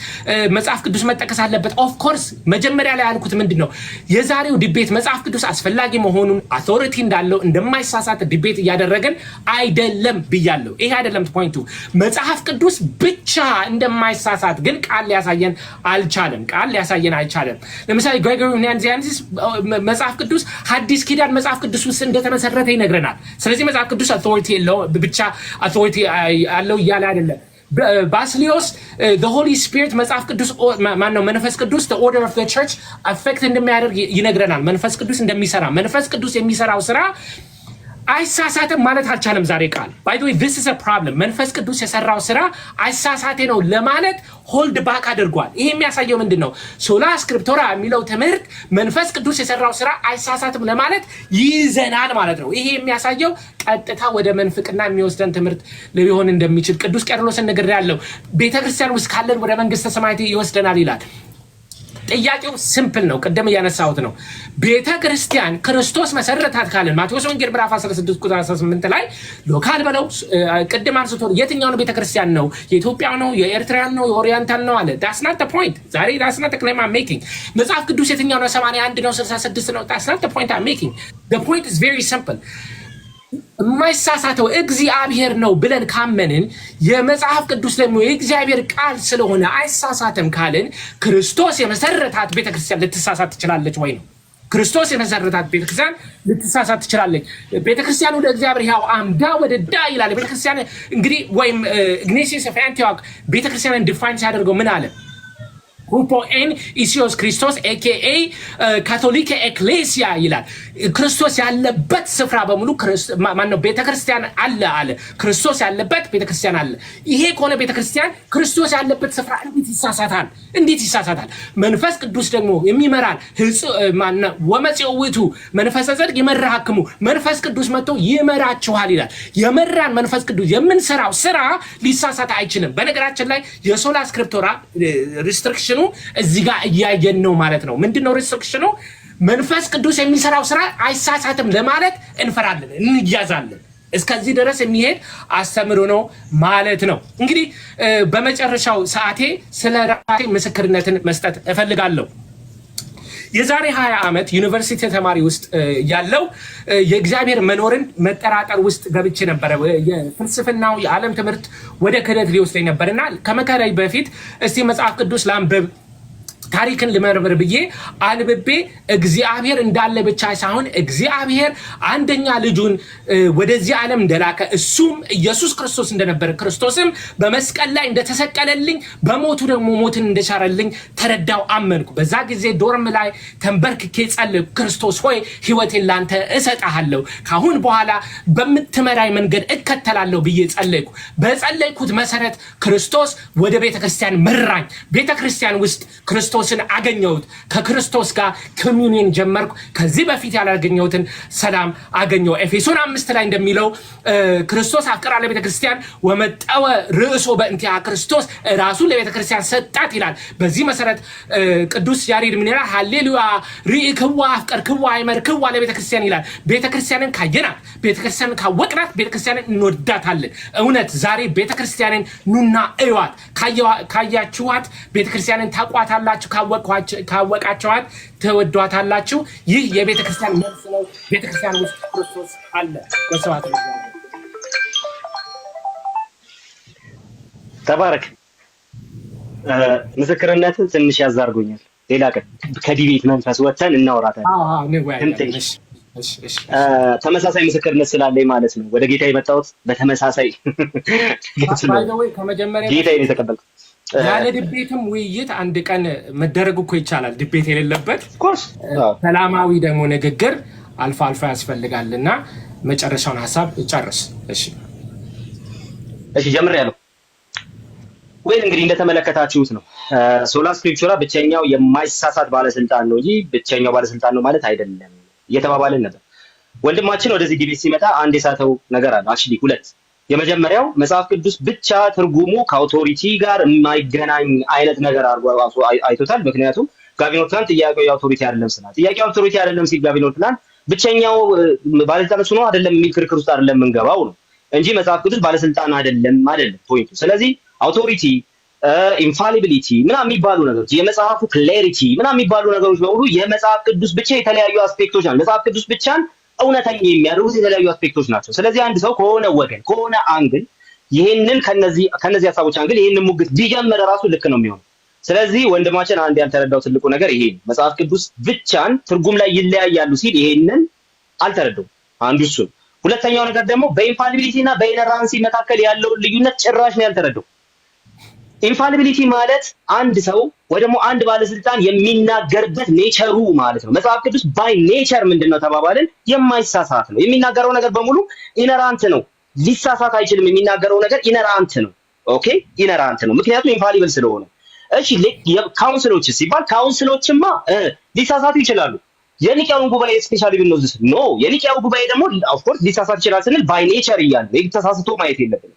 መጽሐፍ ቅዱስ መጠቀስ አለበት። ኦፍ ኮርስ መጀመሪያ ላይ ያልኩት ምንድነው የዛሬው ዲቤት መጽሐፍ ቅዱስ አስፈላጊ መሆኑን አውቶሪቲ እንዳለው እንደማይሳሳት ዲቤት እያደረገን አይደለም ብያለሁ። ይሄ አይደለም ፖይንቱ። መጽሐፍ ቅዱስ ብቻ እንደማይሳሳት ግን ቃል ሊያሳየን አልቻለም። ለምሳሌ ግሬጎሪ ኦፍ ናዚያንሲስ መጽሐፍ ቅዱስ ሐዲስ ኪዳን መጽሐፍ ቅዱስ ውስጥ እንደተመሰረተ ይነግረናል። ስለዚህ መጽሐፍ ቅዱስ አውቶሪቲ አለው እያለ አይደለም። ባስሊዮስ the Holy Spirit መጽሐፍ ቅዱስ ማነው መንፈስ ቅዱስ the order of the church affect እንደሚያደርግ ይነግረናል። መንፈስ ቅዱስ እንደሚሰራ መንፈስ ቅዱስ የሚሰራው ስራ አይሳሳትም ማለት አልቻለም። ዛሬ ቃል by the way this is a problem። መንፈስ ቅዱስ የሰራው ስራ አይሳሳቴ ነው ለማለት ሆልድ ባክ አድርጓል። ይሄ የሚያሳየው ምንድነው? ሶላ ስክሪፕቶራ የሚለው ትምህርት መንፈስ ቅዱስ የሰራው ስራ አይሳሳትም ለማለት ይዘናል ማለት ነው። ይሄ የሚያሳየው ቀጥታ ወደ መንፍቅና የሚወስደን ትምህርት ሊሆን እንደሚችል ቅዱስ ቄርሎስን ነገር ያለው ቤተክርስቲያን ውስጥ ካለን ወደ መንግስተ ሰማያት ይወስደናል ይላል። ጥያቄው ሲምፕል ነው። ቀደም ያነሳሁት ነው። ቤተክርስቲያን ክርስቶስ መሰረታት ካለን ማቴዎስ ወንጌል ምዕራፍ 16 ቁጥር 18 ላይ ሎካል በለው ቀደም አንስቶ የትኛው ነው ቤተክርስቲያን ነው? የኢትዮጵያ ነው? የኤርትራን ነው? የኦሪየንታል ነው አለ። that's not the point። ዛሬ that's not the claim I'm making። መጽሐፍ ቅዱስ የትኛው ነው? 81 ነው? 66 ነው? that's not the point I'm making። the point is very simple። የማይሳሳተው እግዚአብሔር ነው ብለን ካመንን የመጽሐፍ ቅዱስ ደግሞ የእግዚአብሔር ቃል ስለሆነ አይሳሳትም ካልን ክርስቶስ የመሰረታት ቤተክርስቲያን ልትሳሳት ትችላለች ወይ ነው? ክርስቶስ የመሰረታት ቤተክርስቲያን ልትሳሳት ትችላለች። ቤተክርስቲያን ወደ እግዚአብሔር ያው አምዳ ወደ ዳ ይላል። ቤተክርስቲያን እንግዲህ ወይም ኢግናቲዮስ ኦፍ አንቲዮክ ቤተክርስቲያንን ዲፋይን ሲያደርገው ምን አለ? ሁፖኤን ኢሲዮስ ክርስቶስ ኤኬኤ ካቶሊክ ኤክሌሲያ ይላል። ክርስቶስ ያለበት ስፍራ በሙሉ ማነው? ቤተክርስቲያን አለ። ክርስቶስ ያለበት ቤተክርስቲያን አለ። ይሄ ከሆነ ቤተክርስቲያን ክርስቶስ ያለበት ስፍራ እንዴት ይሳሳታል? መንፈስ ቅዱስ ደግሞ የሚመራን ማነው? ወመጽኡ ውእቱ መንፈሰ ጽድቅ ይመራክሙ፣ መንፈስ ቅዱስ መጥቶ ይመራችኋል ይላል። የመራን መንፈስ ቅዱስ የምንሰራው ስራ ሊሳሳት አይችልም። በነገራችን ላይ የሶላ ስክሪፕቶራ ሪስትሪክሽኑ እዚህ ጋር እያየን ነው ማለት ነው። ምንድነው ሪስትሪክሽኑ? መንፈስ ቅዱስ የሚሰራው ስራ አይሳሳትም ለማለት እንፈራለን፣ እንያዛለን። እስከዚህ ድረስ የሚሄድ አስተምሮ ነው ማለት ነው። እንግዲህ በመጨረሻው ሰዓቴ ስለ ራሴ ምስክርነትን መስጠት እፈልጋለሁ። የዛሬ 20 ዓመት ዩኒቨርሲቲ ተማሪ ውስጥ ያለው የእግዚአብሔር መኖርን መጠራጠር ውስጥ ገብቼ ነበረ። የፍልስፍናው የዓለም ትምህርት ወደ ክህደት ሊወስደኝ ነበርና ከመከራይ በፊት እስቲ መጽሐፍ ቅዱስ ላንብብ ታሪክን ልመርምር ብዬ አንብቤ እግዚአብሔር እንዳለ ብቻ ሳይሆን እግዚአብሔር አንደኛ ልጁን ወደዚህ ዓለም እንደላከ እሱም ኢየሱስ ክርስቶስ እንደነበረ ክርስቶስም በመስቀል ላይ እንደተሰቀለልኝ በሞቱ ደግሞ ሞትን እንደሻረልኝ ተረዳው፣ አመንኩ። በዛ ጊዜ ዶርም ላይ ተንበርክኬ ጸለይኩ። ክርስቶስ ሆይ ሕይወቴን ላንተ እሰጣለሁ፣ ካሁን በኋላ በምትመራይ መንገድ እከተላለሁ ብዬ ጸለይኩ። በጸለይኩት መሰረት ክርስቶስ ወደ ቤተክርስቲያን መራኝ። ቤተክርስቲያን ውስጥ ክርስቶስን አገኘሁት። ከክርስቶስ ጋር ኮሚዩኒየን ጀመርኩ። ከዚህ በፊት ያላገኘሁትን ሰላም አገኘሁ። ኤፌሶን 5 ላይ እንደሚለው ክርስቶስ አፍቀራ ለቤተክርስቲያን ወመጠወ ርእሶ በእንቲያ ክርስቶስ ራሱ ለቤተክርስቲያን ሰጣት ይላል። በዚህ መሰረት ቅዱስ ያሬድ ምን ይላል? ሃሌሉያ ሪእክዋ አፍቀርክዋ አይመርክዋ ለቤተክርስቲያን ይላል። ቤተክርስቲያንን ካየናት፣ ቤተክርስቲያንን ካወቅናት፣ ቤተክርስቲያንን እንወዳታለን። እውነት ዛሬ ቤተክርስቲያንን ኑና እዩዋት። ካያችኋት ቤተክርስቲያንን ታቋታላችሁ፣ ካወቃችኋት ተወዷታላችሁ። ይህ የቤተክርስቲያን መልስ ነው። ቤተክርስቲያን ውስጥ ክርስቶስ አለ። በሰዋት ነው። ተባረክ። ምስክርነትን ትንሽ ያዛርጎኛል። ሌላ ቀን ከዲቤት መንፈስ ወጥተን እናወራታለን። ተመሳሳይ ምስክርነት ስላለኝ ማለት ነው ወደ ጌታ የመጣሁት። በተመሳሳይ ጌታዬን የተቀበልኩት ያለ ድቤትም ውይይት አንድ ቀን መደረግ እኮ ይቻላል። ድቤት የሌለበት ሰላማዊ ደግሞ ንግግር አልፎ አልፎ ያስፈልጋልና መጨረሻውን ሐሳብ ጨርስ። እሺ ጀምሬያለሁ ወይ? እንግዲህ እንደተመለከታችሁት ነው ሶላ ስክሪፕቹራ ብቸኛው የማይሳሳት ባለስልጣን ነው እንጂ ብቸኛው ባለስልጣን ነው ማለት አይደለም እየተባባልን ነበር። ወንድማችን ወደዚህ ዲቤት ሲመጣ አንድ የሳተው ነገር አለ። አክቹሊ ሁለት። የመጀመሪያው መጽሐፍ ቅዱስ ብቻ ትርጉሙ ከአውቶሪቲ ጋር የማይገናኝ አይነት ነገር አድርጎ አይቶታል። ምክንያቱም ጋቪኖ ትላንት ጥያቄው የአውቶሪቲ አይደለም ስላ ጥያቄው አውቶሪቲ አይደለም ሲል ጋቪኖ ትላንት ብቸኛው ባለስልጣን እሱ ነው አይደለም የሚል ክርክር ውስጥ አይደለም የምንገባው ነው እንጂ መጽሐፍ ቅዱስ ባለስልጣን አይደለም ፖይንቱ። ስለዚህ አውቶሪቲ ኢንፋሊቢሊቲ ምናምን የሚባሉ ነገሮች፣ የመጽሐፉ ክላሪቲ ምናምን የሚባሉ ነገሮች በሙሉ የመጽሐፍ ቅዱስ ብቻ የተለያዩ አስፔክቶች ናቸው። መጽሐፍ ቅዱስ ብቻን እውነተኛ የሚያደርጉት የተለያዩ አስፔክቶች ናቸው። ስለዚህ አንድ ሰው ከሆነ ወገን ከሆነ አንግል ይሄንን ከነዚህ ሀሳቦች አንግል ይሄንን ሙግት ቢጀምር ራሱ ልክ ነው የሚሆነው። ስለዚህ ወንድማችን አንድ ያልተረዳው ትልቁ ነገር ይሄ መጽሐፍ ቅዱስ ብቻን ትርጉም ላይ ይለያያሉ ሲል ይሄንን አልተረዳውም። አንዱ እሱ። ሁለተኛው ነገር ደግሞ በኢንፋሊቢሊቲ እና በኢነራንሲ መካከል ያለውን ልዩነት ጭራሽ ነው ያልተረዳው። ኢንፋሊቢሊቲ ማለት አንድ ሰው ወይ ደግሞ አንድ ባለስልጣን የሚናገርበት ኔቸሩ ማለት ነው። መጽሐፍ ቅዱስ ባይ ኔቸር ምንድነው ተባባልን? የማይሳሳት ነው። የሚናገረው ነገር በሙሉ ኢነራንት ነው። ሊሳሳት አይችልም። የሚናገረው ነገር ኢነራንት ነው። ኦኬ ኢነራንት ነው፣ ምክንያቱም ኢንፋሊብል ስለሆነ። እሺ ካውንስሎች ሲባል ካውንስሎችማ ሊሳሳቱ ይችላሉ። የኒቂያውን ጉባኤ ስፔሻሊ ብንወስድ ኖ የኒቂያው ጉባኤ ደግሞ ኦፍ ኮርስ ሊሳሳት ይችላል ስንል ባይ ኔቸር እያለ ተሳስቶ ማየት የለብንም።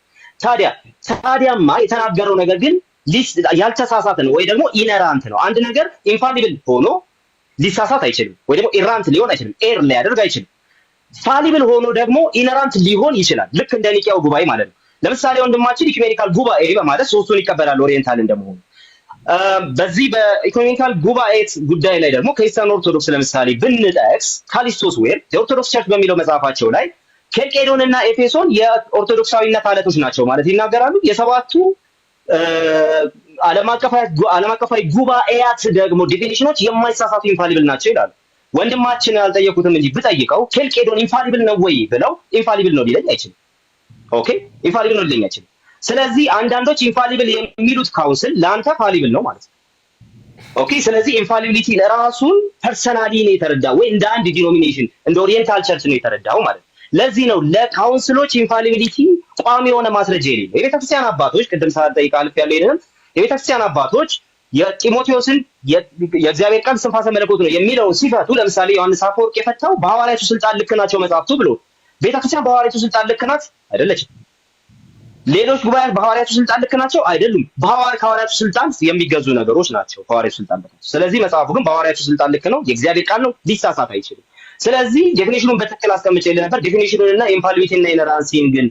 ታዲያማ የተናገረው ነገር ግን ያልተሳሳተ ነው ወይ ደግሞ ኢነራንት ነው። አንድ ነገር ኢንፋሊብል ሆኖ ሊሳሳት አይችልም ወይ ደግሞ ኢራንት ሊሆን አይችልም፣ ኤር ሊያደርግ አይችልም። ፋሊብል ሆኖ ደግሞ ኢነራንት ሊሆን ይችላል፣ ልክ እንደ ኒቂያው ጉባኤ ማለት ነው። ለምሳሌ ወንድማችን ኢኩሜኒካል ጉባኤ በማለት ሶስቱን ይቀበላል ኦሪየንታል እንደመሆኑ። በዚህ በኢኮኖሚካል ጉባኤ ጉዳይ ላይ ደግሞ ከኢስተርን ኦርቶዶክስ ለምሳሌ ብንጠቅስ ካሊስቶስ ዌር የኦርቶዶክስ ቸርች በሚለው መጽሐፋቸው ላይ ኬልቄዶንና ኤፌሶን የኦርቶዶክሳዊነት አለቶች ናቸው ማለት ይናገራሉ። የሰባቱ ዓለም አቀፋዊ ጉባኤያት ደግሞ ዲፊኒሽኖች የማይሳሳቱ ኢንፋሊብል ናቸው ይላሉ። ወንድማችን አልጠየቁትም እንጂ ብጠይቀው ኬልቄዶን ኢንፋሊብል ነው ወይ ብለው ኢንፋሊብል ነው ሊለኝ አይችልም። ኦኬ ኢንፋሊብል ነው ሊለኝ አይችልም። ስለዚህ አንዳንዶች ኢንፋሊብል የሚሉት ካውንስል ለአንተ ፋሊብል ነው ማለት ነው። ኦኬ። ስለዚህ ኢንፋሊቢሊቲ ለራሱን ፐርሰናሊ ነው የተረዳው ወይ እንደ አንድ ዲኖሚኔሽን እንደ ኦሪየንታል ቸርች ነው የተረዳው ማለት ነው። ለዚህ ነው ለካውንስሎች ኢንፋሊቢሊቲ ቋሚ የሆነ ማስረጃ የሌለው። የቤተክርስቲያን አባቶች ቅድም ሳልጠይቅ አልፌያለሁ ይሄንን የቤተክርስቲያን አባቶች የጢሞቴዎስን የእግዚአብሔር ቃል እስትንፋሰ መለኮት ነው የሚለውን ሲፈቱ ለምሳሌ ዮሐንስ አፈወርቅ የፈታው በሐዋርያቱ ስልጣን ልክ ናቸው መጻሕፍቱ ብሎ ቤተክርስቲያን በሐዋርያቱ ስልጣን ልክ ናት አይደለችም። ሌሎች ጉባኤያት በሐዋርያቱ ስልጣን ልክ ናቸው አይደሉም። ከሐዋርያቱ ስልጣን የሚገዙ ነገሮች ናቸው ከሐዋርያቱ ስልጣን ልክ ናቸው። ስለዚህ መጽሐፉ ግን በሐዋርያቱ ስልጣን ልክ ነው፣ የእግዚአብሔር ቃል ነው፣ ሊሳሳት አይችልም። ስለዚህ ዴፊኒሽኑን በትክክል አስቀምጬልህ ነበር። ዴፊኒሽኑንና ኢንፋሊቢሊቲ እና ኢነራንሲን ግን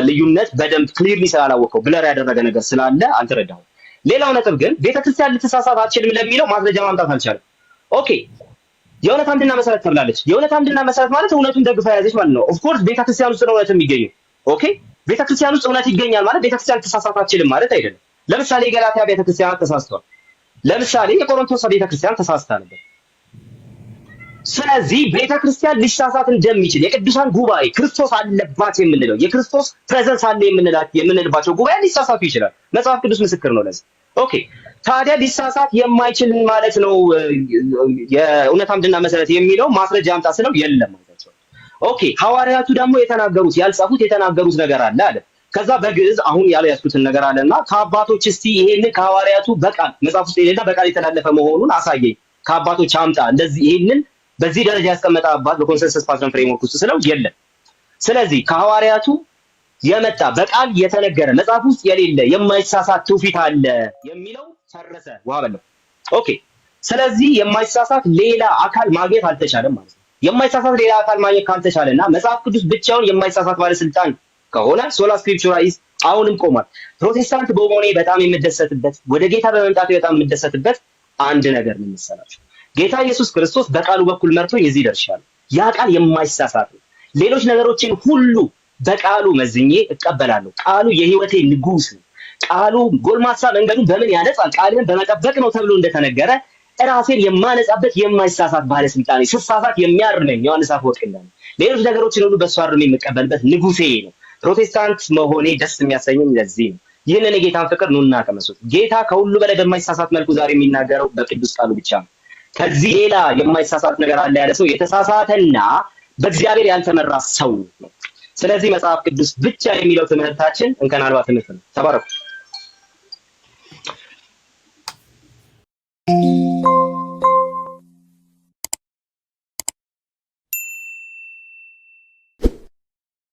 ልዩነት በደንብ ክሊርሊ ስላላወቀው ብለር ያደረገ ነገር ስላለ አልተረዳሁም። ሌላው ነጥብ ግን ቤተክርስቲያን ልትሳሳት አትችልም ለሚለው ማስረጃ ማምጣት አልቻለም። ኦኬ የእውነት አምድና መሰረት ተብላለች። የእውነት አምድና መሰረት ማለት እውነቱን ደግፋ ያዘች ማለት ነው። ኦፍኮርስ ቤተክርስቲያን ውስጥ ነው እውነት የሚገኘው። ኦኬ ቤተክርስቲያን ውስጥ እውነት ይገኛል ማለት ቤተክርስቲያን ልትሳሳት አትችልም ማለት አይደለም። ለምሳሌ የገላትያ ቤተክርስቲያን ተሳስተዋል። ለምሳሌ የቆሮንቶስ ቤተክርስቲያን ተሳስታ ነበር። ስለዚህ ቤተክርስቲያን ሊሳሳት እንደሚችል የቅዱሳን ጉባኤ ክርስቶስ አለባት የምንለው የክርስቶስ ፕሬዘንስ አለ የምንልባቸው ጉባኤ ሊሳሳቱ ይችላል። መጽሐፍ ቅዱስ ምስክር ነው ለዚህ። ኦኬ ታዲያ ሊሳሳት የማይችል ማለት ነው የእውነት አምድና መሰረት የሚለው ማስረጃ አምጣ ስለው የለም ማለት ነው። ኦኬ ሐዋርያቱ ደግሞ የተናገሩት ያልጻፉት የተናገሩት ነገር አለ አለ። ከዛ በግዕዝ አሁን ያልያዝኩትን ነገር አለና ከአባቶች እስቲ ይሄንን ከሐዋርያቱ በቃል መጽሐፍ ውስጥ የሌለ በቃል የተላለፈ መሆኑን አሳየኝ ከአባቶች አምጣ እንደዚህ ይሄንን በዚህ ደረጃ ያስቀመጠ አባት በኮንሰንሰስ ፓትረን ፍሬምወርክ ውስጥ ስለው የለም። ስለዚህ ከሐዋርያቱ የመጣ በቃል የተነገረ መጽሐፍ ውስጥ የሌለ የማይሳሳት ትውፊት አለ የሚለው ፈረሰ፣ ውሃ በለው። ኦኬ ስለዚህ የማይሳሳት ሌላ አካል ማግኘት አልተቻለም ማለት ነው። የማይሳሳት ሌላ አካል ማግኘት ካልተቻለና መጽሐፍ ቅዱስ ብቻውን የማይሳሳት ባለስልጣን ከሆነ ሶላ ስክሪፕቹራሊስ አሁንም ቆሟል። ፕሮቴስታንት በመሆኔ በጣም የምደሰትበት ወደ ጌታ በመምጣቴ በጣም የምደሰትበት አንድ ነገር ምን መሰላችሁ? ጌታ ኢየሱስ ክርስቶስ በቃሉ በኩል መርቶኝ እዚህ ደርሻለሁ። ያ ቃል የማይሳሳት ነው። ሌሎች ነገሮችን ሁሉ በቃሉ መዝኜ እቀበላለሁ። ቃሉ የህይወቴ ንጉስ ነው። ቃሉ ጎልማሳ መንገዱን በምን ያነጻል? ቃልን በመጠበቅ ነው ተብሎ እንደተነገረ ራሴን የማነጻበት የማይሳሳት ባለስልጣን ስሳሳት የሚያርመኝ ዮሐንስ አፈወርቅ እንዳለ ሌሎች ነገሮችን ሁሉ በእሱ አርሜ የምቀበልበት ንጉሴ ነው። ፕሮቴስታንት መሆኔ ደስ የሚያሰኘኝ ለዚህ ነው። ይህንን የጌታን ፍቅር ኑና ቀመሱት። ጌታ ከሁሉ በላይ በማይሳሳት መልኩ ዛሬ የሚናገረው በቅዱስ ቃሉ ብቻ ነው። ከዚህ ሌላ የማይሳሳት ነገር አለ ያለ ሰው የተሳሳተና በእግዚአብሔር ያልተመራ ሰው ነው። ስለዚህ መጽሐፍ ቅዱስ ብቻ የሚለው ትምህርታችን እንከን አልባ ትምህርት ነው። ተባረኩ።